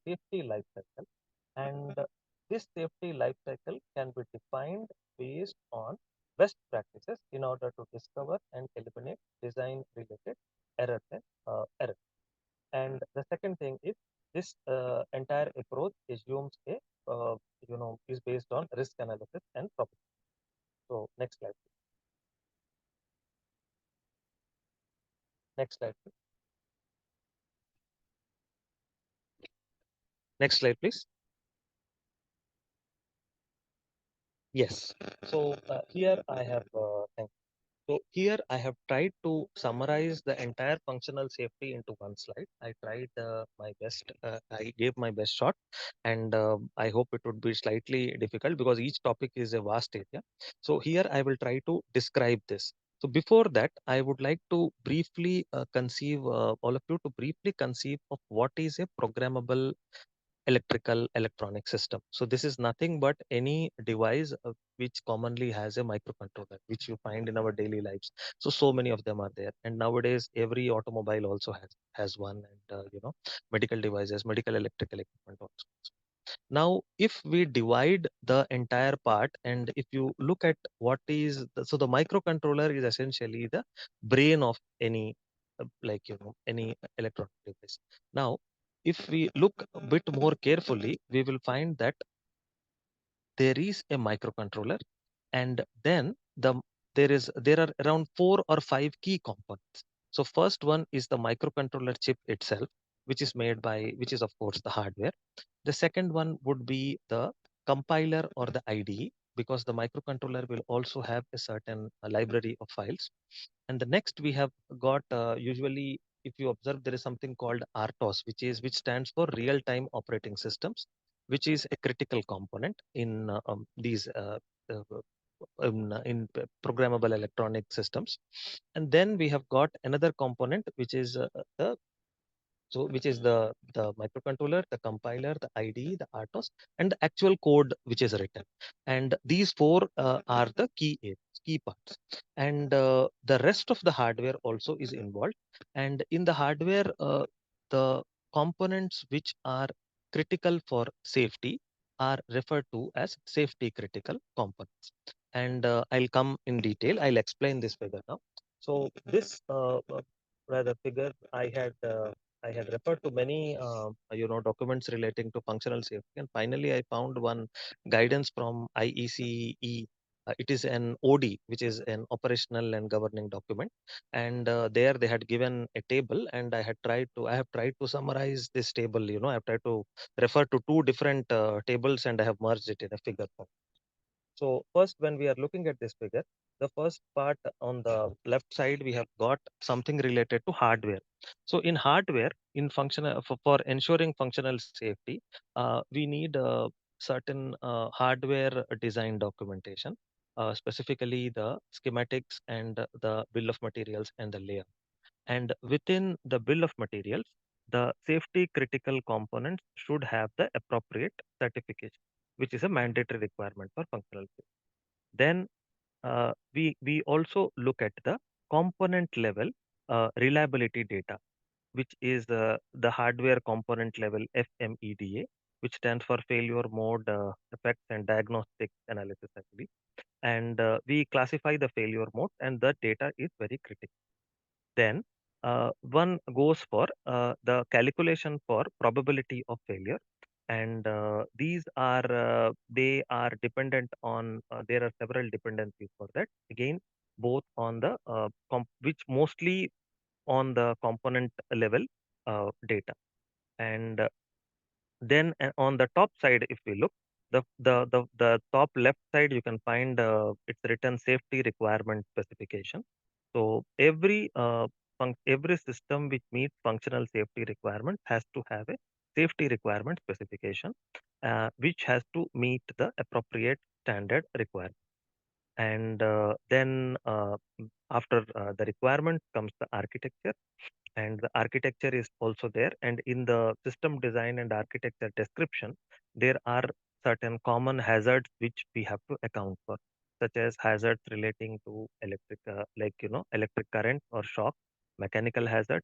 safety life cycle, and this safety life cycle can be defined based on best practices in order to discover and eliminate design related errors. And the second thing is this entire approach assumes is based on risk analysis and probability. So next slide, please. Next slide, please. Next slide, please. Yes. So here I have thank So here I have tried to summarize the entire functional safety into one slide. I tried my best. I gave my best shot, and I hope it would be slightly difficult because each topic is a vast area. So here I will try to describe this. So before that, I would like to briefly conceive all of you to briefly conceive of what is a programmable electrical electronic system. So this is nothing but any device which commonly has a microcontroller, which you find in our daily lives. So many of them are there, and nowadays every automobile also has one, and medical devices, medical electrical equipment also. Now, if we divide the entire part, and if you look at what is so the microcontroller is essentially the brain of any any electronic device. Now, if we look a bit more carefully, we will find that there is a microcontroller, and then there are around 4 or 5 key components. So first one is the microcontroller chip itself, which is of course the hardware. The second one would be the compiler or the IDE, because the microcontroller will also have a certain library of files. And the next we have got usually, if you observe, there is something called RTOS, which stands for real time operating systems, which is a critical component in these uh, programmable electronic systems. And then we have got another component which is which is the microcontroller, the compiler, the IDE, the RTOS, and the actual code which is written. And these four are the key parts. And the rest of the hardware also is involved. And in the hardware, the components which are critical for safety are referred to as safety critical components. And I'll come in detail. I'll explain this figure now. So this rather figure I had referred to many documents relating to functional safety, and finally I found one guidance from IECE It is an OD, which is an operational and governing document. And there they had given a table, and I have tried to summarize this table. I have tried to refer to two different tables, and I have merged it in a figure form. So first, when we are looking at this figure, the first part on the left side, we have got something related to hardware. So in hardware, in functional for ensuring functional safety, we need certain hardware design documentation, specifically the schematics and the bill of materials and the layout. And within the bill of materials, the safety critical components should have the appropriate certification, which is a mandatory requirement for functional safety. Then we also look at the component level reliability data, which is the hardware component level FMEDA, which stands for failure mode effects and diagnostic analysis, actually. And we classify the failure mode, and the data is very critical. Then one goes for the calculation for probability of failure, and these are they are dependent on there are several dependencies for that. Again, both on the which mostly on the component level data. And then on the top side, if we look, the top left side, you can find it's written safety requirement specification. So every system which meets functional safety requirement has to have a safety requirement specification, which has to meet the appropriate standard requirement. And then after the requirement comes the architecture, and the architecture is also there. And in the system design and architecture description, there are certain common hazards which we have to account for, such as hazards relating to electric, electric current or shock, mechanical hazard,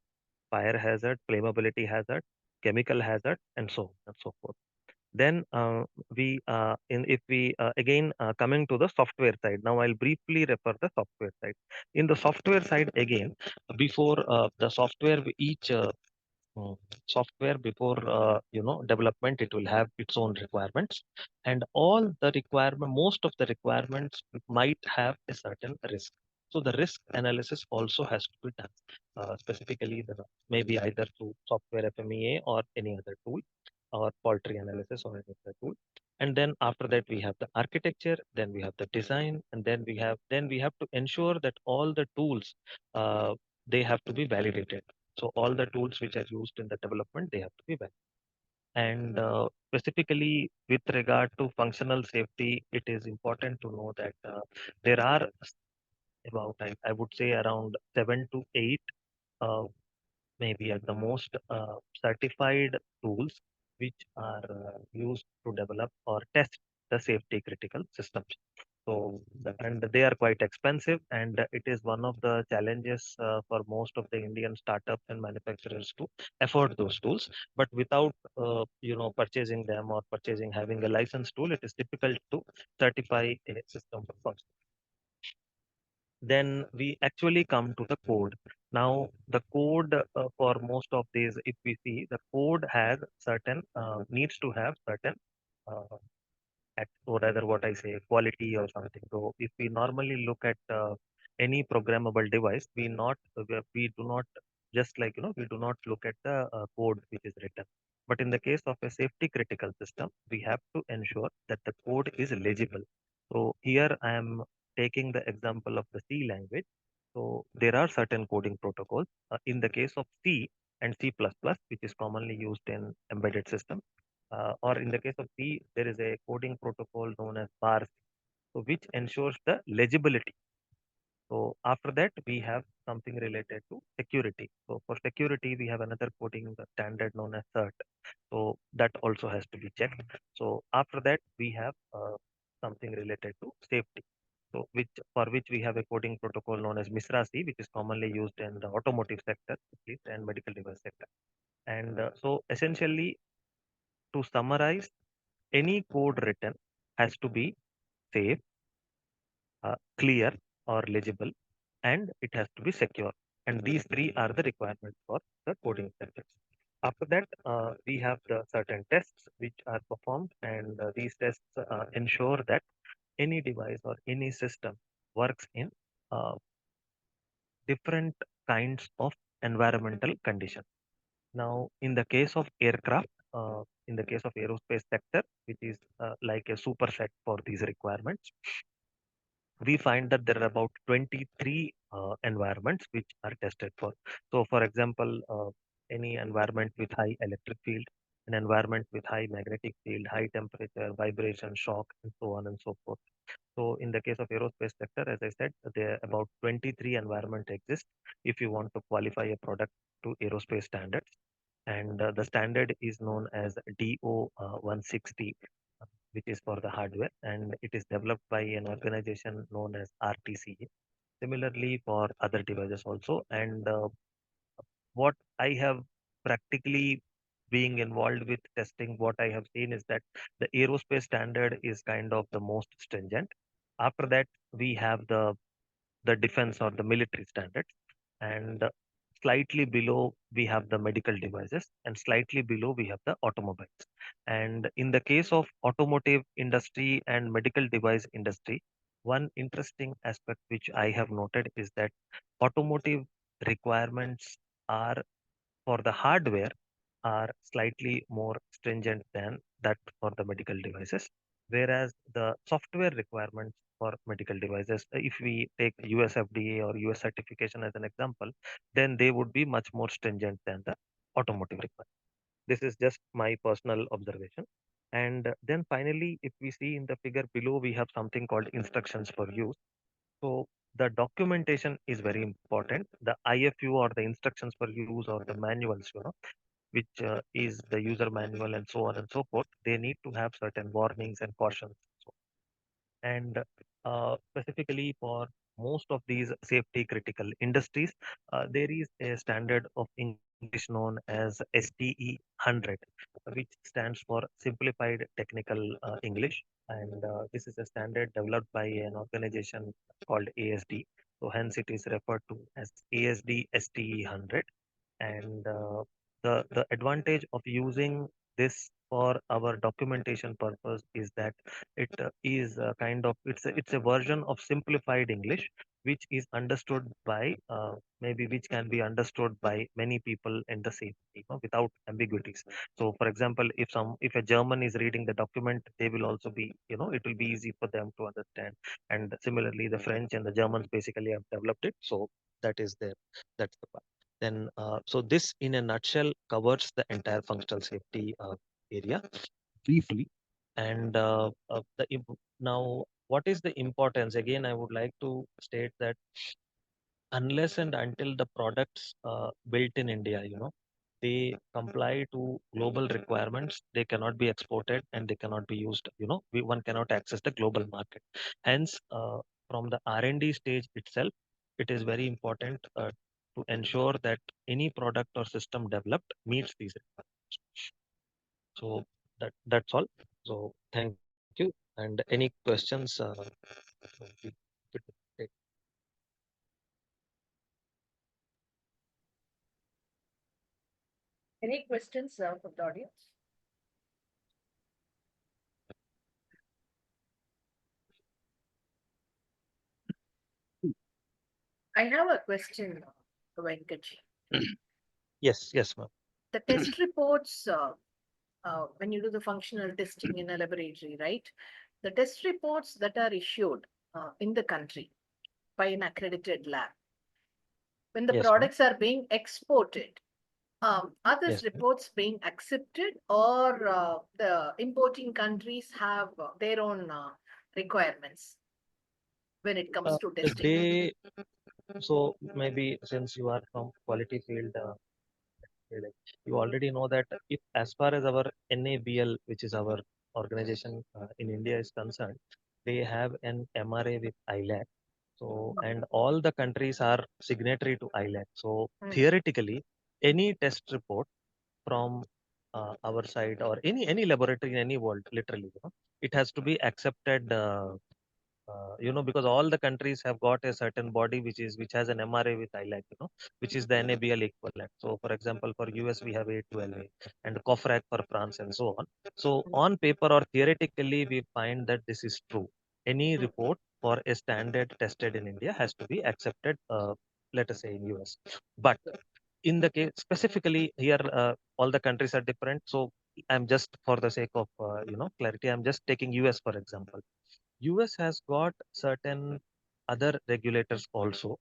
fire hazard, flammability hazard, chemical hazard, and so on and so forth. Then we in if we again coming to the software side. Now I'll briefly refer the software side. In the software side, again, before the software, each software before development, it will have its own requirements, and all the requirement most of the requirements might have a certain risk. So the risk analysis also has to be done, specifically the maybe either through software FMEA or any other tool, or poultry analysis or any other tool. And then after that we have the architecture, then we have the design, and then we have to ensure that all the tools they have to be validated. So all the tools which are used in the development, they have to be validated. And specifically with regard to functional safety, it is important to know that there are about, I would say, around 7 to 8 uh, maybe at the most certified tools which are used to develop or test the safety critical systems. So, and they are quite expensive, and it is one of the challenges for most of the Indian startups and manufacturers to afford those tools. But without, purchasing them or having a licensed tool, it is difficult to certify a system for function. Then we actually come to the code. Now, the code for most of these, if we see, the code has certain needs to have certain uh, or rather what I say, quality or something. So if we normally look at any programmable device, we do not just like we do not look at the code which is written. But in the case of a safety critical system, we have to ensure that the code is legible. So here I am taking the example of the C language. So there are certain coding protocols. In the case of C and C++, which is commonly used in embedded systems, or in the case of C, there is a coding protocol known as BARC, so which ensures the legibility. So after that, we have something related to security. So for security, we have another coding standard known as CERT. So that also has to be checked. So after that, we have something related to safety. So for which we have a coding protocol known as MISRA C, which is commonly used in the automotive sector, at least, and medical device sector. And so essentially, to summarize, any code written has to be safe, clear or legible, and it has to be secure. And these three are the requirements for the coding standards. After that, we have the certain tests which are performed, and these tests ensure that any device or any system works in uh, different kinds of environmental conditions. Now, in the case of aircraft, in the case of aerospace sector, which is like a superset for these requirements, we find that there are about 23 environments which are tested for. So, for example, any environment with high electric field, an environment with high magnetic field, high temperature, vibration, shock, and so on and so forth. So, in the case of aerospace sector, as I said, there about 23 environment exist if you want to qualify a product to aerospace standards. And the standard is known as DO 160, which is for the hardware, and it is developed by an organization known as RTCA. Similarly, for other devices also. And what I have practically being involved with testing, what I have seen is that the aerospace standard is kind of the most stringent. After that, we have the defense or the military standards, and slightly below we have the medical devices, and slightly below we have the automobiles. And in the case of automotive industry and medical device industry, one interesting aspect which I have noted is that automotive requirements are for the hardware are slightly more stringent than that for the medical devices, whereas the software requirements for medical devices, if we take US FDA or US certification as an example, then they would be much more stringent than the automotive requirement. This is just my personal observation. And then finally, if we see in the figure below, we have something called instructions for use. So the documentation is very important. The IFU or the instructions for use or the manuals, which is the user manual and so on and so forth, they need to have certain warnings and cautions. And specifically for most of these safety critical industries, there is a standard of English known as STE 100, which stands for Simplified Technical English. And this is a standard developed by an organization called ASD. So hence it is referred to as ASD STE 100. And the advantage of using this for our documentation purpose is that it is a kind of it's a version of simplified English which is understood by maybe which can be understood by many people in the same without ambiguities. So for example, if a German is reading the document, they will also be, it will be easy for them to understand. And similarly the French and the Germans basically have developed it, so that is there. That's the part. Then, so this in a nutshell covers the entire functional safety area briefly. And now, what is the importance? Again, I would like to state that unless and until the products built in India, they comply to global requirements, they cannot be exported and they cannot be used. One cannot access the global market. Hence, from the R&D stage itself, it is very important to ensure that any product or system developed meets these requirements. So that's all. So thank you. And any questions? We could take. Any questions from the audience? I have a question, Venkaji. Yes, ma'am. The test reports, when you do the functional testing in a laboratory, right? The test reports that are issued in the country by an accredited lab, when the Yes, ma'am. products are being exported, are these Yes, ma'am. reports being accepted, or the importing countries have their own requirements when it comes to testing? They so maybe since you are from quality field, like, you already know that if as far as our NABL, which is our organization in India is concerned, they have an MRA with ILAC. So and all the countries are signatory to ILAC. So theoretically, any test report from our side or any laboratory in any world, literally, it has to be accepted. Because all the countries have got a certain body which has an MRA with ILAC, which is the NABL equivalent. So, for example, for US we have A12A and COFRAC for France and so on. So, on paper or theoretically, we find that this is true. any report for a standard tested in India has to be accepted, let us say in US. But in the case specifically here, all the countries are different. So I'm just for the sake of clarity, I'm just taking US for example. US has got certain other regulators also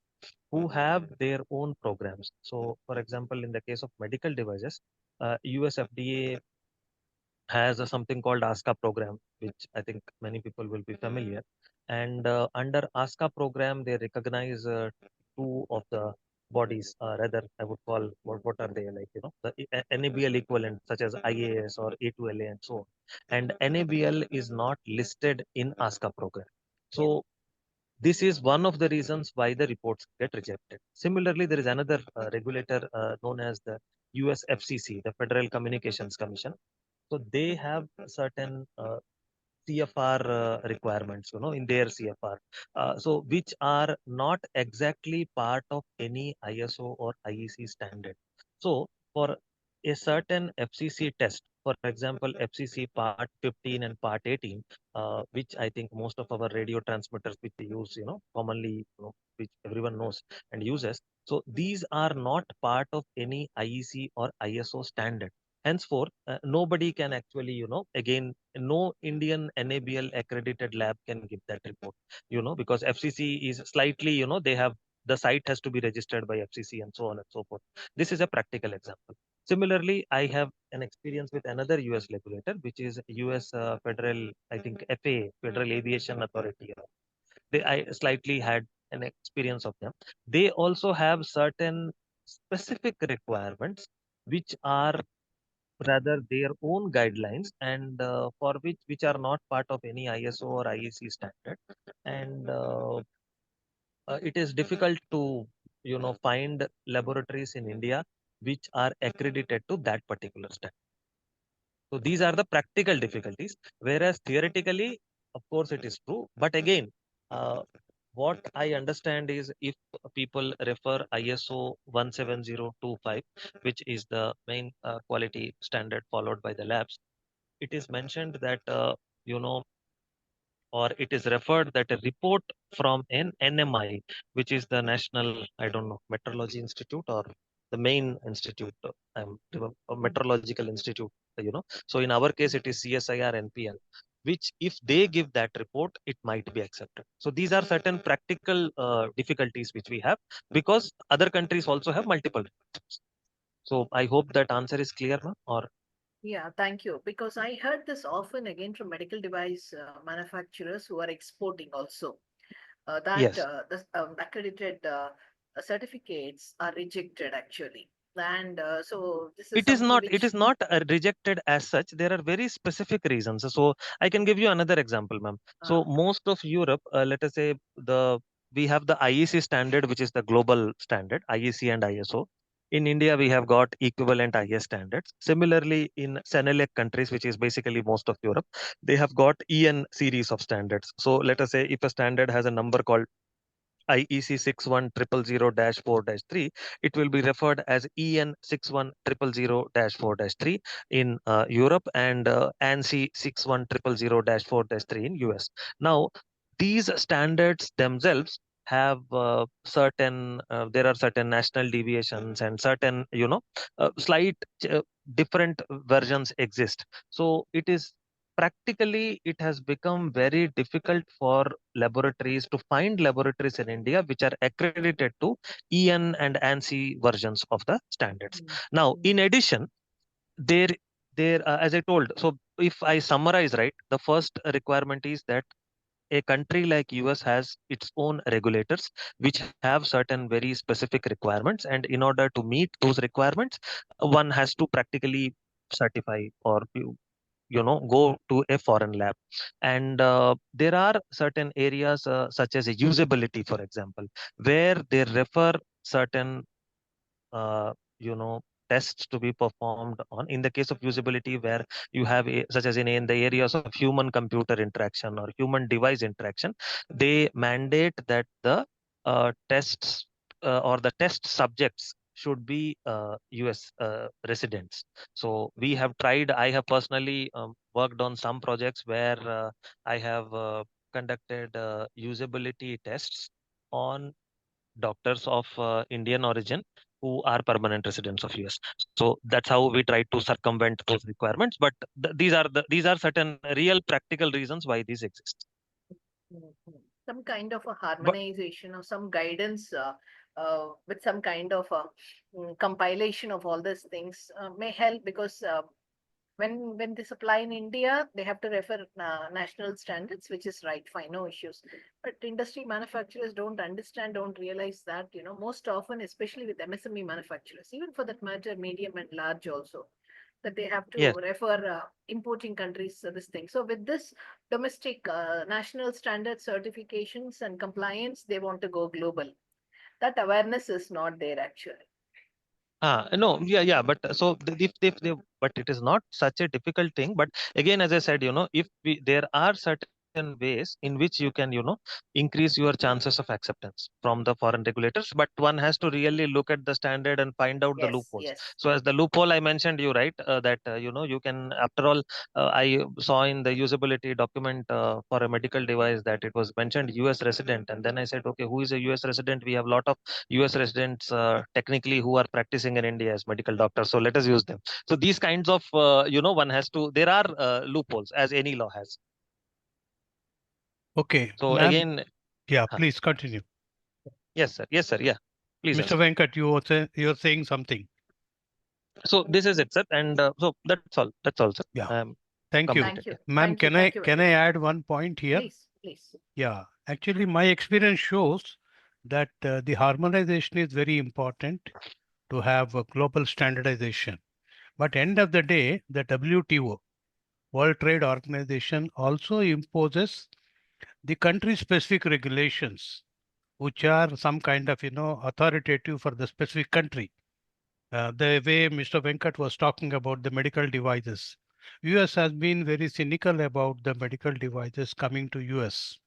who have their own programs. So, for example, in the case of medical devices, US FDA has something called ASCA program, which I think many people will be familiar. And under ASCA program, they recognize two of the bodies, rather I would call, what are they, like, the NABL equivalent, such as IAS or A2LA and so on. And NABL is not listed in ASCA program. So this is one of the reasons why the reports get rejected. Similarly, there is another regulator known as the US FCC, the Federal Communications Commission. So they have certain CFR requirements, in their CFR. So which are not exactly part of any ISO or IEC standard. So for a certain FCC test, for example, FCC Part 15 and Part 18, which I think most of our radio transmitters which we use, commonly, which everyone knows and uses. So these are not part of any IEC or ISO standard. Henceforth, nobody can actually, again, no Indian NABL accredited lab can give that report, because FCC is slightly, they have, the site has to be registered by FCC and so on and so forth. This is a practical example. Similarly, I have an experience with another US regulator, which is US Federal, I think FAA, Federal Aviation Authority. I slightly had an experience of them. They also have certain specific requirements which are rather their own guidelines, and for which are not part of any ISO or IEC standard. And it is difficult to find laboratories in India which are accredited to that particular standard. So these are the practical difficulties, whereas theoretically, of course, it is true. But again, uh, what I understand is, if people refer ISO 17025, which is the main quality standard followed by the labs, it is mentioned that you know or it is referred that a report from an NMI, which is the National, I don't know, Meteorology Institute, or the main institute, Meteorological Institute, So in our case, it is CSIR NPL, which if they give that report, it might be accepted. So these are certain practical difficulties which we have, because other countries also have multiple reports. So I hope that answer is clear now, or Yeah, thank you. Because I heard this often again from medical device manufacturers who are exporting also, that yes. the accredited certificates are rejected actually. And so this is It is something not, it which, is not rejected as such. There are very specific reasons. So I can give you another example, ma'am. So uh, most of Europe, let us say, the we have the IEC standard, which is the global standard, IEC and ISO. In India, we have got equivalent IS standards. Similarly, in Senelec countries, which is basically most of Europe, they have got EN series of standards. So let us say, if a standard has a number called IEC 61000-4-3, it will be referred as EN 61000-4-3 in Europe, and ANSI 61000-4-3 in US. Now, these standards themselves have there are certain national deviations and certain, slight different versions exist. So it is practically, it has become very difficult for laboratories to find laboratories in India which are accredited to EN and ANSI versions of the standards. mm, Now, mm, in addition, as I told, so if I summarize right, the first requirement is that a country like US has its own regulators which have certain very specific requirements, and in order to meet those requirements, one has to practically certify, or go to a foreign lab. And there are certain areas such as usability, for example, where they refer certain uh, you know tests to be performed on. In the case of usability, where you have such as in the areas of human computer interaction or human device interaction, they mandate that the tests or the test subjects should be US residents. So I have personally worked on some projects where I have conducted usability tests on doctors of Indian origin who are permanent residents of US. So that's how we try to circumvent those requirements. But these are certain real practical reasons why these exist. Some kind of a But harmonization or some guidance with some kind of a compilation of all these things may help, because when they supply in India, they have to refer national standards, which is right, fine, no issues. But industry manufacturers don't understand, don't realize that, most often, especially with MSME manufacturers, even for that matter, medium and large also, that they have to yes, refer importing countries this thing. So with this domestic national standard certifications and compliance, they want to go global. That awareness is not there actually. no, yeah, but if they, but it is not such a difficult thing. But again, as I said, if there are certain ways in which you can, increase your chances of acceptance from the foreign regulators. But one has to really look at the standard and find out the Yes, loopholes. yes. So as the loophole I mentioned, you right, that you can, after all, I saw in the usability document for a medical device that it was mentioned US resident, and then I said, okay, who is a US resident? We have a lot of US residents technically who are practicing in India as medical doctors. So let us use them. So these kinds of, one has to, there are loopholes as any law has. Okay, So ma'am. again, Yeah, huh, please continue. yes, sir. Yes, sir. Yeah. Please Mr. answer. Venkat, you're saying something. So this is it, sir. And so that's all. That's all, sir. Yeah, thank you. Thank Completed. you. Yeah. Ma'am, Thank you. can I Thank you can very I much. add one point here? Please, please. Yeah, actually, my experience shows that the harmonization is very important to have a global standardization. But end of the day, the WTO, World Trade Organization, also imposes the country-specific regulations, which are some kind of, authoritative for the specific country. The way Mr. Venkat was talking about the medical devices, US has been very cynical about the medical devices coming to US.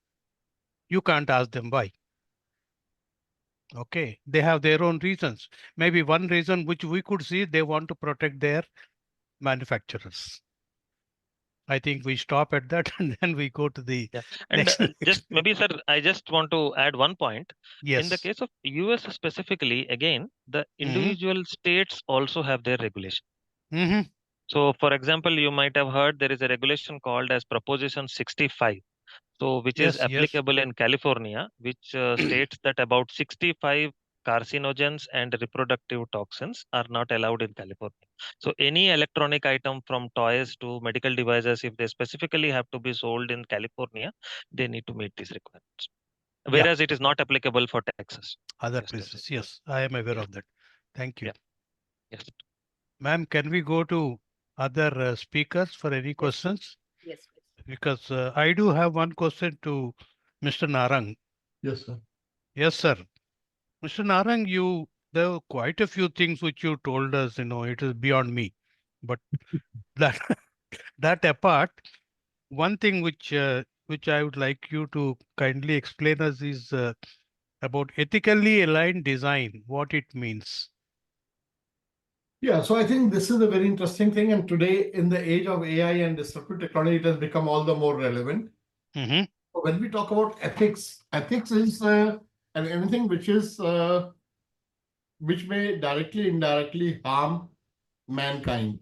You can't ask them why. Okay, they have their own reasons. Maybe one reason which we could see, they want to protect their manufacturers. I think we stop at that and then we go to the Yeah. And next. just maybe, sir, I just want to add one point. In the Yes. case of US specifically, again, the Mm-hmm. individual states also have their regulation. Mm-hmm. So, for example, you might have heard there is a regulation called as Proposition 65. So, which is Yes, yes. applicable in California, which states that about 65 carcinogens and reproductive toxins are not allowed in California. So, any electronic item from toys to medical devices, if they specifically have to be sold in California, they need to meet these requirements. Yeah, Whereas it is not applicable for Texas. other Just as places. Yes, I am aware yeah, of that. Thank you. yeah, yes. Ma'am, can we go to other speakers for any Yes, questions? yes, please. Because I do have one question to Mr. Narang. Yes, sir. Yes, sir. Mr. Narang, there were quite a few things which you told us, it is beyond me. But that that apart, one thing which I would like you to kindly explain us is about ethically aligned design, what it means. Yeah, so I think this is a very interesting thing. And today, in the age of AI and disruptive technology, it has become all the more relevant. Mm-hmm. When we talk about ethics, ethics is and anything which may directly, indirectly harm mankind.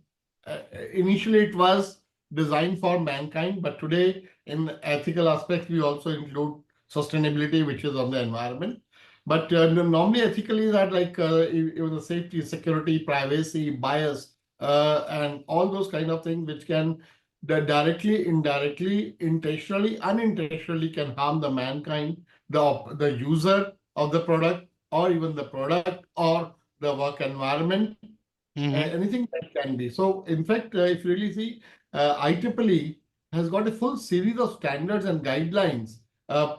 Initially, it was designed for mankind, but today, in ethical aspects, we also include sustainability, which is on the environment. But normally, ethically, that like even the safety, security, privacy, bias, and all those kind of things, which can directly, indirectly, intentionally, unintentionally, can harm the mankind, the user of the product, or even the product, or the work environment, Mm-hmm. anything that can be. So, in fact, if you really see, IEEE has got a full series of standards and guidelines.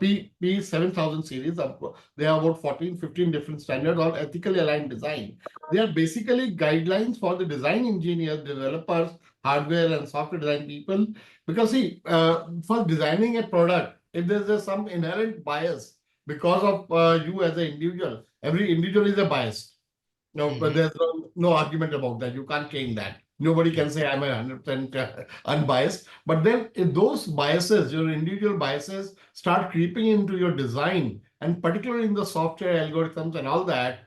P 7000 series, there are about 14, 15 different standards on ethically aligned design. They are basically guidelines for the design engineers, developers, hardware and software design people. Because see, for designing a product, if there's some inherent bias because of you as an individual, every individual is a bias. No, but Mm-hmm. there's no argument about that. You can't change that. Nobody Yeah. can say I'm 100% unbiased. But then if those biases, your individual biases, start creeping into your design, and particularly in the software algorithms and all that,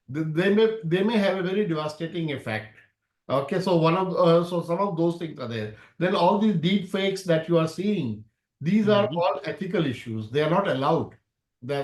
they may have a very devastating effect. Okay, so so some of those things are there. Then all these deep fakes that you are seeing, these are Mhm. all ethical issues. They are not allowed.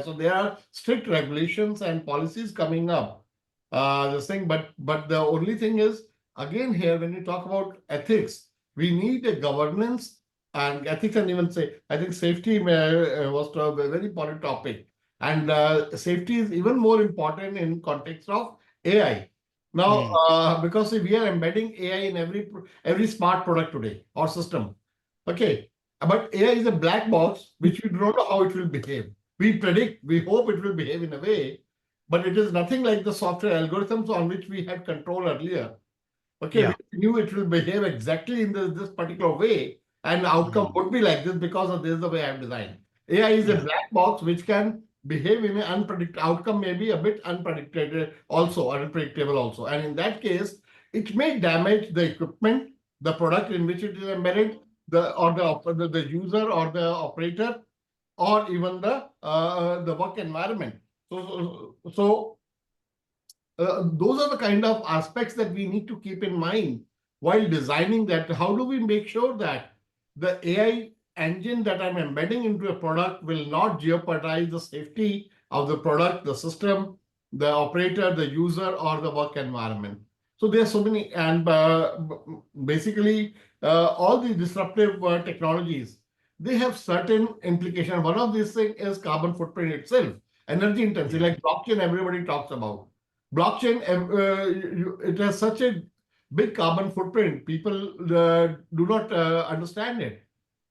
So there are strict regulations and policies coming up. This thing, but the only thing is, again, here when you talk about ethics, we need a governance and ethics, and even say, I think safety was a very important topic, and safety is even more important in context of AI. Now, Mm. because we are embedding AI in every smart product today or system. Okay, but AI is a black box which we do not know how it will behave. We predict, we hope it will behave in a way, but it is nothing like the software algorithms on which we had control earlier. Okay, we Yeah. knew it will behave exactly in this particular way, and the outcome Mm. would be like this because of this is the way I've designed. AI is a Yeah. black box which can behave in an unpredictable outcome, may be a bit unpredictable also, unpredictable also. And in that case, it may damage the equipment, the product in which it is embedded, the user or the operator, or even the work environment. So those are the kind of aspects that we need to keep in mind while designing that. How do we make sure that the AI engine that I'm embedding into a product will not jeopardize the safety of the product, the system, the operator, the user, or the work environment? So there's so many, and basically all these disruptive technologies, they have certain implications. One of these things is carbon footprint itself, energy intensity, Yeah. like blockchain, everybody talks about. Blockchain, it has such a big carbon footprint. People do not understand it.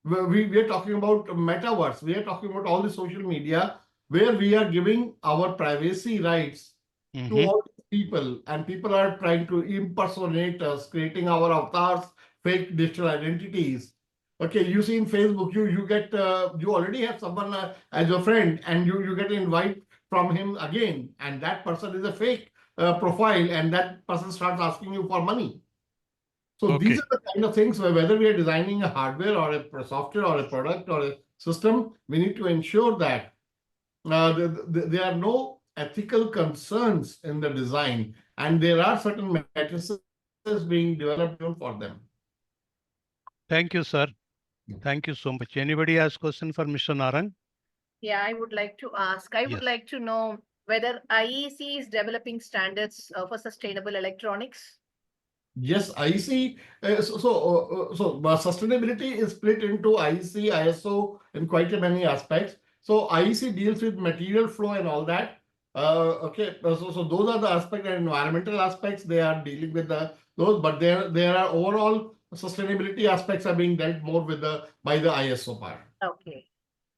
We are talking about metaverse. We are talking about all the social media where we are giving our privacy rights to Mhm. all people, and people are trying to impersonate us, creating our avatars, fake digital identities. Okay, you see in Facebook, you get you already have someone as your friend, and you get an invite from him again, and that person is a fake profile, and that person starts asking you for money. So these Okay. are the kind of things where whether we are designing a hardware or a software or a product or a system, we need to ensure that there are no ethical concerns in the design, and there are certain matrices being developed even for them. Thank you, sir. Thank you so much. Anybody has question for Mr. Narang? Yeah, I would like to ask. I would Yes. like to know whether IEC is developing standards for sustainable electronics. Yes, IC. Sustainability is split into IC, ISO, and quite a many aspects. So IEC deals with material flow and all that. Okay, so those are the aspect and environmental aspects. They are dealing with those, but there are overall sustainability aspects are being dealt more with the by the ISO part. Okay.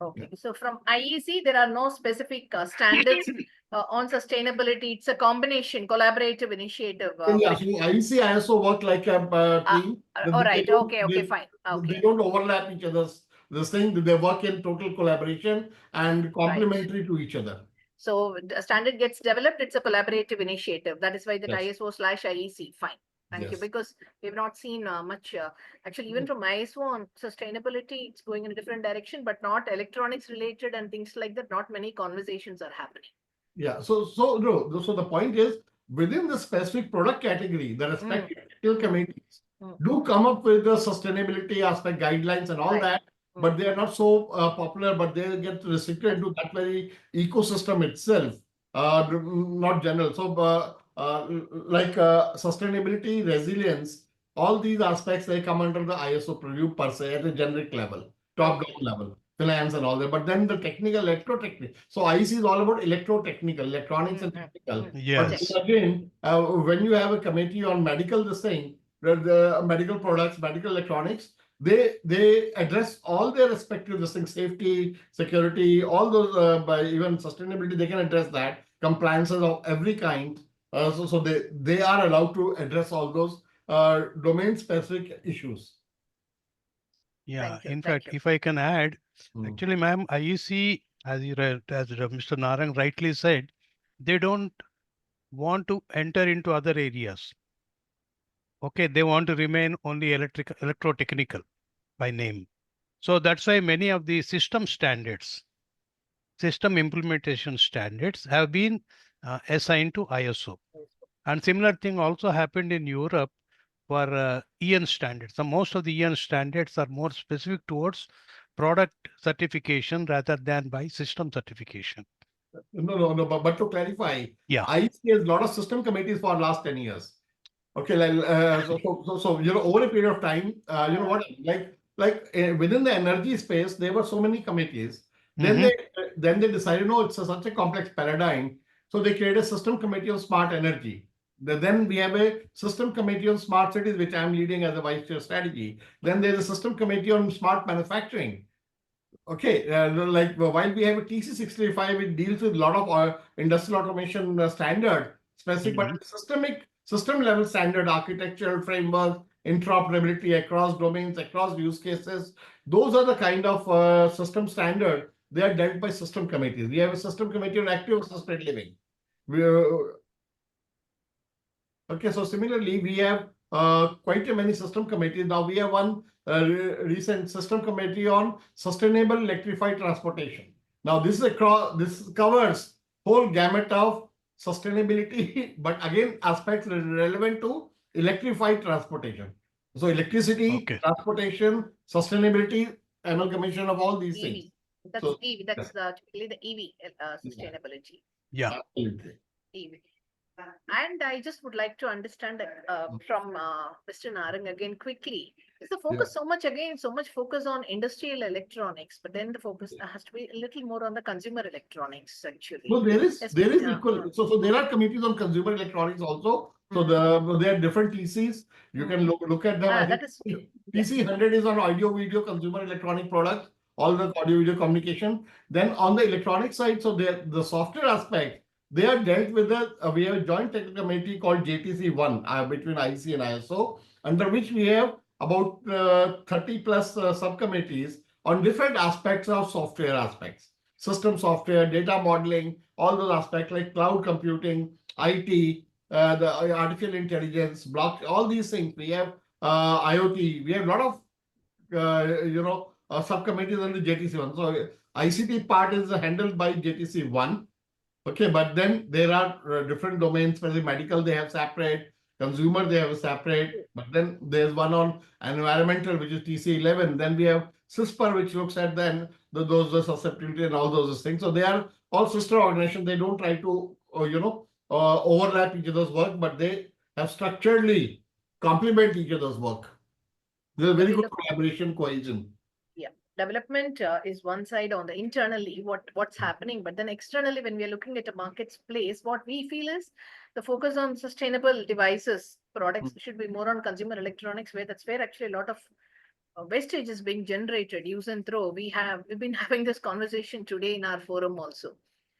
Yeah. Okay. So from IEC, there are no specific standards on sustainability. It's a combination, collaborative initiative. Yeah, so IEC, ISO work like a Uh, team. all They right. don't Okay. Okay. Fine. they Okay. don't overlap each other's this thing. They work in total collaboration and Right. complementary to each other. So the standard gets developed. It's a collaborative initiative. That is why that Yes. ISO/IEC. Fine. Thank you. Yes. Because we've not seen much, actually, even from ISO on sustainability, it's going in a different direction, but not electronics related and things like that. Not many conversations are happening. Yeah. So no. So the point is within the specific product category, the Mm, respective technical mm, committees mm. do come up with the sustainability aspect guidelines and all Right. that, but they are not so popular. But they get restricted into that very ecosystem itself, not general. So like sustainability, resilience, all these aspects they come under the ISO purview per se at a generic level, top down Okay. level, finance and all that. But then the technical, electrotechnical. So IC is all about electrotechnical, electronics and technical. But Check. Yes. again, when you have a committee on medical, this thing, the medical products, medical electronics, they address all their respective this thing, safety, security, all those by even sustainability, they can address that, compliances of every kind. So they are allowed to address all those domain specific issues. Yeah. Thank you. In Thank fact, you. if I can add, Mm. actually, ma'am, IEC, as you read, as Mr. Narang rightly said, they don't want to enter into other areas. Okay, they want to remain only electrotechnical by name. So that's why many of the system standards, system implementation standards have been assigned to ISO. And similar thing also happened in Europe for EN standards. So most of the EN standards are more specific towards product certification rather than by system certification. No. But to clarify, Yeah. IEC has a lot of system committees for last 10 years. Okay, like, over a period of time, what, within the energy space, there were so many committees. Then they decided, no, it's such a complex paradigm. So they created a system committee on smart energy. Then we have a system committee on smart cities, which I'm leading as a vice chair strategy. Then there's a system committee on smart manufacturing. Okay, while we have a TC65, it deals with a lot of industrial automation standard specific, but system level standard architectural framework, interoperability across domains, across use cases. Those are the kind of system standard. They are dealt by system committees. We have a system committee on active assisted living. Okay, so similarly, we have quite a many system committees. Now we have one recent system committee on sustainable electrified transportation. Now this covers whole gamut of sustainability, but again aspects relevant to electrified transportation. So electricity, transportation, sustainability, amalgamation of all these things. That's So, EV. That's typically the EV sustainability. Yeah. EV. And I just would like to understand from Mr. Narang again quickly. Is the focus so much focus on industrial electronics, but then the focus has to be a little more on the consumer electronics actually. No, there is equal. So there are committees on consumer electronics also. So there are different TCs. You can look at them. I think that is TC 100 is on audio video consumer electronic products, all the audio video communication. Then on the electronic side, so the software aspect, they are dealt with we have a joint technical committee called JTC1 between IC and ISO, under which we have about 30 plus subcommittees on different aspects of software aspects, system software, data modeling, all those aspects like cloud computing, IT, the artificial intelligence, block, all these things. We have IoT. We have a lot of subcommittees on the JTC1. So ICT part is handled by JTC1. Okay, but then there are different domains. For the medical, they have separate. Consumer, they have a separate. But then there's one on environmental, which is TC11. Then we have CISPR, which looks at those susceptibility and all those things. So they are all sister organizations. They don't try to overlap each other's work, but they have structurally complement each other's work. There's a very good collaboration, cohesion. Development is one side on the internally what's happening, but then externally when we are looking at a marketplace, what we feel is the focus on sustainable devices products should be more on consumer electronics, that's where actually a lot of wastage is being generated, use and throw. We've been having this conversation today in our forum also.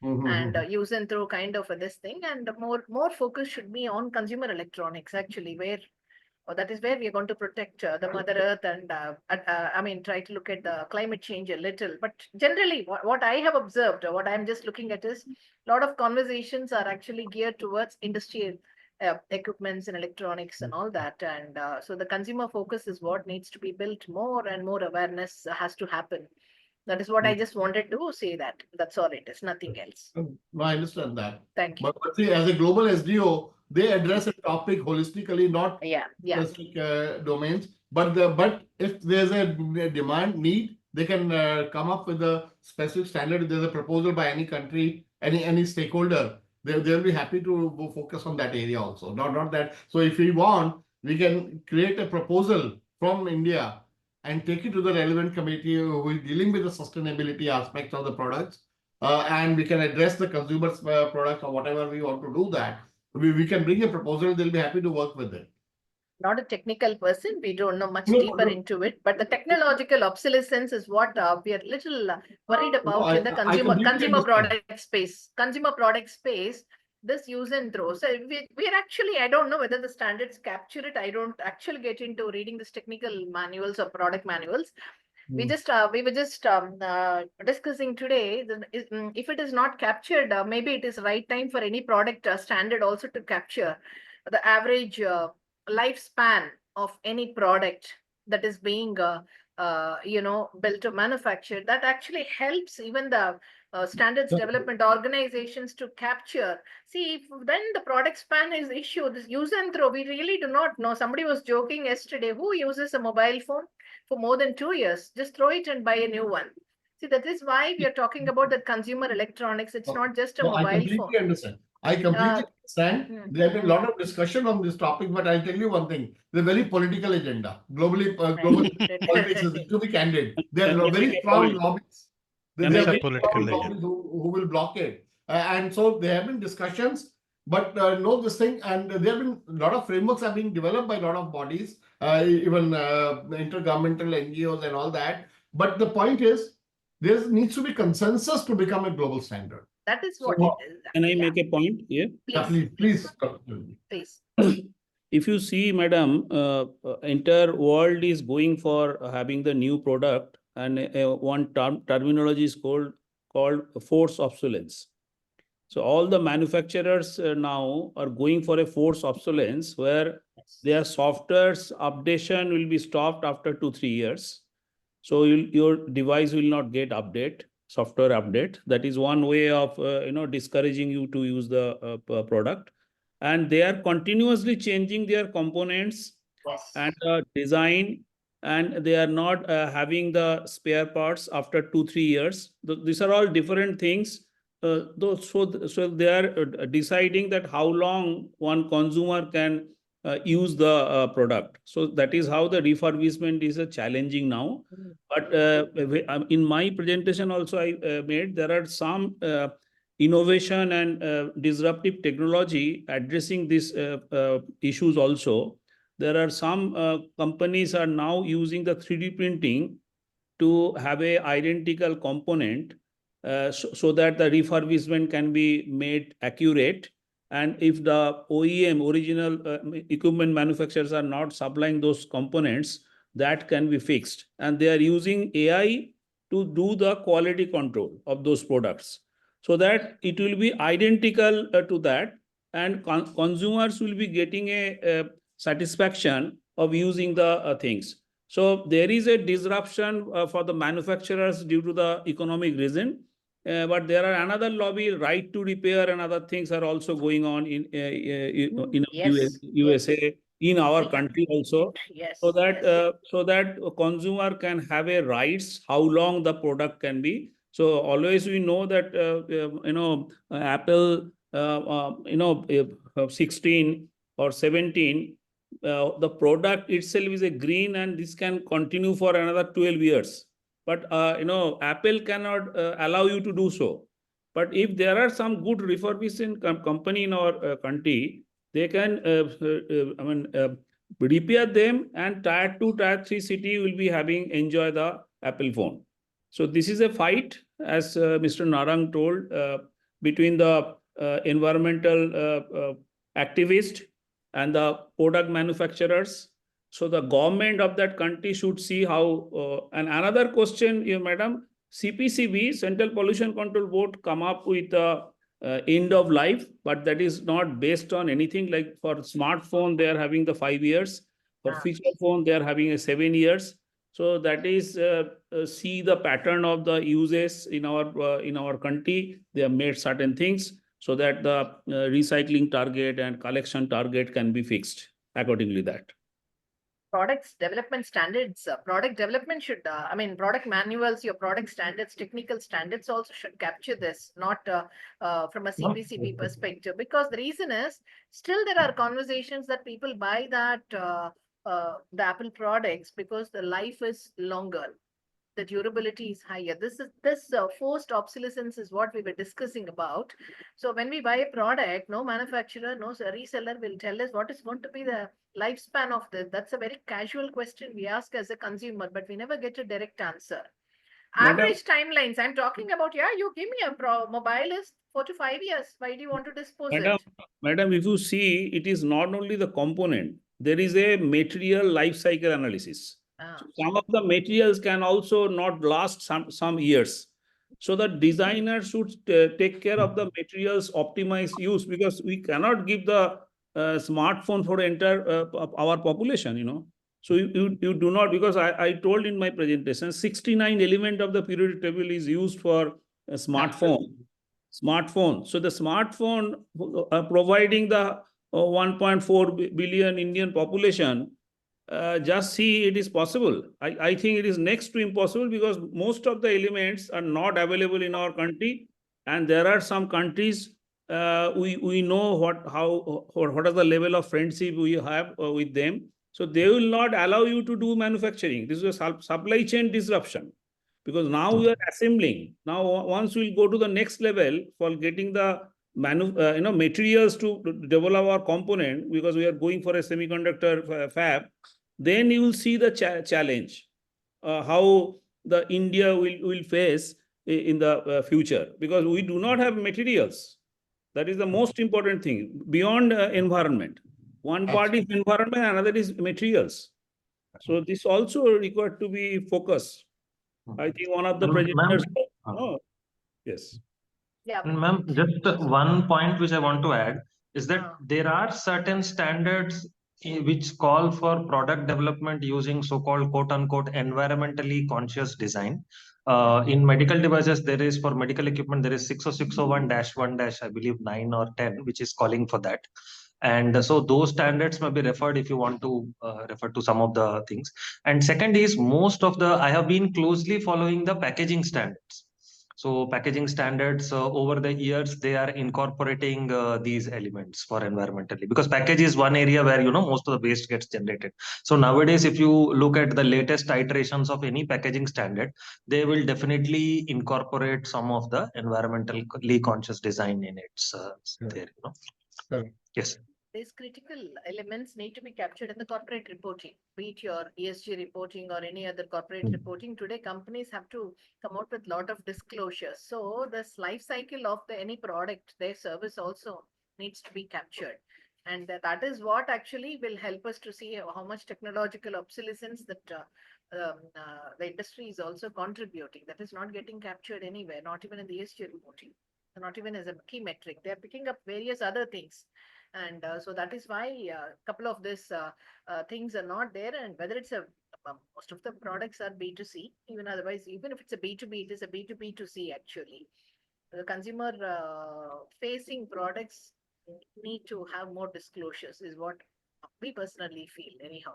And use and throw kind of this thing, and more focus should be on consumer electronics actually, where that is where we are going to protect the Mother Earth and try to look at the climate change a little. But generally, what I have observed, what I'm just looking at is a lot of conversations are actually geared towards industrial equipments and electronics and all that. And so the consumer focus is what needs to be built more, and more awareness has to happen. That is what I just wanted to say that. That's all it is, nothing else. No, I understand that. Thank you. But see, as a global SDO, they address a topic holistically, not specific domains. But if there's a demand need, they can come up with a specific standard. If there's a proposal by any country, any stakeholder, they'll be happy to focus on that area also. Not that. So if we want, we can create a proposal from India and take it to the relevant committee who is dealing with the sustainability aspects of the products, and we can address the consumer's products or whatever we want to do that. We can bring a proposal, they'll be happy to work with it. Not a technical person, we don't know much deeper into it, but the technological obsolescence is what we are little worried about in the consumer product space. Consumer product space, this use and throw. So we're actually, I don't know whether the standards capture it. I don't actually get into reading this technical manuals or product manuals. We were just discussing today that if it is not captured, maybe it is right time for any product standard also to capture the average lifespan of any product that is being built or manufactured, that actually helps even the standards development organizations to capture. See, if when the product span is issued, this use and throw, we really do not know. Somebody was joking yesterday, who uses a mobile phone for more than 2 years? Just throw it and buy a new one. See, that is why we are talking about the consumer electronics. It's not just a No, I mobile phone. completely understand. I completely understand. There have been a lot of discussion on this topic, but I'll tell you one thing: the very political agenda, global politics is to be candid. There Can are I make very a strong point? lobbies. There Can I are It's a very make a strong political point? agenda. lobbies who will block it, and so there have been discussions. But know this thing, and there have been a lot of frameworks are being developed by a lot of bodies, even intergovernmental NGOs and all that. But the point is, there needs to be consensus to become a global standard. That is So, what it is. Can I Yeah, make a point here? yeah, please, please, Dr. Jogi. please. If you see, madam, entire world is going for having the new product, and one terminology is called force obsolescence. So all the manufacturers now are going for a force obsolescence where their software's updation will be stopped after 2-3 years. So your device will not get software update. That is one way of discouraging you to use the product. And they are continuously changing their components and design, and they are not having the spare parts after 2-3 years. These are all different things. So they are deciding that how long one consumer can use the product. So that is how the refurbishment is challenging now. But in my presentation also I made, there are some innovation and disruptive technology addressing these issues also. There are some companies are now using the 3D printing to have a identical component, so that the refurbishment can be made accurate. And if the OEM, original equipment manufacturers, are not supplying those components, that can be fixed. And they are using AI to do the quality control of those products, so that it will be identical to that, and consumers will be getting a satisfaction of using the things. So there is a disruption for the manufacturers due to the economic reason. But there are another lobby, right to repair, and other things are also going on in Yes, USA, in our country also, yes, so that yes. a consumer can have a rights how long the product can be. So always we know that Apple 16 or 17, the product itself is a green, and this can continue for another 12 years. But Apple cannot allow you to do so. But if there are some good refurbishing company in our country, they can repair them, and tier 2, tier 3 city will be having enjoy the Apple phone. So this is a fight, as Mr. Narang told, between the environmental activist and the product manufacturers. So the government of that country should see how. And another question, madam, CPCB, Central Pollution Control Board, come up with the end of life, but that is not based on anything. Like for smartphone, they are having the 5 years. For feature phone, they are having a 7 years. So that is see the pattern of the uses in our country. They have made certain things so that the recycling target and collection target can be fixed accordingly. That Products development standards, product development should, product manuals, your product standards, technical standards also should capture this, not from a CPCB perspective. Because the reason is, still there are conversations that people buy that the Apple products because the life is longer, the durability is higher. This forced obsolescence is what we were discussing about. So when we buy a product, no manufacturer, no reseller will tell us what is going to be the lifespan of this. That's a very casual question we ask as a consumer, but we never get a direct answer. Average timelines I'm talking about. Yeah, you give me a mobile is 4 to 5 years. Why do you want to dispose madam, it? madam, if you see, it is not only the component. There is a material life cycle analysis. So some of the materials can also not last some years. So the designer should take care of the materials optimized use, because we cannot give the smartphone for entire our population, you know. So you do not, because I told in my presentation, 69 element of the periodic table is used for a smartphone. So the smartphone providing the 1.4 billion Indian population, just see it is possible. I think it is next to impossible, because most of the elements are not available in our country, and there are some countries we know what is the level of friendship we have with them. So they will not allow you to do manufacturing. This is a supply chain disruption, because now we are assembling. Now once we'll go to the next level for getting the materials to develop our component, because we are going for a semiconductor fab, then you will see the challenge, how the India will face in the future, because we do not have materials. That is the most important thing beyond environment. One part is environment, another is materials. So this also required to be focused. I think one of the presenters. Oh, yes. Yeah. Ma'am, just one point which I want to add is that Uh, there are certain standards which call for product development using so-called quote-unquote environmentally conscious design. In medical devices, there is, for medical equipment, there is 60601-1- I believe 9 or 10, which is calling for that. And so those standards may be referred if you want to refer to some of the things. And second is, I have been closely following the packaging standards. So packaging standards over the years, they are incorporating these elements for environmentally, because package is one area where, most of the waste gets generated. So nowadays, if you look at the latest iterations of any packaging standard, they will definitely incorporate some of the environmentally conscious design in its there. Correct. Yes. these critical elements need to be captured in the corporate reporting, be it your ESG reporting or any other corporate reporting. Today, companies have to come out with a lot of disclosures. So this life cycle of any product, their service also needs to be captured. And that is what actually will help us to see how much technological obsolescence that the industry is also contributing. That is not getting captured anywhere, not even in the ESG reporting, not even as a key metric. They're picking up various other things. And so that is why a couple of these things are not there. And whether it's most of the products are B2C, even otherwise, even if it's a B2B, it is a B2B2C actually. The consumer facing products need to have more disclosures, is what we personally feel, anyhow,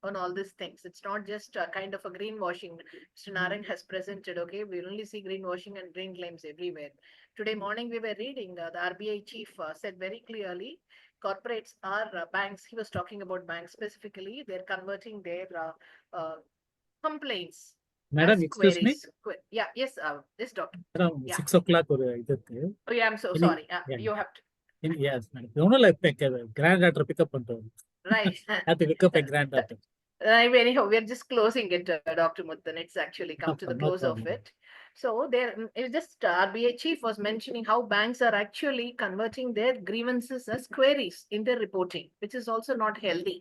on all these things. It's not just a kind of a greenwashing. Mr. Naran has presented, okay, we only see greenwashing and green claims everywhere. Today morning we were reading, the RBI chief said very clearly, corporates are banks. He was talking about banks specifically. They're converting their complaints Madam, as excuse me. queries. Yeah, yes, yes, doctor. Madam, Yeah. 6 o'clock ஒரு இது இருக்கு. Oh, yeah, I'm so Any- sorry. yeah. You have to. Yes, madam. ஒன்றும் இல்லை, granddaughter pick up பண்ணிட்டோம். Right. Have to pick up my granddaughter. Anyhow, we're just closing it, Dr. Muthan. It's actually come to the No close of problem. it. So there, it's just RBI chief was mentioning how banks are actually converting their grievances as queries in their reporting, which is also not healthy.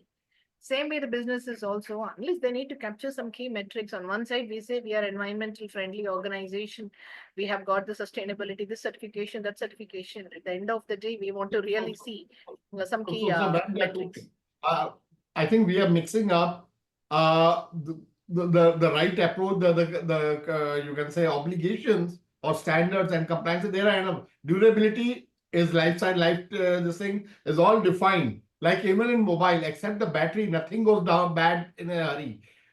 Same way the businesses also, unless they need to capture some key metrics. On one side, we say we are environmental friendly organization. We have got the sustainability, this certification, that certification. At the end of the day, we want to really see some key ma'am, metrics. I think we are mixing up the right approach, the you can say obligations or standards and compliance. There are enough. Durability is this thing is all defined. Like even in mobile, except the battery, nothing goes down bad in a hurry.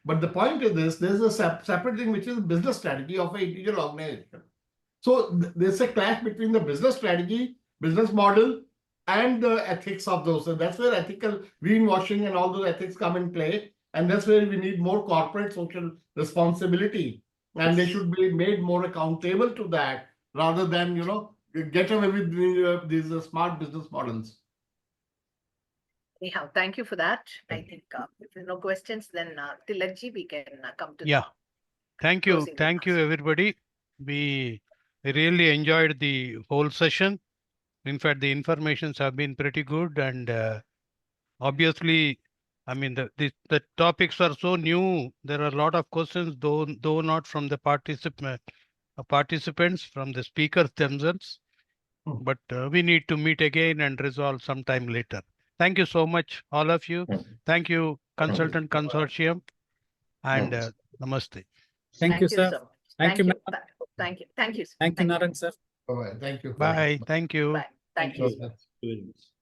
But the point is this: there's a separate thing which is business strategy of a individual organization. So there's a clash between the business strategy, business model, and the ethics of those. So that's where ethical greenwashing and all those ethics come in play. And that's where we need more corporate social responsibility. And they should be made more accountable to that rather than, get away with these smart business models. Anyhow, thank you for that. I think if there's no questions, then Tilakji, we can come to Yeah. Thank you. closing Thank you, remarks. everybody. We really enjoyed the whole session. In fact, the informations have been pretty good, and obviously, I mean, the topics are so new. There are a lot of questions, though not from the participants, from the speakers themselves. but we need to meet again and resolve sometime later. Thank you so much, all of you. Thank you, Consultant Consortium, and namaste. Thank you, sir. so much. Thank you, you. madam. Thank you. Thank you, sir. Thank you, Naren, sir. Bye-bye. Thank you. Bye. Thank you. Bye. Thank Thank you. you. Very much.